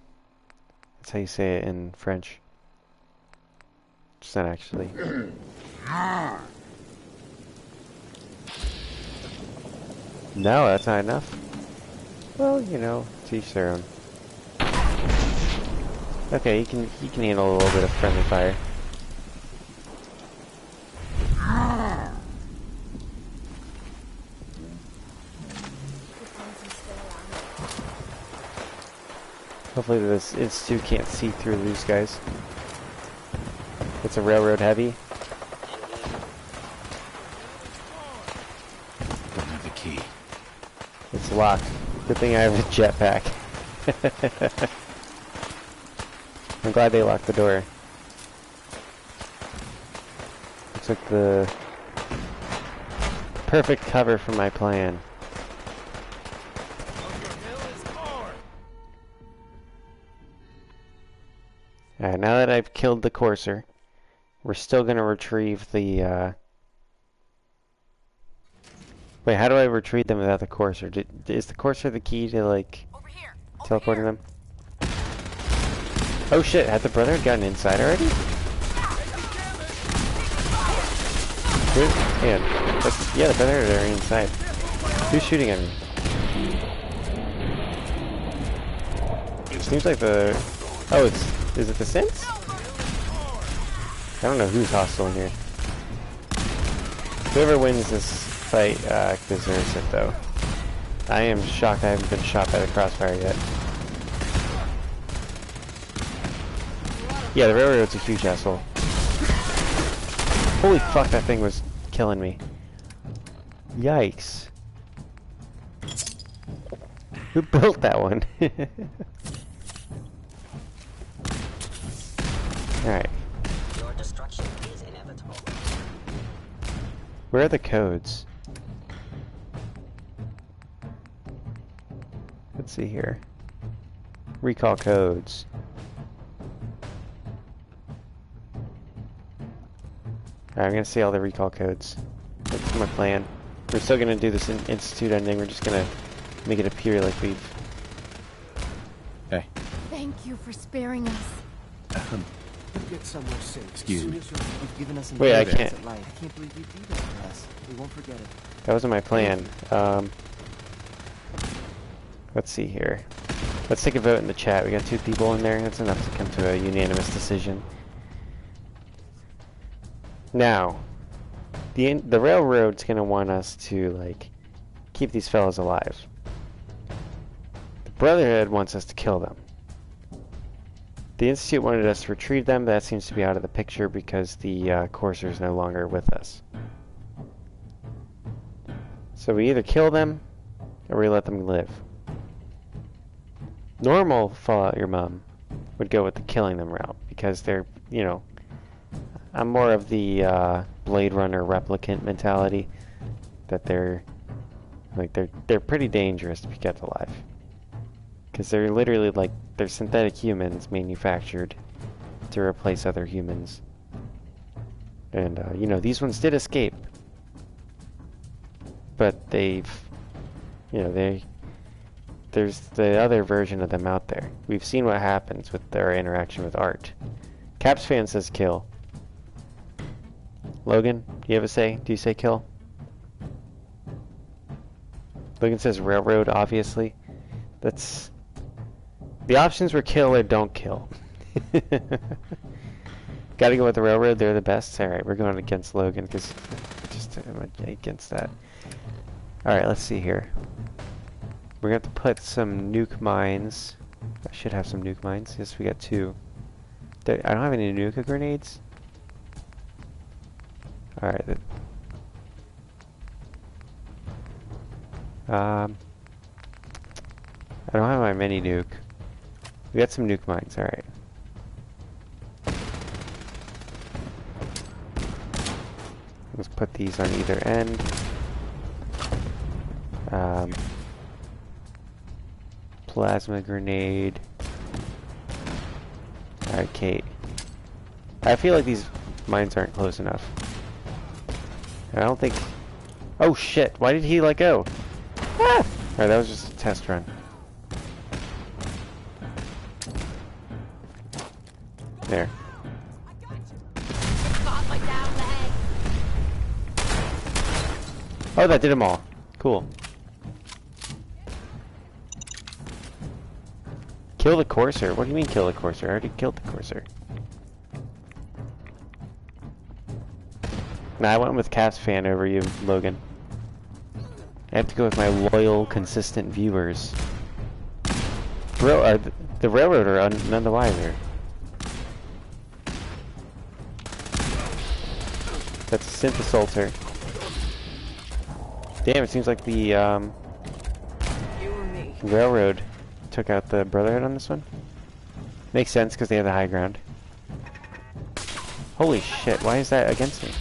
That's how you say it in French. It's not actually. No, that's not enough. Well, you know, to each their own. Okay, he can handle a little bit of friendly fire. Hopefully this Institute can't see through these guys. It's a railroad heavy. it's locked. Good thing I have a jetpack. I'm glad they locked the door. Looks like the perfect cover for my plan. Alright, now that I've killed the courser, we're still gonna retrieve the, Wait, how do I retrieve them without the courser? Is the courser the key to, like, teleporting them? Oh shit, had the brother gotten inside already? Good? Yeah, the brother is already inside. Who's shooting at me? It seems like the... Oh, is it the synths? I don't know who's hostile in here. Whoever wins this fight deserves it, though. I am shocked I haven't been shot by the crossfire yet. Yeah, the railroad's a huge asshole. Holy fuck, that thing was killing me. Yikes. Who built that one? Alright. Your destruction is inevitable. Where are the codes? Let's see here. Recall codes. Alright, I'm gonna see all the recall codes. That's my plan. We're still gonna do this Institute ending. We're just gonna make it appear like we've... Hey. Thank you for sparing us. Get somewhere safe. Excuse me. You've given us Wait, I can't. I can't believe you did that for us. We won't forget it. That wasn't my plan. Let's see here. Let's take a vote in the chat. We got 2 people in there. That's enough to come to a unanimous decision. Now, the railroad's gonna want us to, like, keep these fellas alive. The Brotherhood wants us to kill them. The Institute wanted us to retrieve them, but that seems to be out of the picture because the courser is no longer with us. So we either kill them, or we let them live. Normal Fallout Your Mum would go with the killing them route, because they're, you know, I'm more of the Blade Runner replicant mentality, that they're pretty dangerous to be kept alive. Because they're literally like, they're synthetic humans manufactured to replace other humans. And, you know, these ones did escape. But they've, you know, there's the other version of them out there. We've seen what happens with their interaction with art. Caps fan says kill. Logan, do you have a say? Do you say kill? Logan says railroad, obviously. That's... The options were kill or don't kill. Gotta go with the railroad, they're the best. Alright, we're going against Logan, because just against that. Alright, let's see here. We're gonna have to put some nuke mines. I should have some nuke mines. Yes, we got 2. I don't have any nuke grenades. Alright. I don't have my mini nuke. We got some nuke mines, alright. Let's put these on either end. Plasma grenade. Alright, Kate. I feel like these mines aren't close enough. I don't think... Oh shit, why did he let go? Ah! Alright, that was just a test run. There. Oh, that did them all. Cool. Kill the courser? What do you mean kill the courser? I already killed the courser. Nah, I went with Caps fan over you, Logan. I have to go with my loyal, consistent viewers. The railroad are none the wiser. That's a synth assaulter. Damn, it seems like the Railroad took out the Brotherhood on this one. Makes sense because they have the high ground. Holy shit, why is that against me?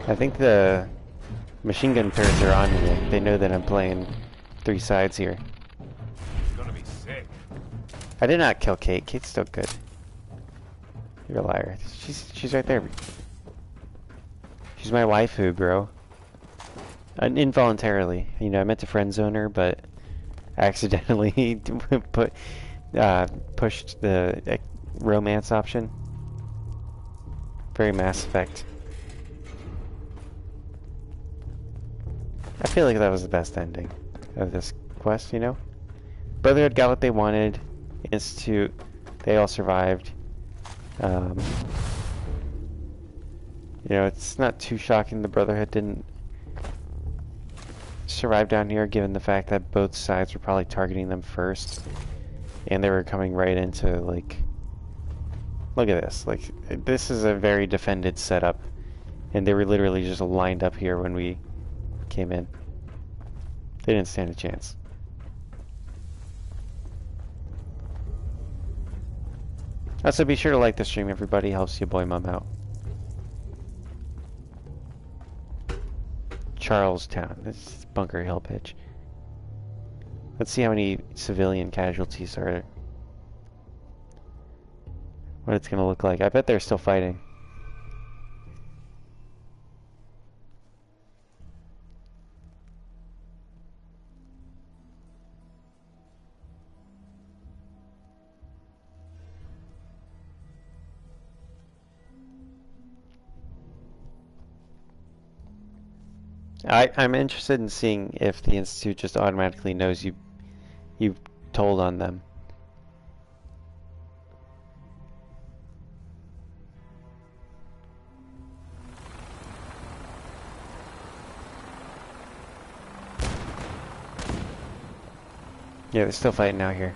I think the machine gun turrets are on me. They know that I'm playing 3 sides here. Gonna be sick. I did not kill Kate. Kate's still good. You're a liar. She's right there. She's my waifu, bro. Involuntarily. You know, I meant to friend zone her, but I accidentally pushed the romance option. Very Mass Effect. I feel like that was the best ending of this quest, you know? Brotherhood got what they wanted. Institute, they all survived. You know, it's not too shocking the Brotherhood didn't survive down here, given the fact that both sides were probably targeting them first. And they were coming right into, like... Look at this. Like, this is a very defended setup. And they were literally just lined up here when we came in. They didn't stand a chance. Also, be sure to like the stream, everybody. Helps your boy mom out. Charlestown. This is Bunker Hill pitch. Let's see how many civilian casualties are. What it's gonna look like. I bet they're still fighting. I'm interested in seeing if the Institute just automatically knows you've told on them. Yeah, they're still fighting out here.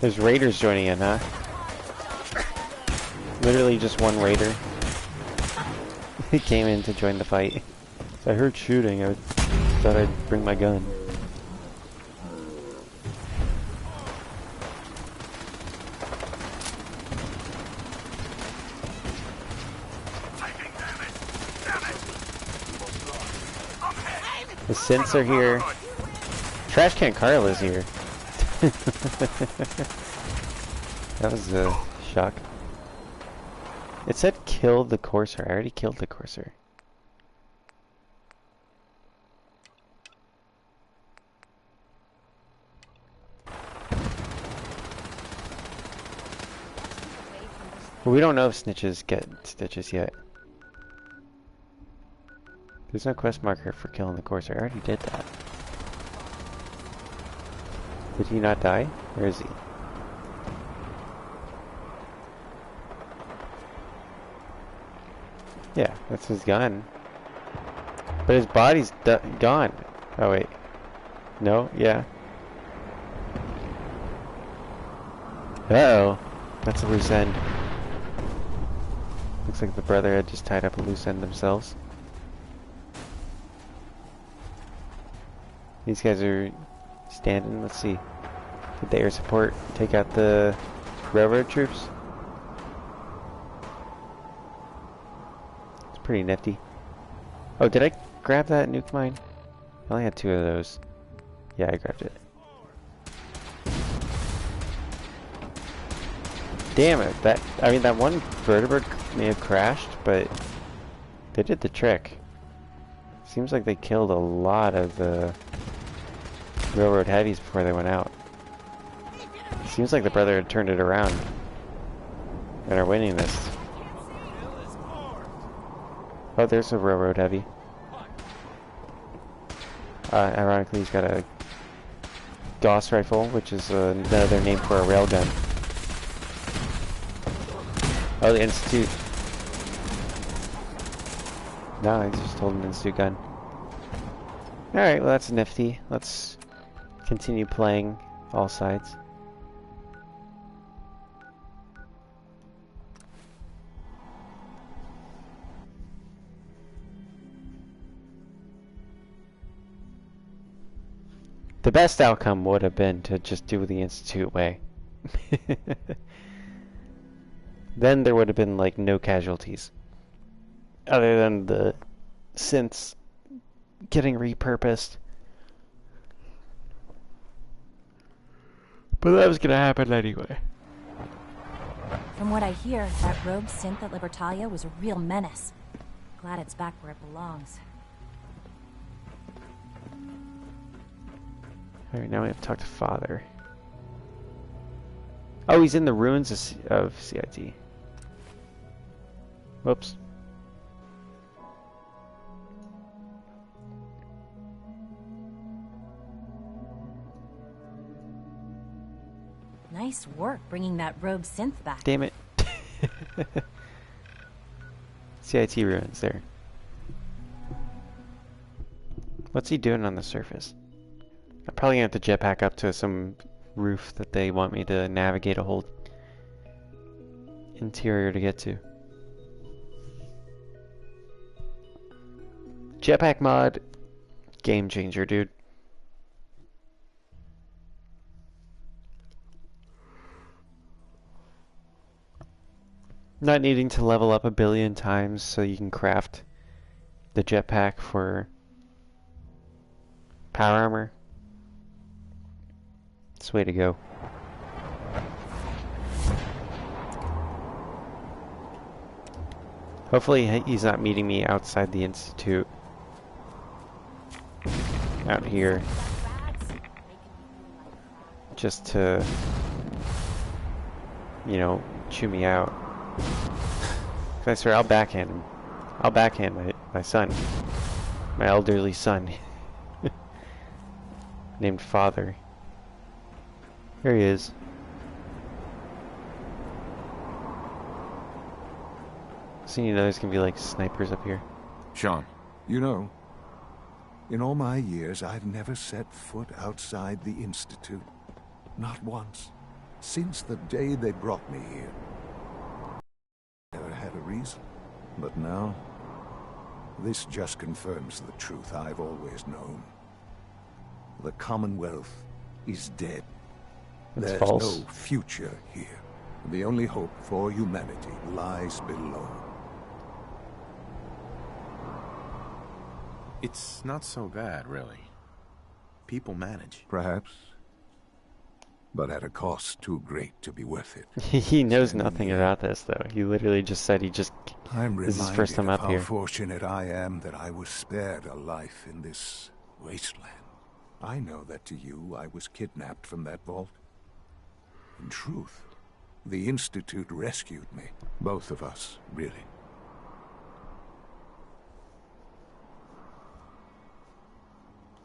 There's raiders joining in, huh? Literally just one raider. He came in to join the fight. So I heard shooting, I thought I'd bring my gun. The synths are here. Trash Can Carl is here. That was a shock. It said kill the Courser. I already killed the Courser. Well, we don't know if snitches get stitches yet. There's no quest marker for killing the Courser. I already did that. Did he not die? Where is he? Yeah, that's his gun. But his body's gone. Oh wait. No? Yeah. Uh-oh. That's a loose end. Looks like the Brotherhood just tied up a loose end themselves. These guys are standing. Let's see. Did the air support take out the railroad troops? It's pretty nifty. Oh, did I grab that nuke mine? I only had 2 of those. Yeah, I grabbed it. Damn it! I mean, that one vertibird may have crashed, but they did the trick. Seems like they killed a lot of the railroad heavies before they went out. Seems like the Brotherhood turned it around and are winning this. Oh, there's a railroad heavy. Ironically, he's got a Gauss rifle, which is another name for a railgun. Oh, the Institute. No, he's just holding an Institute gun. Alright, well that's nifty. Let's continue playing all sides. The best outcome would have been to just do the Institute way. Then there would have been like no casualties. Other than the synths getting repurposed. But that was gonna happen anyway. From what I hear, that rogue synth at Libertalia was a real menace. Glad it's back where it belongs. Alright, now we have to talk to Father. Oh, he's in the ruins of CIT. Whoops. Nice work bringing that rogue synth back. Damn it. CIT ruins there. What's he doing on the surface? I'm probably gonna have to jetpack up to some roof that they want me to navigate a whole interior to get to. Jetpack mod, game changer, dude. Not needing to level up 1 billion times so you can craft the jetpack for power armor. It's the way to go. Hopefully he's not meeting me outside the Institute. Out here. Just to, you know, chew me out. I swear, I'll backhand him. I'll backhand my son. My elderly son. Named Father. Here he is. So you know there's gonna be like snipers up here. Sean. You know, in all my years, I've never set foot outside the Institute. Not once. Since the day they brought me here. Never had a reason. But now, this just confirms the truth I've always known. The Commonwealth is dead. That's There's false. no future here. The only hope for humanity lies below. It's not so bad, really. People manage. Perhaps. But at a cost too great to be worth it. He knows nothing about this, though. He literally just said he just... I'm this is his first time reminded up of here. how fortunate I am that I was spared a life in this wasteland. I know that to you, I was kidnapped from that vault. In truth, the Institute rescued me. Both of us, really.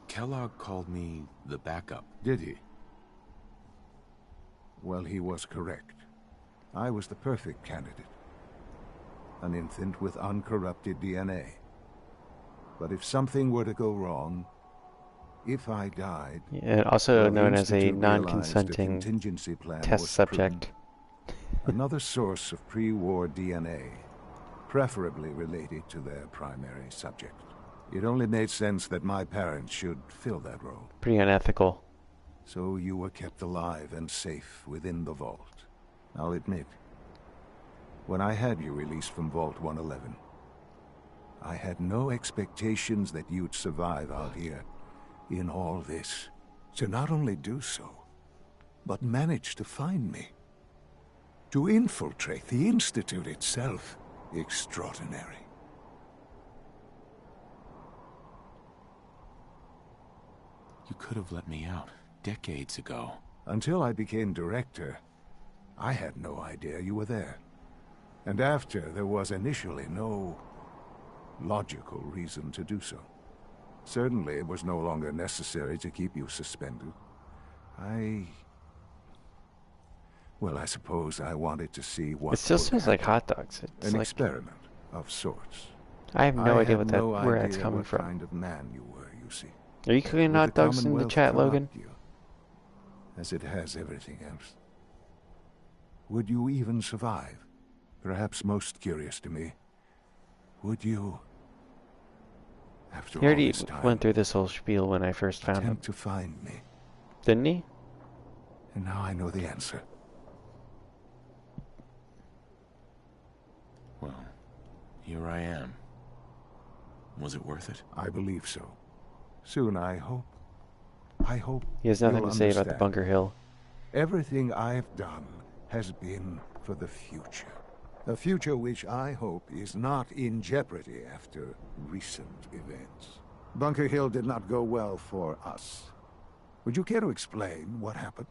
Kellogg called me the backup. Did he? Well, he was correct. I was the perfect candidate. An infant with uncorrupted DNA. But if something were to go wrong, if I died... Yeah, also well, known the as a Institute realized non-consenting a contingency plan test was subject. Another source of pre-war DNA, preferably related to their primary subject. It only made sense that my parents should fill that role. Pretty unethical. So you were kept alive and safe within the vault. I'll admit, when I had you released from Vault 111, I had no expectations that you'd survive out here in all this. To not only do so, but manage to find me. To infiltrate the Institute itself. Extraordinary. You could have let me out decades ago. Until I became director, I had no idea you were there. And after, there was initially no logical reason to do so. Certainly, it was no longer necessary to keep you suspended. Well, I suppose I wanted to see what... It still smells like hot dogs. It's an like... experiment of sorts. I have no idea had where that's idea coming what from. kind of man you were, you see. Are you cooking hot dogs in the Commonwealth chat, corrupt Logan? you, as it has everything else. Would you even survive? Perhaps most curious to me, would you, after He already all this time, went through this whole spiel when I first found him. attempt to find me? Didn't he? And now I know the answer. Well, here I am. Was it worth it? I believe so. Soon, I hope. He has nothing you'll to say about the understand. Bunker Hill. Everything I've done has been for the future. A future which I hope is not in jeopardy after recent events. Bunker Hill did not go well for us. Would you care to explain what happened?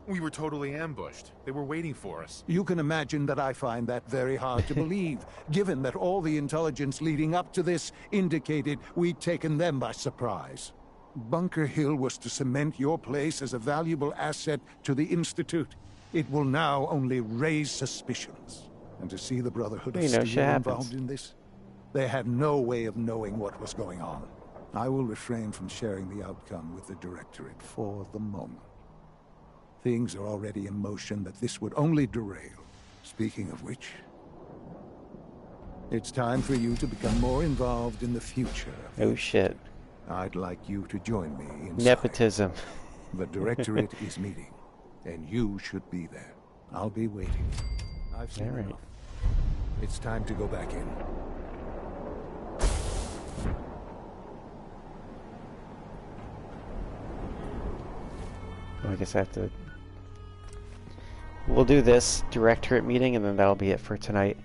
We were totally ambushed. They were waiting for us. You can imagine that I find that very hard to believe, given that all the intelligence leading up to this indicated we'd taken them by surprise. Bunker Hill was to cement your place as a valuable asset to the Institute. It will now only raise suspicions. And to see the Brotherhood of You know, shit Steel happens. involved in this, they had no way of knowing what was going on. I will refrain from sharing the outcome with the Directorate for the moment. Things are already in motion that this would only derail. Speaking of which, it's time for you to become more involved in the future. Oh shit. I'd like you to join me inside. Nepotism. The Directorate is meeting, and you should be there. I'll be waiting. I've seen All right. enough. It's time to go back in. Well, I guess I have to... We'll do this Directorate meeting, and then that'll be it for tonight.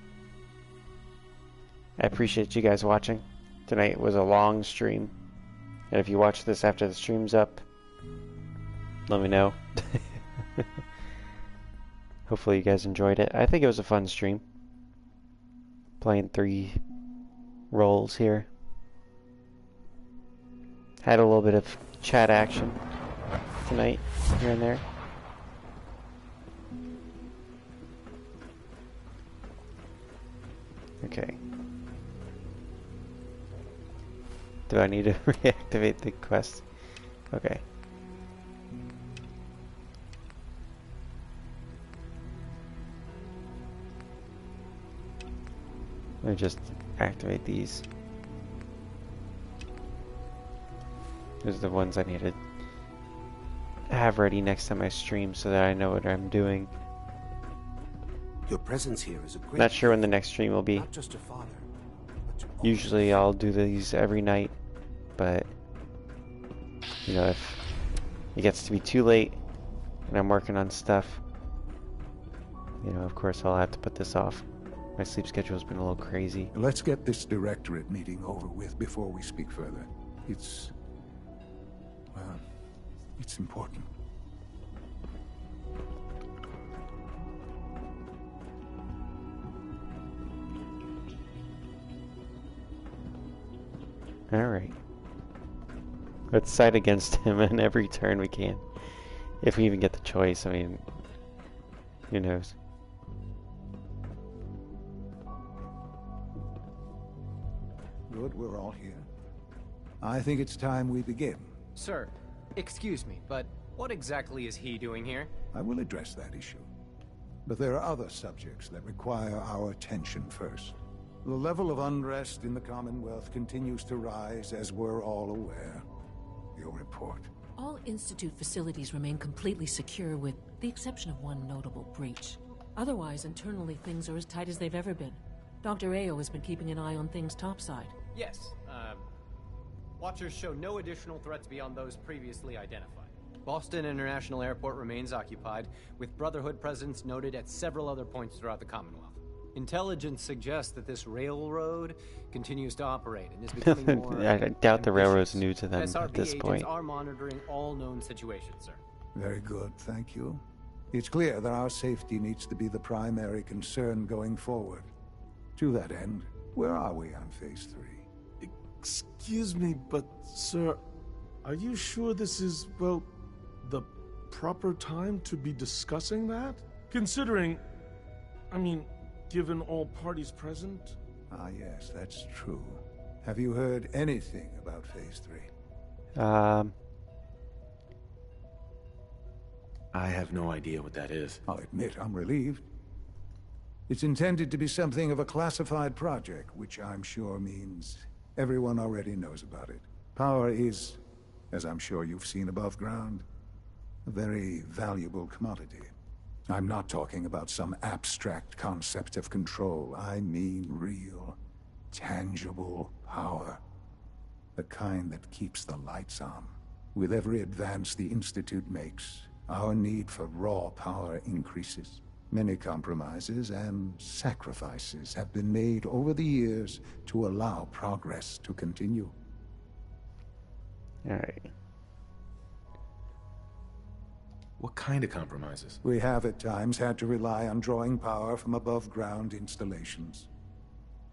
I appreciate you guys watching. Tonight was a long stream. And if you watch this after the stream's up, let me know. Hopefully you guys enjoyed it. I think it was a fun stream. Playing 3 roles here. Had a little bit of chat action tonight, here and there. Okay. Do I need to reactivate the quest? Okay. Let me just activate these. Those are the ones I need to have ready next time I stream so that I know what I'm doing. Your presence here is a great... Not sure when the next stream will be. Not just to father, but to all. Usually I'll do these every night, but you know, if it gets to be too late and I'm working on stuff, you know, of course I'll have to put this off. My sleep schedule's been a little crazy. Let's get this Directorate meeting over with before we speak further. It's... well, it's important. Alright. Let's side against him in every turn we can. If we even get the choice, I mean, who knows. Good, we're all here. I think it's time we begin. Sir, excuse me, but what exactly is he doing here? I will address that issue. But there are other subjects that require our attention first. The level of unrest in the Commonwealth continues to rise, as we're all aware. Your report. All Institute facilities remain completely secure with the exception of one notable breach. Otherwise, internally, things are as tight as they've ever been. Dr. Ayo has been keeping an eye on things topside. Yes, Watchers show no additional threats beyond those previously identified. Boston International Airport remains occupied, with Brotherhood presence noted at several other points throughout the Commonwealth. Intelligence suggests that this railroad continues to operate and is becoming more I doubt the railroad's new to them SRB at this agents point. are monitoring all known situations, sir. Very good, thank you. It's clear that our safety needs to be the primary concern going forward. To that end, where are we on Phase 3? Excuse me, but sir, are you sure this is, well, the proper time to be discussing that? Considering, I mean, given all parties present? Ah, yes, that's true. Have you heard anything about Phase 3? I have no idea what that is. I'll admit I'm relieved. It's intended to be something of a classified project, which I'm sure means everyone already knows about it. Power is as I'm sure you've seen above ground. A very valuable commodity. I'm not talking about some abstract concept of control. I mean real, tangible power. The kind that keeps the lights on. With every advance the Institute makes, our need for raw power increases. Many compromises and sacrifices have been made over the years to allow progress to continue. Alright. What kind of compromises? We have at times had to rely on drawing power from above-ground installations.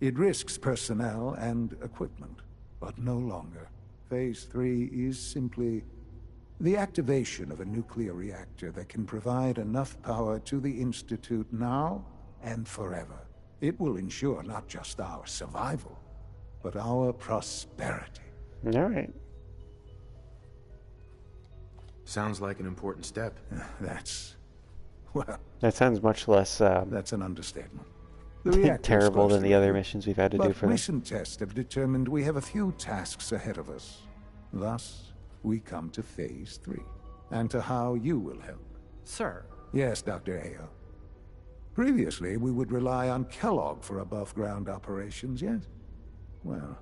It risks personnel and equipment, but no longer. Phase 3 is simply the activation of a nuclear reactor that can provide enough power to the Institute now and forever. It will ensure not just our survival, but our prosperity. Alright. Sounds like an important step. Well... That sounds much less... that's an understatement. The reactor terrible than the other missions we've had to do for them. Recent tests have determined we have a few tasks ahead of us. Thus, we come to Phase 3, and to how you will help. Sir? Yes, Dr. Ayo. Previously, we would rely on Kellogg for above-ground operations, yes? Well,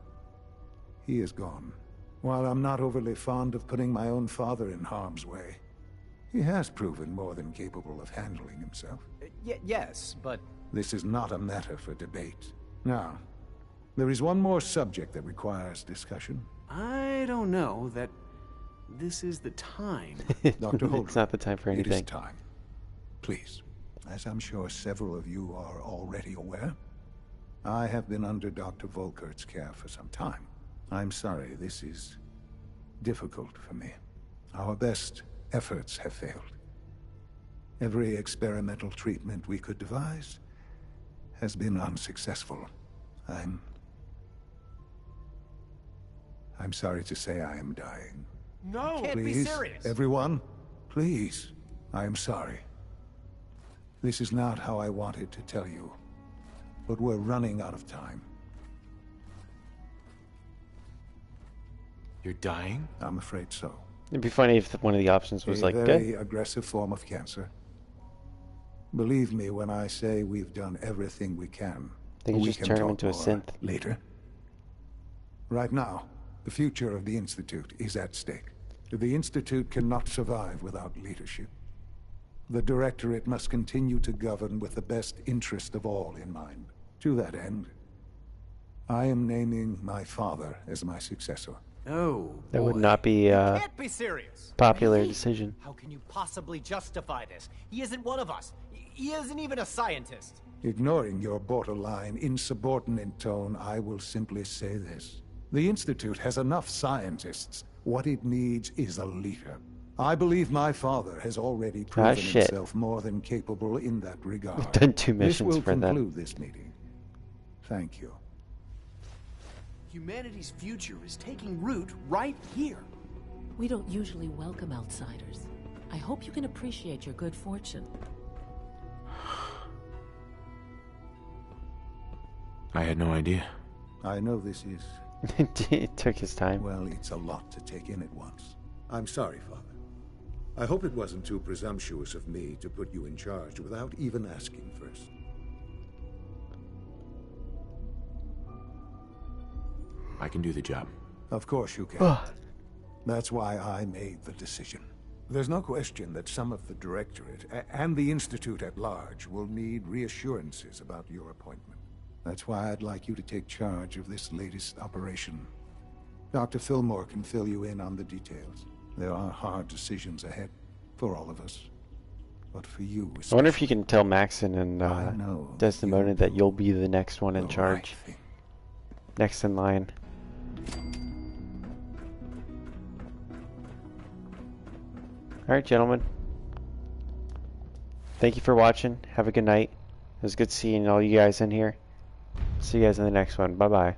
he is gone. While I'm not overly fond of putting my own father in harm's way, he has proven more than capable of handling himself. Yes, but... This is not a matter for debate. Now, there is one more subject that requires discussion. I don't know that this is the time. Dr. Holdren, it's not the time for anything. It is time. Please, as I'm sure several of you are already aware, I have been under Dr. Volkert's care for some time. I'm sorry, this is difficult for me. Our best efforts have failed. Every experimental treatment we could devise has been unsuccessful. I'm sorry to say I am dying. No! Please, Can't be serious! Everyone, please. I am sorry. This is not how I wanted to tell you, but we're running out of time. You're dying? I'm afraid so. It'd be funny if one of the options was like, a very good. aggressive form of cancer. Believe me when I say we've done everything we can. They can We just can turn him talk into a more synth. later. Right now, the future of the Institute is at stake. The Institute cannot survive without leadership. The Directorate must continue to govern with the best interest of all in mind. To that end, I am naming my father as my successor. Oh, That would not be a Can't be serious! popular decision. How can you possibly justify this? He isn't one of us. He isn't even a scientist. Ignoring your borderline, insubordinate tone, I will simply say this. The Institute has enough scientists. What it needs is a leader. I believe my father has already proven shit. himself more than capable in that regard. We've done 2 missions This will for that. conclude this meeting. Thank you. humanity's future is taking root right here. We don't usually welcome outsiders. I hope you can appreciate your good fortune. I had no idea. I know this is... It took his time. Well, it's a lot to take in at once. I'm sorry, Father. I hope it wasn't too presumptuous of me to put you in charge without even asking first. I can do the job. Of course you can. That's why I made the decision. There's no question that some of the Directorate and the Institute at large will need reassurances about your appointment. That's why I'd like you to take charge of this latest operation. Dr. Fillmore can fill you in on the details. There are hard decisions ahead for all of us. But for you especially. I wonder if you can tell Maxon and Desdemona that you'll be the next one in charge. Next in line. Alright, gentlemen. Thank you for watching. Have a good night. It was good seeing all you guys in here. See you guys in the next one. Bye-bye.